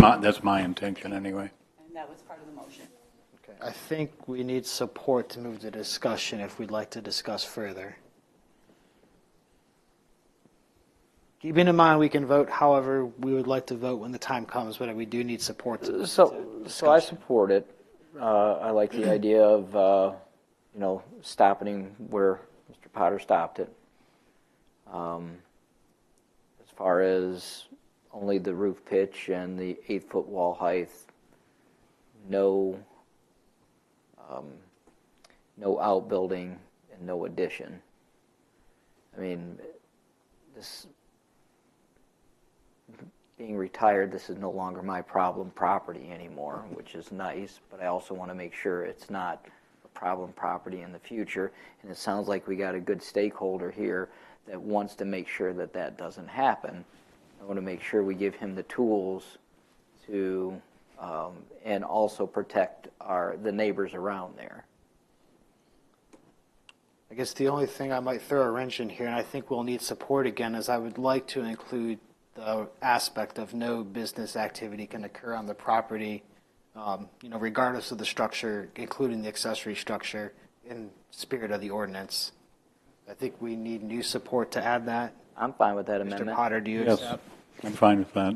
my intention anyway. And that was part of the motion. Okay, I think we need support to move the discussion if we'd like to discuss further. Keeping in mind, we can vote however we would like to vote when the time comes, but we do need support. So I support it. I like the idea of, stopping where Mr. Potter stopped it. As far as only the roof pitch and the 8-foot wall height, no outbuilding and no addition. I mean, being retired, this is no longer my problem property anymore, which is nice, but I also want to make sure it's not a problem property in the future. And it sounds like we got a good stakeholder here that wants to make sure that that doesn't happen. I want to make sure we give him the tools to, and also protect the neighbors around there. I guess the only thing I might throw a wrench in here, and I think we'll need support again, is I would like to include the aspect of no business activity can occur on the property, regardless of the structure, including the accessory structure, in spirit of the ordinance. I think we need new support to add that. I'm fine with that Mr. amendment. Potter, do you Yes, accept? I'm fine with that.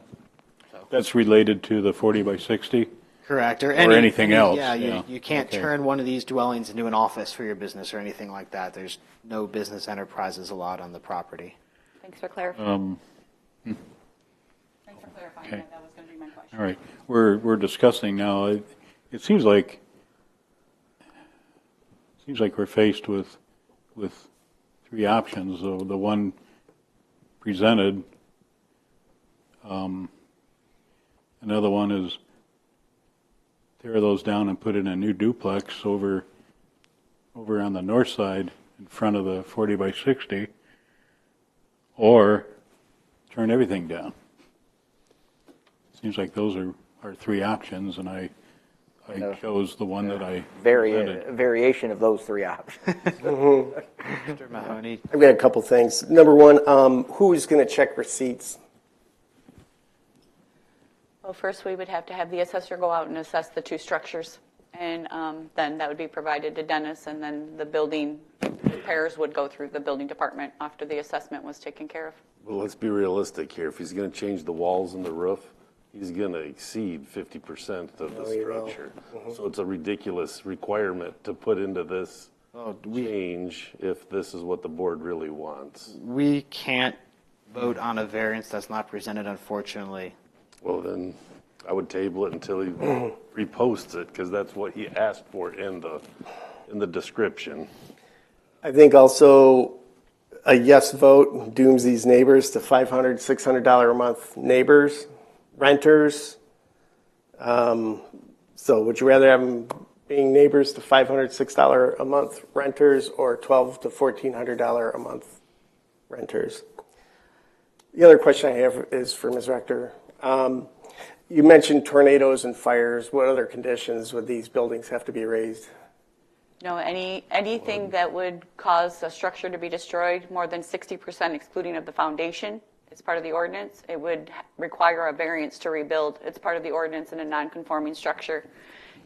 That's related to the 40 by 60? Correct. Or anything else. Yeah, yeah. you can't Okay. turn one of these dwellings into an office for your business or anything like that. There's no business enterprises allowed on the property. Thanks for clarifying. Thanks for clarifying Okay. that. That was going to be my question. All right, we're discussing now. It seems like we're faced with 3 options. The one presented, another one is tear those down and put in a new duplex over on the north side in front of the 40 by 60, or turn everything down. Seems like those are our three options, and I chose the one that I presented. Variation of those three options. Mr. Mahoney. I've got a couple things. Number one, who is going to check receipts? Well, first we would have to have the assessor go out and assess the two structures. And then that would be provided to Dennis, and then the building repairs would go through the building department after the assessment was taken care of. Well, let's be realistic here. If he's going to change the walls and the roof, he's going to exceed 50% of the structure. So it's a ridiculous requirement to put into this change if this is what the board really wants. We can't vote on a variance that's not presented, unfortunately. Well, then I would table it until he reposts it, because that's what he asked for in the description. I think also a yes vote dooms these neighbors to $500, $600 a month neighbors, renters. So would you rather have them being neighbors to $500, $600 a month renters, or $1,200 to $1,400 a month renters? The other question I have is for Ms. Rector. You mentioned tornadoes and fires. What other conditions would these buildings have to be raised? No, anything that would cause a structure to be destroyed more than 60%, excluding of the foundation, is part of the ordinance. It would require a variance to rebuild. It's part of the ordinance in a non-conforming structure.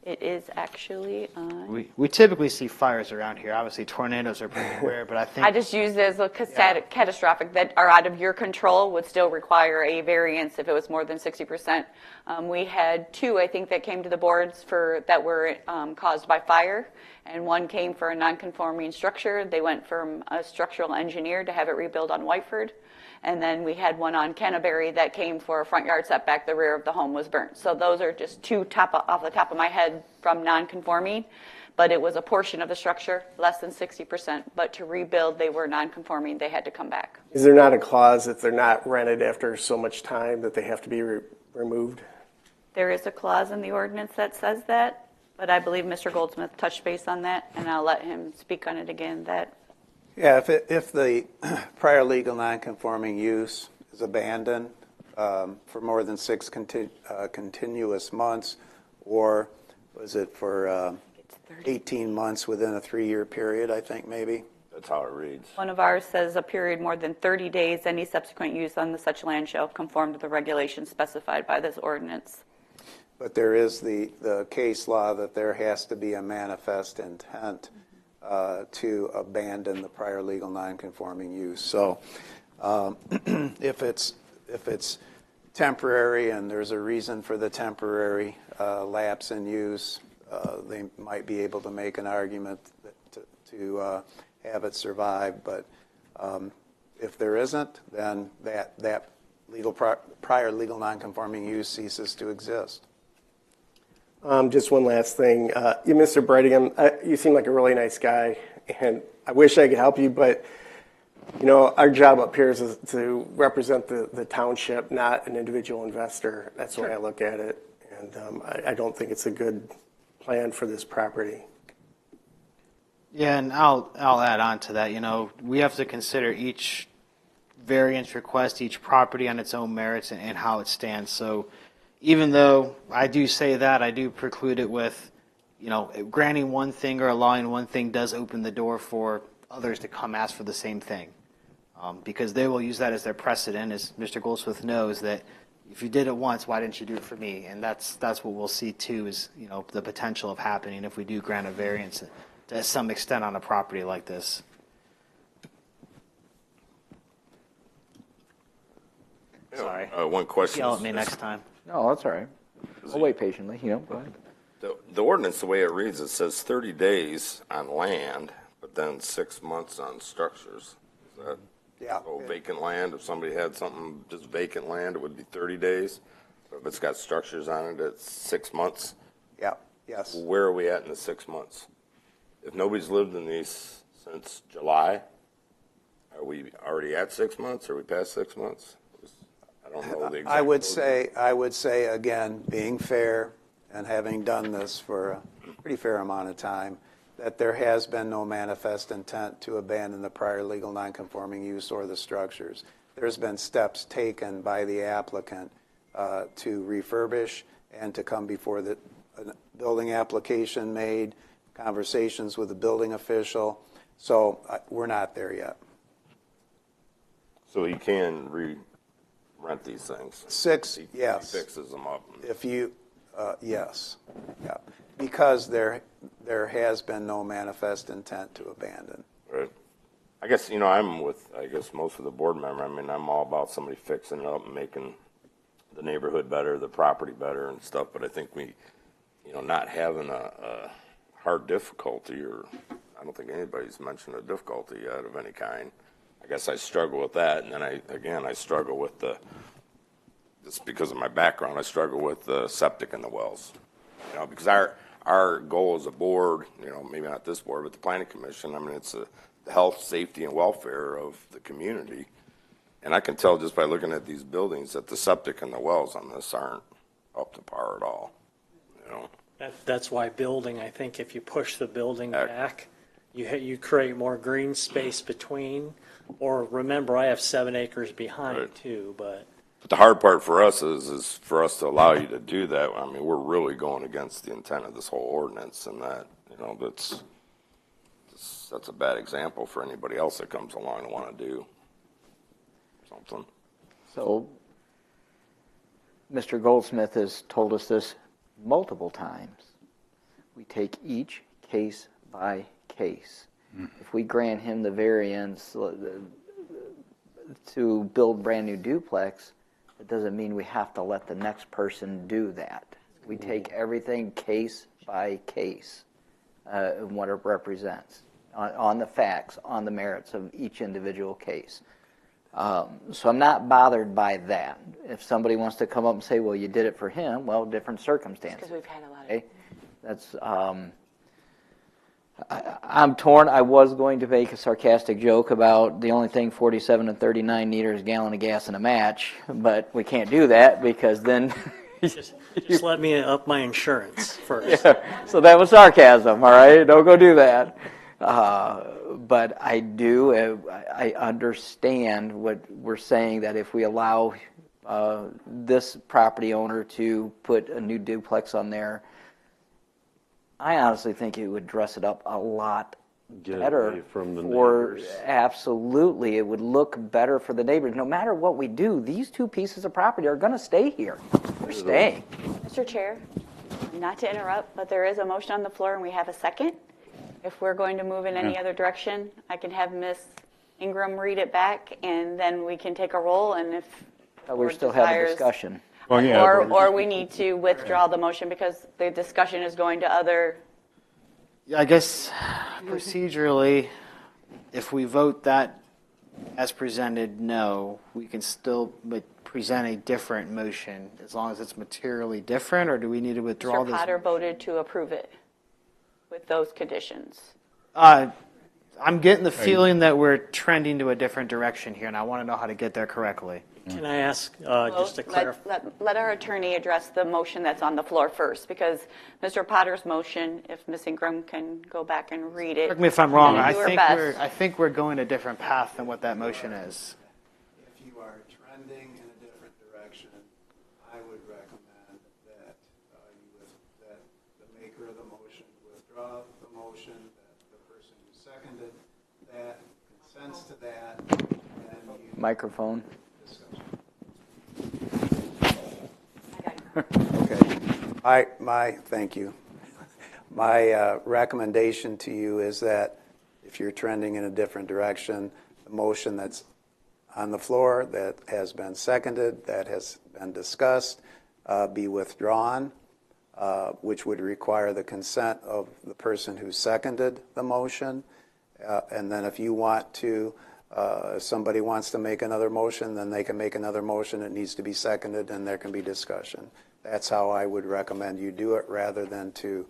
It is actually on... We typically see fires around here. Obviously, tornadoes are pretty rare, but I think... I just use it as a catastrophic that are out of your control would still require a variance if it was more than 60%. We had two, I think, that came to the boards that were caused by fire, and one came for a non-conforming structure. They went from a structural engineer to have it rebuilt on Whiteford. And then we had one on Canterbury that came for a front yard setback. The rear of the home was burnt. So those are just two off the top of my head from non-conforming. But it was a portion of the structure, less than 60%. But to rebuild, they were non-conforming. They had to come back. Is there not a clause that they're not rented after so much time that they have to be removed? There is a clause in the ordinance that says that. But I believe Mr. Goldsmith touched base on that. And I'll let him speak on it again. Yeah, if the prior legal nonconforming use is abandoned for more than 6 continuous months, or was it for 18 months within a 3-year period, I think maybe? That's how it reads. One of ours says a period more than 30 days, any subsequent use on such land shall conform to the regulations specified by this ordinance. But there is the case law that there has to be a manifest intent to abandon the prior legal nonconforming use. So if it's temporary and there's a reason for the temporary lapse in use, they might be able to make an argument to have it survive. But if there isn't, then that prior legal nonconforming use ceases to exist. Just one last thing. Mr. Brightingham, you seem like a really nice guy, and I wish I could help you, but our job up here is to represent the township, not an individual investor. That's the way I look at it, and I don't think it's a good plan for this property. Yeah, and I'll add on to that. We have to consider each variance request, each property on its own merits and how it stands. So even though I do say that, I do preclude it with, granting one thing or allowing one thing does open the door for others to come ask for the same thing. Because they will use that as their precedent, as Mr. Goldsmith knows, that if you did it once, why didn't you do it for me? And that's what we'll see too, is, the potential of happening if we do grant a variance to some extent on a property like this. Sorry. One question. Yell at me next time. No, that's all right. I'll wait patiently. Go ahead. The ordinance, the way it reads, it says 30 days on land, but then 6 months on structures. Is that vacant land? If somebody had something just vacant land, it would be 30 days. But if it's got structures on it, it's 6 months. Yeah. Yes. Where are we at in the 6 months? If nobody's lived in these since July, are we already at 6 months? Are we past 6 months? I don't know the exact. I would say again, being fair and having done this for a pretty fair amount of time, that there has been no manifest intent to abandon the prior legal nonconforming use or the structures. There's been steps taken by the applicant to refurbish and to come before the building application made, conversations with the building official. So we're not there yet. So he can re-rent these things? Yes. He fixes them up? If you, yes. Yeah. Because there has been no manifest intent to abandon. Right. I guess, I'm with, most of the board member. I mean, I'm all about somebody fixing it up and making the neighborhood better, the property better and stuff, but I think we, not having a hard difficulty, or I don't think anybody's mentioned a difficulty yet of any kind. I guess I struggle with that, and then I struggle with just because of my background, I struggle with the septic and the wells. Because our goal as a board, maybe not this board, but the planning commission, I mean, it's the health, safety, and welfare of the community. And I can tell just by looking at these buildings that the septic and the wells on this aren't up to par at all. That's why building, I think if you push the building back, you create more green space between, or remember, I have 7 acres behind Right. too, but. But the hard part for us is for us to allow you to do that. I mean, we're really going against the intent of this whole ordinance, and that, that's a bad example for anybody else that comes along and want to do something. So, Mr. Goldsmith has told us this multiple times. We take each case by case. If we grant him the variance to build brand new duplex, it doesn't mean we have to let the next person do that. We take everything case by case and what it represents on the facts, on the merits of each individual case. So I'm not bothered by that. If somebody wants to come up and say, well, you did it for him, well, different circumstances. Because we've had a lot of. Okay? That's, I'm torn. I was going to make a sarcastic joke about the only thing 47 and 39 need is a gallon of gas and a match, but we can't do that because then... Just let me up my insurance first. Yeah, so that was sarcasm, all right? Don't go do that. But I understand what we're saying, that if we allow this property owner to put a new duplex on there, I honestly think it would dress it up a lot better. Away from the or neighbors. absolutely, it would look better for the neighbors. No matter what we do, these two pieces of property are going to stay here. They're staying. Mr. Chair, not to interrupt, but there is a motion on the floor and we have a second. If we're going to move in any other direction, I can have Ms. Ingram read it back and then we can take a roll, and if We're board still having desires- discussion. Well, yeah, Or we need to withdraw the motion because the discussion is going to other. Yeah, I guess procedurally, if we vote that as presented, no, we can still present a different motion as long as it's materially different, or do we need to withdraw Mr. this? Potter voted to approve it with those conditions. I'm getting the feeling that we're trending to a different direction here, and I want to know how to get there correctly. Can I ask, just to clarify? Let our attorney address the motion that's on the floor first, because Mr. Potter's motion, if Ms. Ingram can go back and read it. Correct me if I'm wrong. and I do her think best. I think we're going a different path than what that motion is. If you are trending in a different direction, I would recommend that that the maker of the motion withdraw the motion, that the person who seconded that consents to that, and you Microphone. Okay. Thank you. My recommendation to you is that if you're trending in a different direction, the motion that's on the floor that has been seconded, that has been discussed, be withdrawn, which would require the consent of the person who seconded the motion. And then if you want to, if somebody wants to make another motion, then they can make another motion. It needs to be seconded, and there can be discussion. That's how I would recommend you do it, rather than to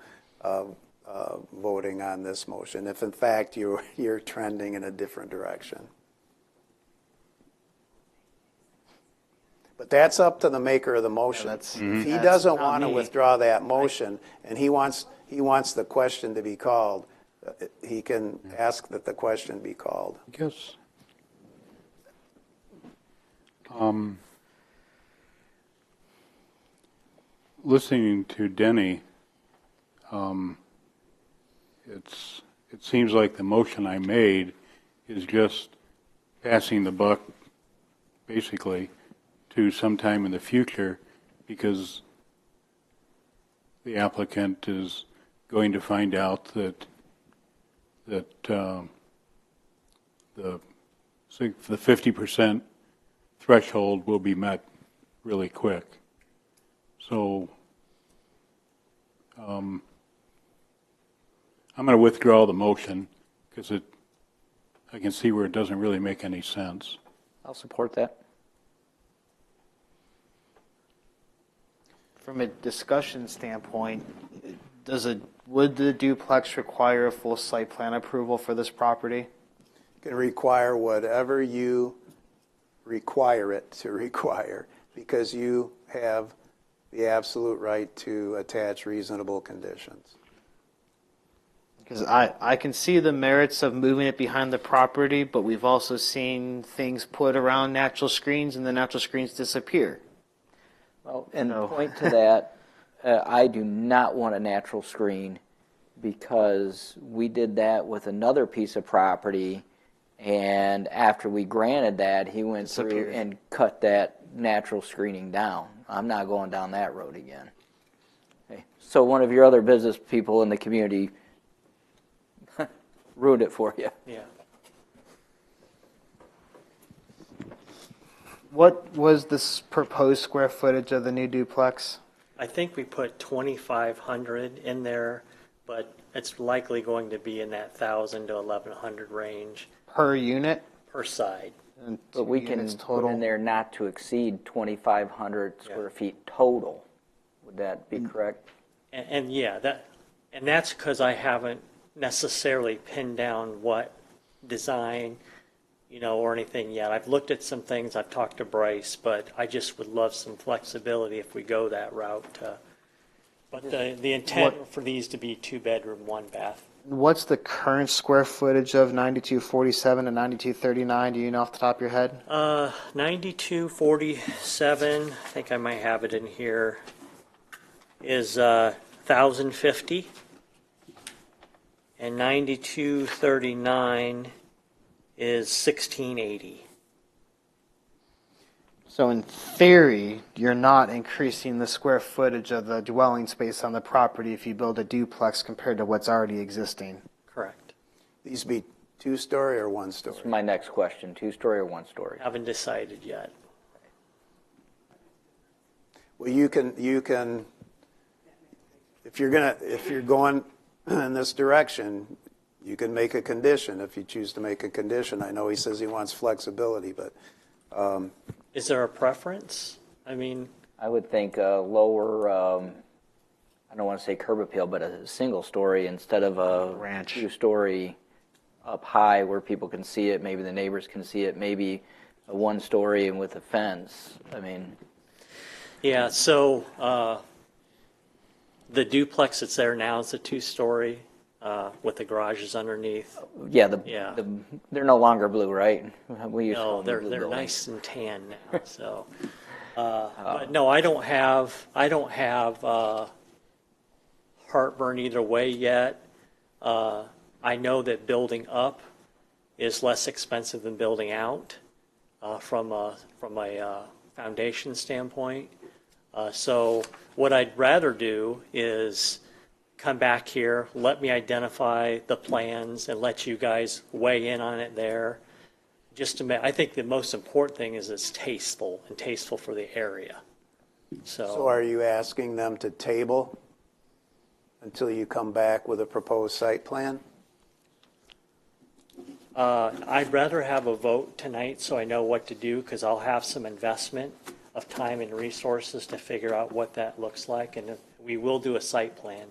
voting on this motion, if in fact you're trending in a different direction. But that's up to the maker of the motion. If he doesn't want to withdraw that motion, and he wants the question to be called, he can ask that the question be called. Yes. listening to Denny, it seems like the motion I made is just passing the buck, basically, to sometime in the future, because the applicant is going to find out that the 50% threshold will be met really quick. So I'm going to withdraw the motion because I can see where it doesn't really make any sense. I'll support that. From a discussion standpoint, would the duplex require a full site plan approval for this property? Can require whatever you require it to require, because you have the absolute right to attach reasonable conditions. Because I can see the merits of moving it behind the property, but we've also seen things put around natural screens and the natural screens disappear. Well, and point to that, I do not want a natural screen because we did that with another piece of property, and after we granted that, he went through and cut that natural screening down. I'm not going down that road again. Okay. So one of your other business people in the community ruined it for you. Yeah. What was this proposed square footage of the new duplex? I think we put 2,500 in there, but it's likely going to be in that 1,000 to 1,100 range. Per unit? Per side. And But we can put in there not to exceed 2,500 square feet total. Would that be correct? And yeah, that's because I haven't necessarily pinned down what design, or anything yet. I've looked at some things, I've talked to Bryce, but I just would love some flexibility if we go that route. But the intent for these to be 2-bedroom, 1-bath. What's the current square footage of 9247 and 9239? Do you know off the top of your head? 9247, I think I might have it in here, is 1,050. And 9239 is 1680. So in theory, you're not increasing the square footage of the dwelling space on the property if you build a duplex compared to what's already existing. Correct. These be 2-story or 1-story? That's my next question, 2-story or 1-story? Haven't decided yet. Well, you can, if you're going in this direction, you can make a condition if you choose to make a condition. I know he says he wants flexibility, but is there a preference? I mean, I would think a lower, I don't want to say curb appeal, but a single story instead of a ranch 2-story up high where people can see it, maybe the neighbors can see it, maybe a 1-story and with a fence. I mean, yeah, so the duplex that's there now is a 2-story with the garages underneath. Yeah, they're no longer blue, right? We used to call them they're blue buildings. nice and tan now. So, but no, I don't have heartburn either way yet. I know that building up is less expensive than building out from a foundation standpoint. So what I'd rather do is come back here, let me identify the plans and let you guys weigh in on it there. I think the most important thing is it's tasteful for the area. So are you asking them to table until you come back with a proposed site plan? I'd rather have a vote tonight so I know what to do, because I'll have some investment of time and resources to figure out what that looks like, and we will do a site plan.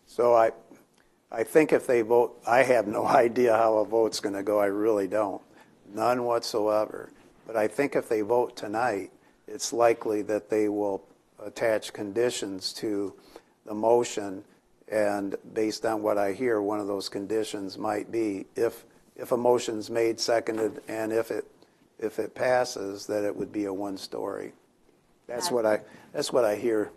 So I think if they vote, I have no idea how a vote's going to go. I really don't. None whatsoever. But I think if they vote tonight, it's likely that they will attach conditions to the motion, and based on what I hear, one of those conditions might be if a motion's made, seconded, and if it passes, that it would be a 1-story. That's what I hear.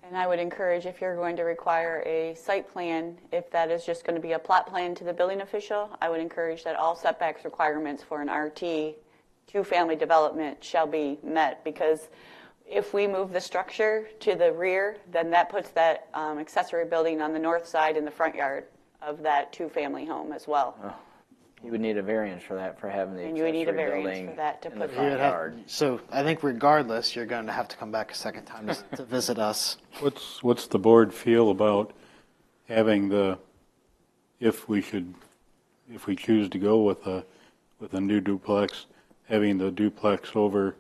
And I would encourage, if you're going to require a site plan, if that is just going to be a plot plan to the building official, I would encourage that all setbacks requirements for an RT two-family development shall be met, because if we move the structure to the rear, then that puts that accessory building on the north side in the front yard of that two-family home as well. You would need a variance for that, for having the And you would need a accessory variance building for that to in the put front that. yard. So I think regardless, you're going to have to come back a second time to visit us. What's the board feel about having if we choose to go with a new duplex, having the duplex over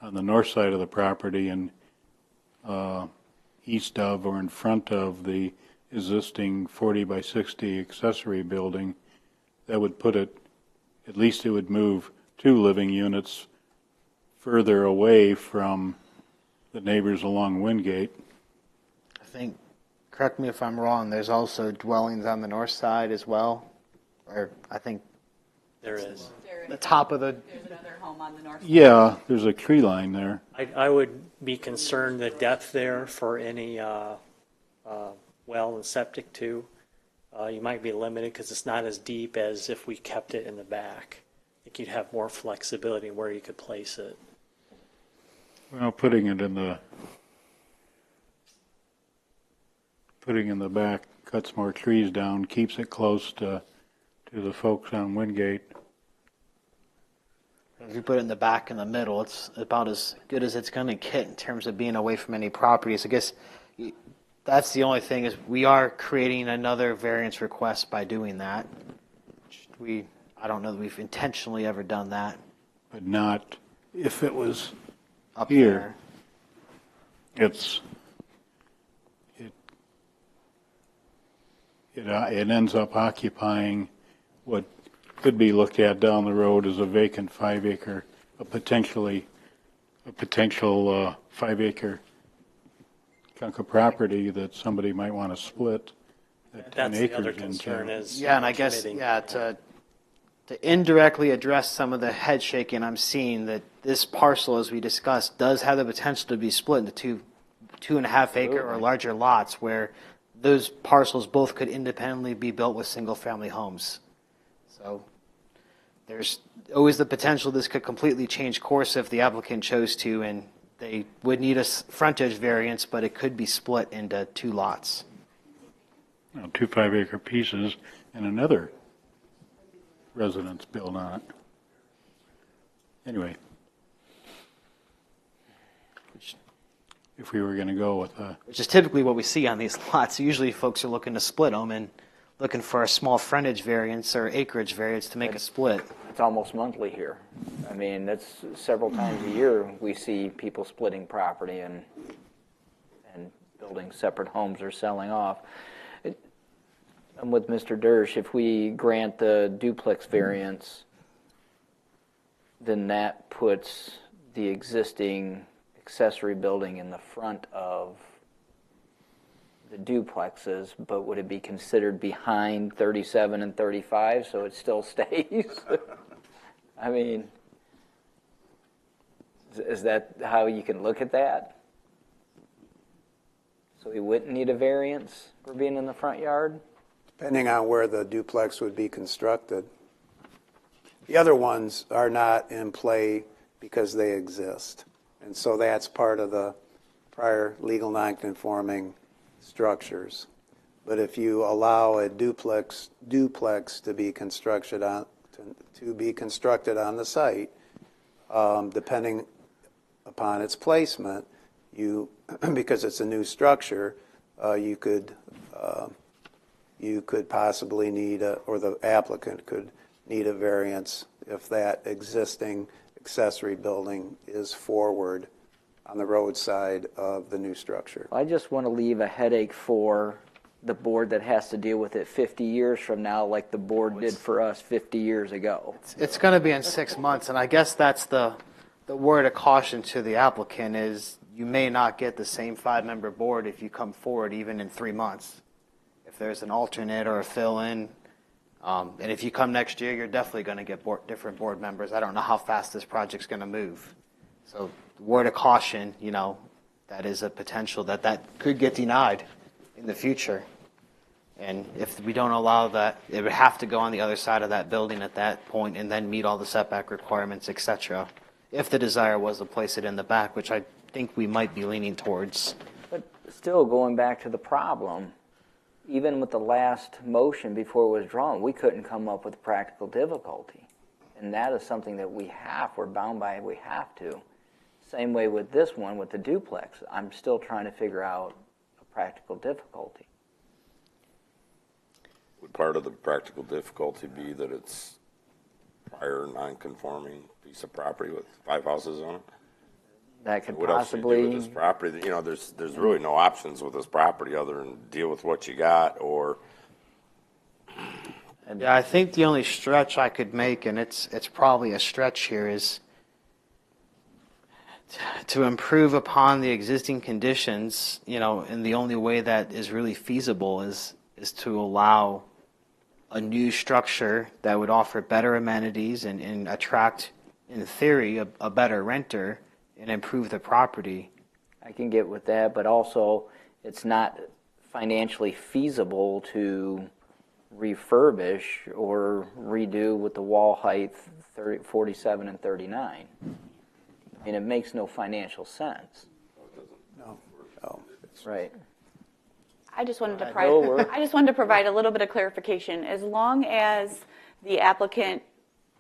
on the north side of the property and east of or in front of the existing 40 by 60 accessory building? That would put it, at least it would move 2 living units further away from the neighbors along Wingate. I think, correct me if I'm wrong, there's also dwellings on the north side as well, or I think There is. the top of the. There's another home on the north side. Yeah, there's a tree line there. I would be concerned the depth there for any well and septic too. You might be limited because it's not as deep as if we kept it in the back. I think you'd have more flexibility where you could place it. Well, putting it in the back cuts more trees down, keeps it close to the folks on Wingate. If you put it in the back in the middle, it's about as good as it's going to get in terms of being away from any properties. I guess that's the only thing, is we are creating another variance request by doing that. I don't know that we've intentionally ever done that. But not if it was Up here. there. It ends up occupying what could be looked at down the road as a vacant 5 acre, a potential 5 acre chunk of property that somebody might want to split that 10 That's the acres other into. concern is. Yeah, and I guess, to indirectly address some of the head shaking I'm seeing, that this parcel, as we discussed, does have the potential to be split into 2.5 acre or larger lots, where those parcels both could independently be built with single-family homes. So there's always the potential this could completely change course if the applicant chose to, and they would need a frontage variance, but it could be split into 2 lots. 2 5 acre pieces and another residence built on it. Anyway, if we were going to go with Which is typically what we see on these lots. Usually folks are looking to split them and looking for a small frontage variance or acreage variance to make a split. It's almost monthly here. I mean, that's several times a year we see people splitting property and building separate homes or selling off. I'm with Mr. Dersch. If we grant the duplex variance, then that puts the existing accessory building in the front of the duplexes, but would it be considered behind 37 and 35, so it still stays? I mean, is that how you can look at that? So we wouldn't need a variance for being in the front yard? Depending on where the duplex would be constructed. The other ones are not in play because they exist. And so that's part of the prior legal nonconforming structures. But if you allow a duplex to be constructed on the site, depending upon its placement, because it's a new structure, you could possibly need or the applicant could need a variance if that existing accessory building is forward on the roadside of the new structure. I just want to leave a headache for the board that has to deal with it 50 years from now, like the board did for us 50 years ago. It's going to be in 6 months, and I guess that's the word of caution to the applicant is you may not get the same 5-member board if you come forward even in 3 months. If there's an alternate or a fill-in, and if you come next year, you're definitely going to get different board members. I don't know how fast this project's going to move. So word of caution, that is a potential that could get denied in the future. And if we don't allow that, it would have to go on the other side of that building at that point and then meet all the setback requirements, et cetera. If the desire was to place it in the back, which I think we might be leaning towards. But still, going back to the problem, even with the last motion before it was drawn, we couldn't come up with practical difficulty. And that is something that we're bound by, we have to. Same way with this one, with the duplex. I'm still trying to figure out a practical difficulty. Would part of the practical difficulty be that it's prior non-conforming piece of property with 5 houses on it? That could what possibly. else do you do with this property? You know, there's really no options with this property other than deal with what you got, or. Yeah, I think the only stretch I could make, and it's probably a stretch here, is to improve upon the existing conditions, you know, and the only way that is really feasible is to allow a new structure that would offer better amenities and attract, in theory, a better renter and improve the property. I can get with that, but also it's not financially feasible to refurbish or redo with the wall height 47 and 39. I mean, it makes no financial sense. No. Right. I just wanted to provide a little bit of clarification. As long as the applicant,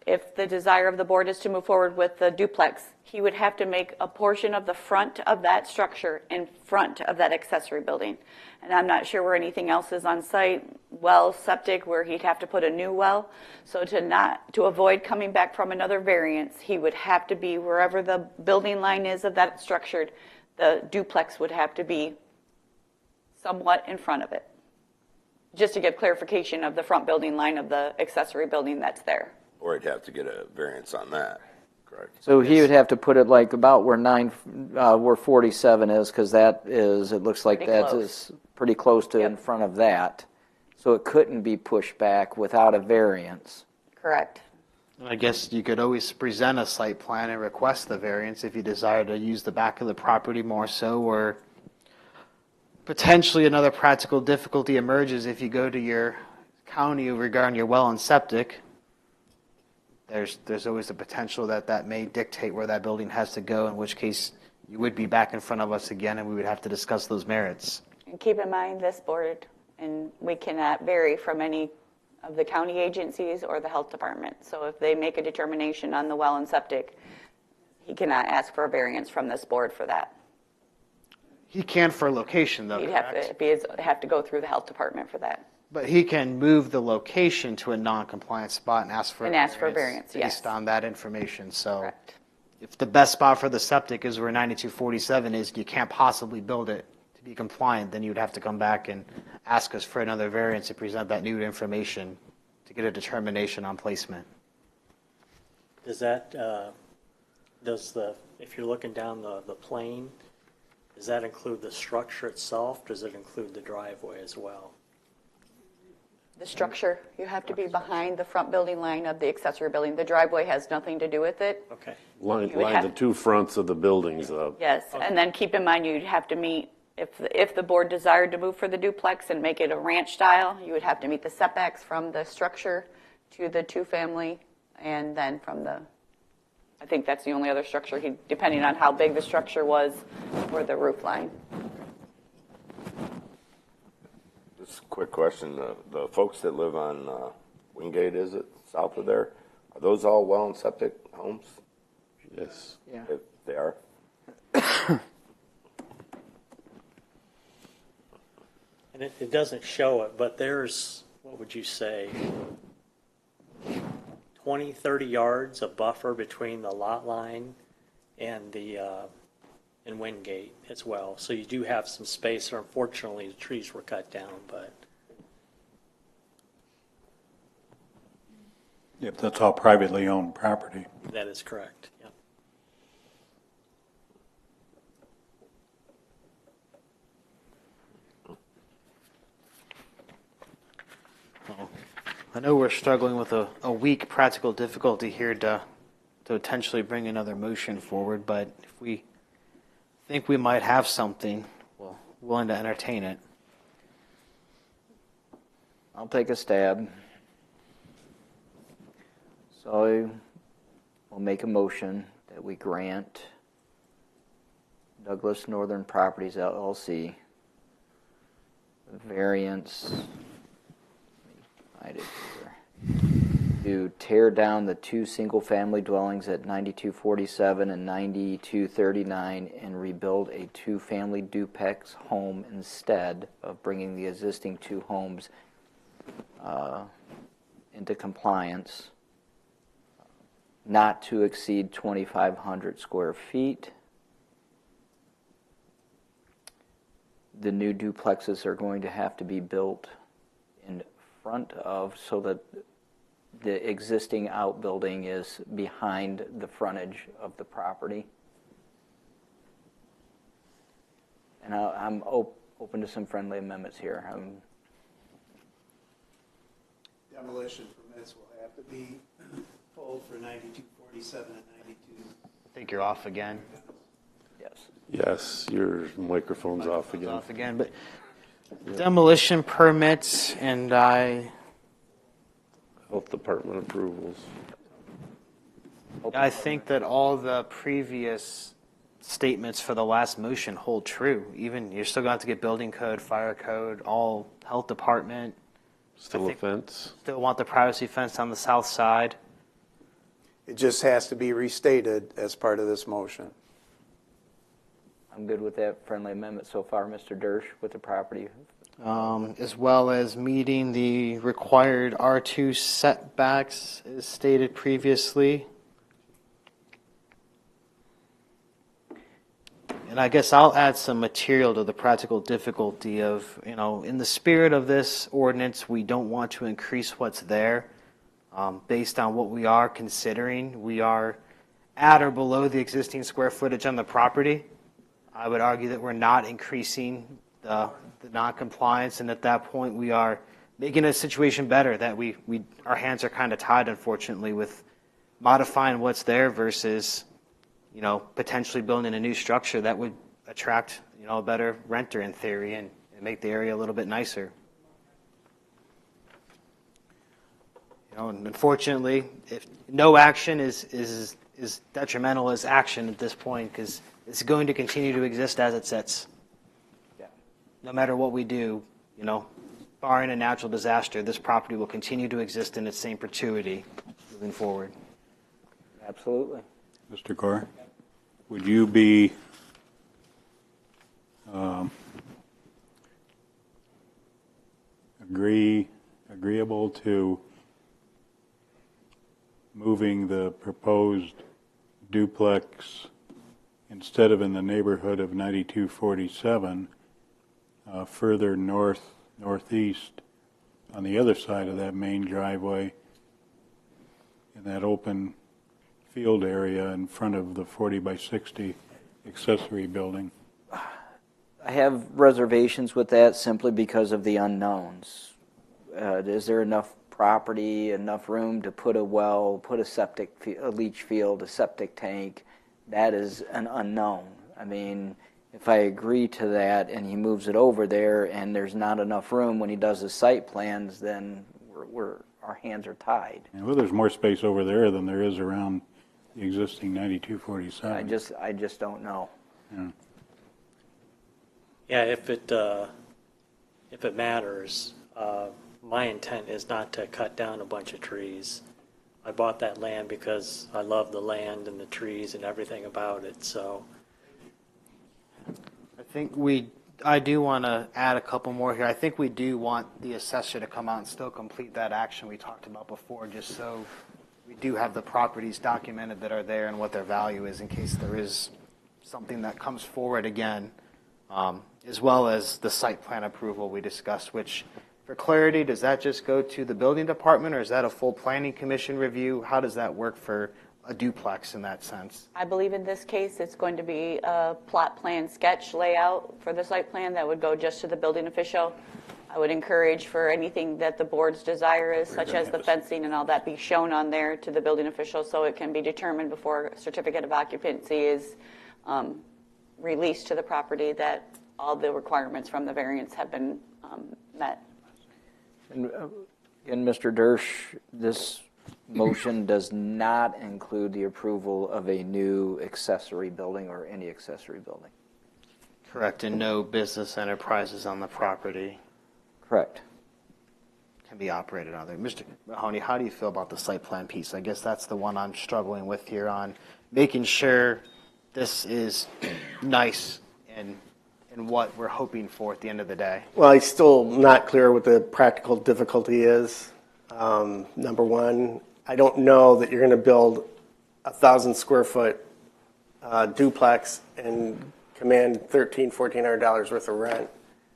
if the desire of the board is to move forward with the duplex, he would have to make a portion of the front of that structure in front of that accessory building. And I'm not sure where anything else is on site, well, septic, where he'd have to put a new well. So to avoid coming back from another variance, he would have to be wherever the building line is of that structure, the duplex would have to be somewhat in front of it. Just to give clarification of the front building line of the accessory building that's there. Or he'd have to get a variance on that, correct? So he would have to put it like about where 47 is, because that is, it looks like Pretty that close. is pretty close to in front of that. So it couldn't be pushed back without a variance. Correct. And I guess you could always present a site plan and request the variance if you desire to use the back of the property more so, or potentially another practical difficulty emerges if you go to your county regarding your well and septic. There's always the potential that may dictate where that building has to go, in which case you would be back in front of us again and we would have to discuss those merits. And keep in mind, this board, and we cannot vary from any of the county agencies or the health department. So if they make a determination on the well and septic, he cannot ask for a variance from this board for that. He can for location, though, He'd correct? have to go through the health department for that. But he can move the location to a non-compliant spot and ask for a variance, yes. based on that information. So Correct. if the best spot for the septic is where 9247 is, you can't possibly build it to be compliant, then you'd have to come back and ask us for another variance to present that new information to get a determination on placement. Does that, if you're looking down the plane, does that include the structure itself? Does it include the driveway as well? The structure, you have to be behind the front building line of the accessory building. The driveway has nothing to do with it. Okay. Line You would have- the two fronts of the buildings up. Yes, and then keep in mind, you'd have to meet, if the board desired to move for the duplex and make it a ranch style, you would have to meet the setbacks from the structure to the two-family, and then from the, I think that's the only other structure, depending on how big the structure was, or the roof line. Just a quick question. The folks that live on Wingate, is it, south of there, are those all well and septic homes? Yes. Yeah. If they are? And it doesn't show it, but there's, what would you say, 20, 30 yards of buffer between the lot line and and Wingate as well. So you do have some space. Unfortunately, the trees were cut down, but. Yep, that's all privately owned property. That is correct, yep. I know we're struggling with a weak practical difficulty here to potentially bring another motion forward, but if we think we might have something. Well, willing to entertain it. I'll take a stab. So we'll make a motion that we grant Douglas Northern Properties LLC variance, let me find it here, to tear down the 2 single-family dwellings at 9247 and 9239 and rebuild a 2-family duplex home instead of bringing the existing 2 homes into compliance, not to exceed 2,500 square feet. The new duplexes are going to have to be built in front of, so that the existing outbuilding is behind the frontage of the property. And I'm open to some friendly amendments here. Demolition permits will have to be pulled for 9247 and 92. I think you're off again. Yes. Yes, your microphone's off again. Off again, but demolition permits, and Health Department approvals. I think that all the previous statements for the last motion hold true. Even you're still going to have to get building code, fire code, all health department. Still a fence. Still want the privacy fence on the south side. It just has to be restated as part of this motion. I'm good with that friendly amendment so far, Mr. Dersch, with the property. As well as meeting the required R2 setbacks as stated previously. And I guess I'll add some material to the practical difficulty of, in the spirit of this ordinance, we don't want to increase what's there. Based on what we are considering, we are at or below the existing square footage on the property. I would argue that we're not increasing the non-compliance, and at that point we are making a situation better, that our hands are kind of tied, unfortunately, with modifying what's there versus potentially building a new structure that would attract a better renter in theory and make the area a little bit nicer. And unfortunately, if no action is detrimental as action at this point, because it's going to continue to exist as it sits. Yeah. No matter what we do, barring a natural disaster, this property will continue to exist in its same perpetuity moving forward. Absolutely. Mr. Gore, would you be agreeable to moving the proposed duplex, instead of in the neighborhood of 9247, further northeast on the other side of that main driveway in that open field area in front of the 40 by 60 accessory building? I have reservations with that simply because of the unknowns. Is there enough property, enough room to put a well, put a leach field, a septic tank? That is an unknown. I mean, if I agree to that and he moves it over there and there's not enough room when he does his site plans, then our hands are tied. Yeah, well, there's more space over there than there is around the existing 9247. I just don't know. Yeah. Yeah, if it matters, my intent is not to cut down a bunch of trees. I bought that land because I love the land and the trees and everything about it, so. I think I do want to add a couple more here. I think we do want the assessor to come out and still complete that action we talked about before, just so we do have the properties documented that are there and what their value is in case there is something that comes forward again, as well as the site plan approval we discussed, which, for clarity, does that just go to the building department, or is that a full planning commission review? How does that work for a duplex in that sense? I believe in this case, it's going to be a plot plan sketch layout for the site plan that would go just to the building official. I would encourage for anything that the board's desire is, such as the fencing and all that, be shown on there to the building official so it can be determined before a certificate of occupancy is released to the property that all the requirements from the variance have been met. And Mr. Dersch, this motion does not include the approval of a new accessory building or any accessory building. Correct, and no business enterprises on the property Correct. can be operated on there. Mr. Mahoney, how do you feel about the site plan piece? I guess that's the one I'm struggling with here on making sure this is nice and what we're hoping for at the end of the day. Well, I'm still not clear what the practical difficulty is. Number one, I don't know that you're going to build 1,000 square foot duplex and command $1,400 worth of rent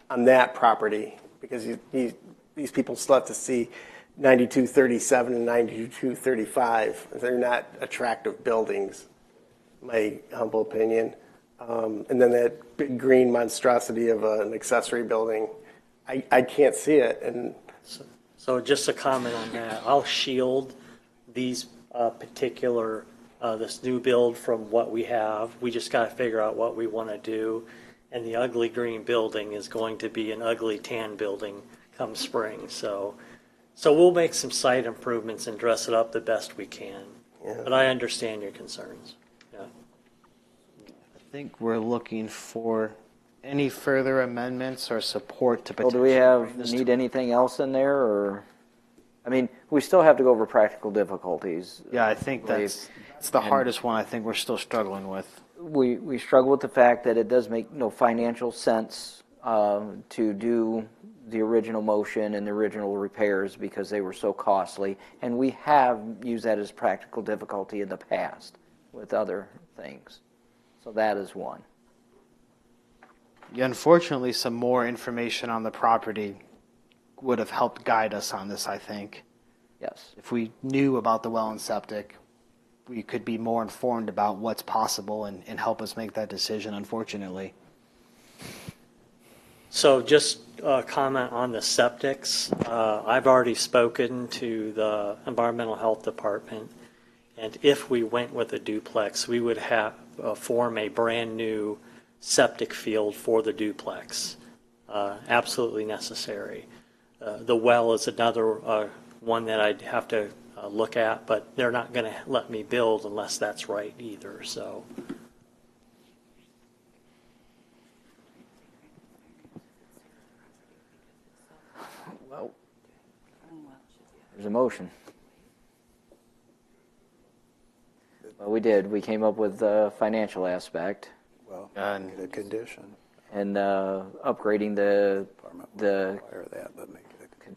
on that property, because these people still have to see 9237 and 9235. They're not attractive buildings, my humble opinion. And then that big green monstrosity of an accessory building, I can't see it. And So just a comment on that. I'll shield these particular, this new build from what we have. We just got to figure out what we want to do. And the ugly green building is going to be an ugly tan building come spring. So we'll make some site improvements and dress it up the best we can. Yeah. But I understand your concerns. Yeah. I think we're looking for any further amendments or support to Well, potentially do we bring this need to- anything else in there, or? I mean, we still have to go over practical difficulties. Yeah, I think that's the hardest one I think we're still struggling with. We struggle with the fact that it does make no financial sense to do the original motion and the original repairs because they were so costly, and we have used that as practical difficulty in the past with other things. So that is one. Yeah, unfortunately, some more information on the property would have helped guide us on this, I think. Yes. If we knew about the well and septic, we could be more informed about what's possible and help us make that decision, unfortunately. So just a comment on the septics. I've already spoken to the Environmental Health Department, and if we went with a duplex, we would have form a brand-new septic field for the duplex. Absolutely necessary. The well is another one that I'd have to look at, but they're not going to let me build unless that's right either, so. Well, there's a motion. Well, we did. We came up with the financial aspect. Well, make it a condition. And upgrading the Require that, but make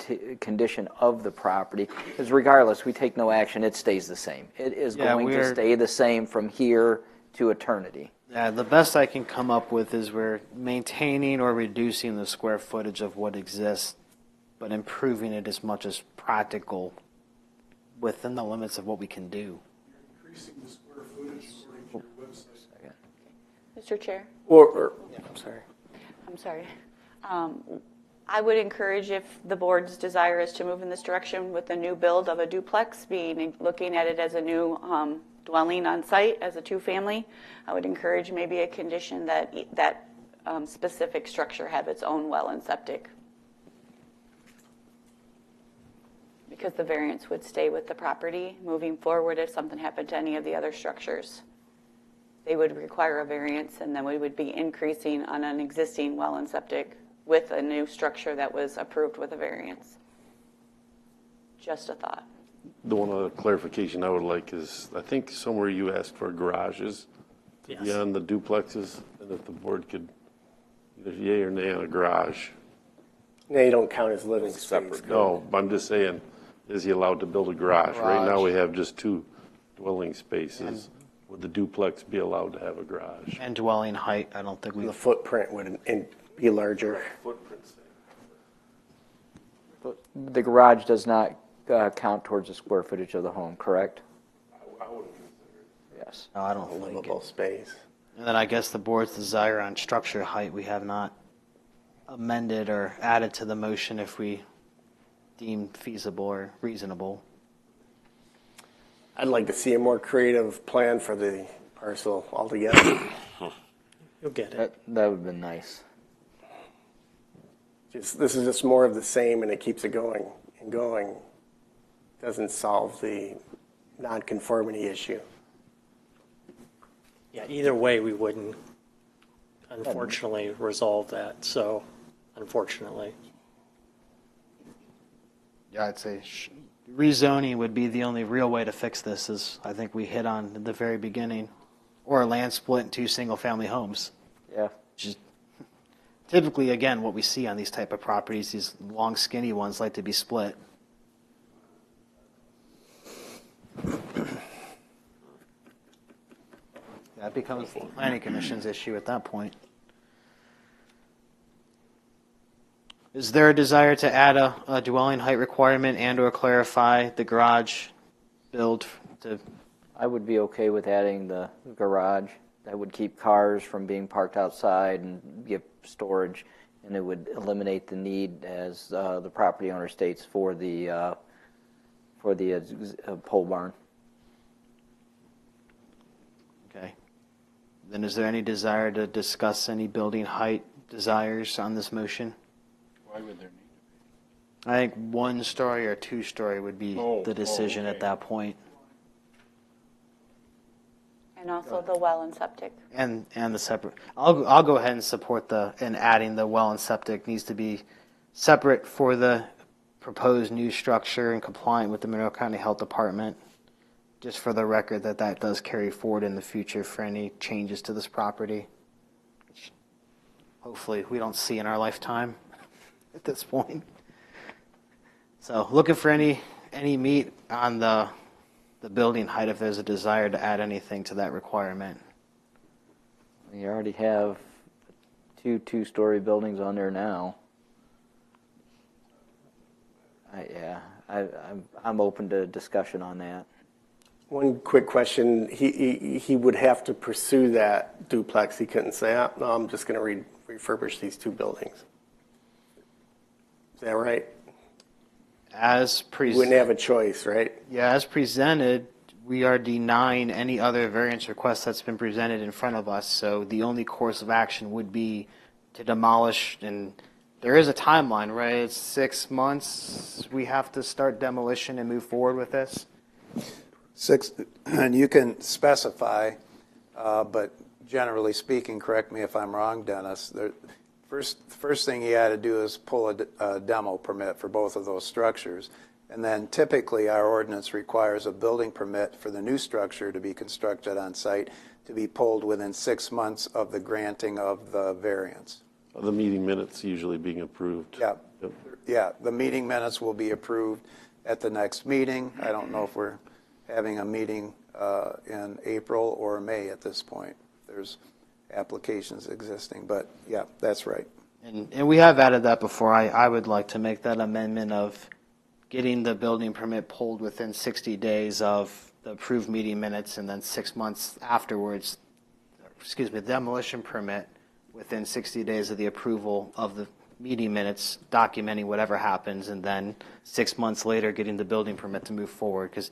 it a condition of the property. Because regardless, we take no action, it stays the same. It is going to stay the same from here to eternity. Yeah, the best I can come up with is we're maintaining or reducing the square footage of what exists, but improving it as much as practical within the limits of what we can do. Increasing the square footage according to your website. Mr. Chair? I'm sorry. I would encourage, if the board's desire is to move in this direction with the new build of a duplex, looking at it as a new dwelling on site as a two-family, I would encourage maybe a condition that specific structure have its own well and septic, because the variance would stay with the property moving forward if something happened to any of the other structures. They would require a variance, and then we would be increasing on an existing well and septic with a new structure that was approved with a variance. Just a thought. The one other clarification I would like is, I think somewhere you asked for garages to be on the duplexes, and if the board could either yay or nay on a garage. Yeah, you don't count as living space. No, I'm just saying, is he allowed to build a garage? Right now, we have just 2 dwelling spaces. Would the duplex be allowed to have a garage? And dwelling height, I don't think we. The footprint would be larger. The garage does not count towards the square footage of the home, correct? I would consider it. Yes. No, I don't think Livable space. And then I guess the board's desire on structure height, we have not amended or added to the motion if we deem feasible or reasonable. I'd like to see a more creative plan for the parcel altogether. You'll get it. That would have been nice. This is just more of the same, and it keeps it going and going. Doesn't solve the nonconformity issue. Yeah, either way, we wouldn't, unfortunately, resolve that. So, unfortunately. Yeah, I'd say rezoning would be the only real way to fix this, as I think we hit on at the very beginning, or a land split in 2 single-family homes. Yeah. Just typically, again, what we see on these type of properties, these long, skinny ones like to be split. That becomes the planning commission's issue at that point. Is there a desire to add a dwelling height requirement and or clarify the garage build to? I would be okay with adding the garage. That would keep cars from being parked outside and give storage, and it would eliminate the need, as the property owner states, for the pole barn. Okay. Then is there any desire to discuss any building height desires on this motion? Why would there need to be? I think 1-story or 2-story would be the decision at that point. And also the well and septic. And the separate, I'll go ahead and support and adding the well and septic needs to be separate for the proposed new structure and compliant with the Monroe County Health Department. Just for the record that does carry forward in the future for any changes to this property, which hopefully we don't see in our lifetime at this point. So looking for any meat on the building height if there's a desire to add anything to that requirement. We already have 2 2-story buildings on there now. I'm open to discussion on that. One quick question. He would have to pursue that duplex. He couldn't say, no, I'm just going to refurbish these 2 buildings. Is that right? As You wouldn't have a choice, right? Yeah, as presented, we are denying any other variance request that's been presented in front of us. So the only course of action would be to demolish, and there is a timeline, right? It's 6 months. We have to start demolition and move forward with this. 6, and you can specify, but generally speaking, correct me if I'm wrong, Dennis, first thing you had to do is pull a demo permit for both of those structures. And then typically our ordinance requires a building permit for the new structure to be constructed on site to be pulled within 6 months of the granting of the variance. The meeting minutes usually being approved. Yeah. Yep. Yeah, the meeting minutes will be approved at the next meeting. I don't know if we're having a meeting in April or May at this point. There's applications existing, but yeah, that's right. And we have added that before. I would like to make that amendment of getting the building permit pulled within 60 days of the approved meeting minutes, and then 6 months afterwards, demolition permit within 60 days of the approval of the meeting minutes, documenting whatever happens, and then 6 months later getting the building permit to move forward, because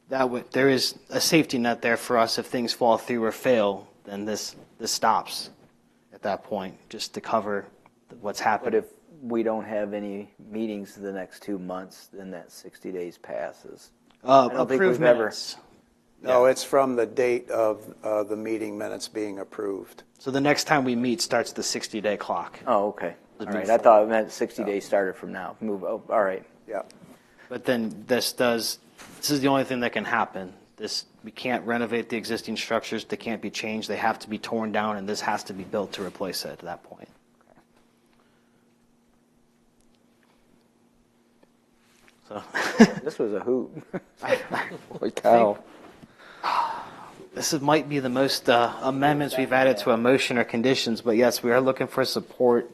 there is a safety net there for us if things fall through or fail. Then this stops at that point, just to cover what's happened. But if we don't have any meetings in the next 2 months, then that 60 days passes. I don't think we've ever. No, it's from the date of the meeting minutes being approved. So the next time we meet starts the 60-day clock. Oh, okay. All right. I thought it meant 60 days started from now. All right. Yeah. But then this is the only thing that can happen. We can't renovate the existing structures. They can't be changed. They have to be torn down, and this has to be built to replace it at that point. So this was a hoot. Holy cow. This might be the most amendments we've added to a motion or conditions, but yes, we are looking for support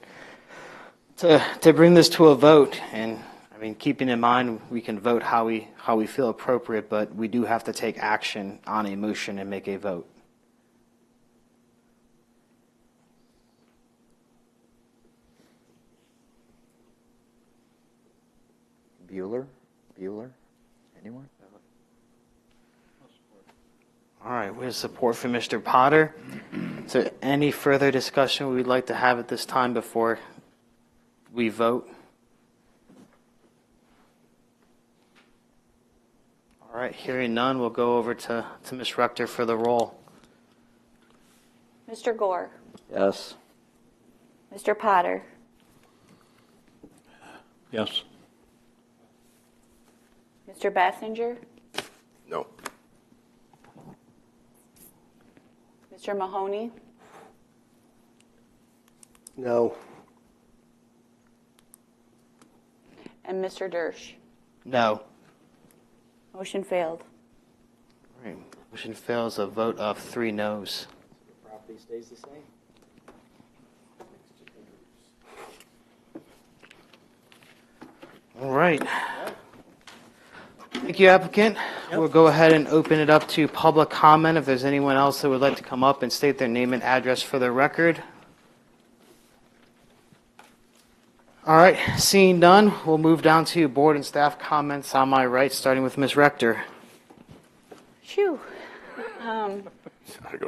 to bring this to a vote. And I mean, keeping in mind, we can vote how we feel appropriate, but we do have to take action on a motion and make a vote. Bueller? Anyone? All right, we have support for Mr. Potter. Is there any further discussion we'd like to have at this time before we vote? All right, hearing none, we'll go over to Ms. Rector for the roll. Mr. Gore, Yes. Mr. Potter, Yes. Mr. Bassinger, No. Mr. Mahoney, No. and Mr. Dersch. No. Motion failed. All right, motion fails, a vote of 3 noes. Property stays the same? All right. Thank you, applicant. We'll go ahead and open it up to public comment if there's anyone else that would like to come up and state their name and address for the record. All right, seeing none, we'll move down to board and staff comments on my right, starting with Ms. Rector. Phew.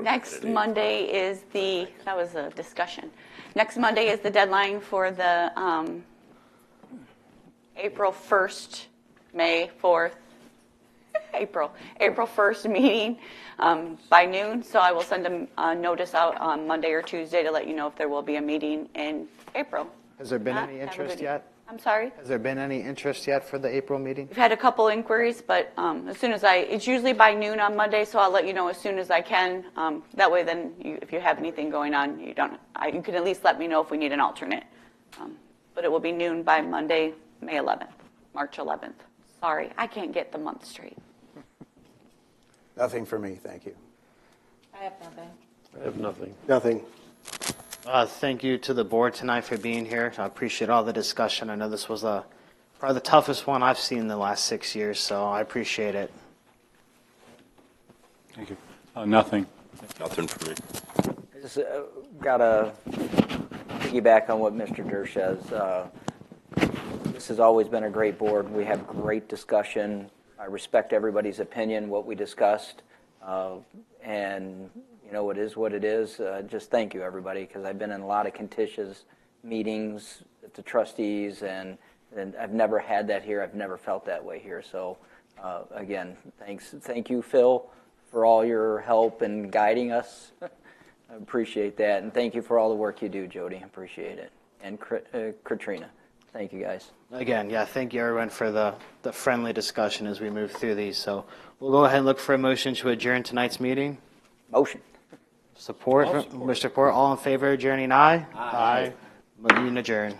Next Monday is that was a discussion. Next Monday is the deadline for the April 1st, May 4th, April 1st meeting by noon. So I will send a notice out on Monday or Tuesday to let you know if there will be a meeting in April. Has there been any interest yet? I'm sorry? Has there been any interest yet for the April meeting? We've had a couple inquiries, but as soon as it's usually by noon on Monday, so I'll let you know as soon as I can. That way, then, if you have anything going on, you can at least let me know if we need an alternate. But it will be noon by Monday, May 11th, March 11th. Sorry, I can't get the month straight. Nothing for me, thank you. I have nothing. I have nothing. Nothing. Thank you to the board tonight for being here. I appreciate all the discussion. I know this was probably the toughest one I've seen in the last 6 years, so I appreciate it. Thank you. Nothing. Nothing for me. I just got to piggyback on what Mr. Dersch says. This has always been a great board. We have great discussion. I respect everybody's opinion, what we discussed. And, it is what it is. Just thank you, everybody, because I've been in a lot of contentious meetings with the trustees, and I've never had that here. I've never felt that way here. So, again, thank you, Phil, for all your help in guiding us. I appreciate that. And thank you for all the work you do, Jody. I appreciate it. And Katrina. Thank you, guys. Again, thank you, everyone, for the friendly discussion as we move through these. So we'll go ahead and look for a motion to adjourn tonight's meeting. Motion. Support. Mr. Port, all in favor of adjourning, aye? Aye. Meeting adjourned.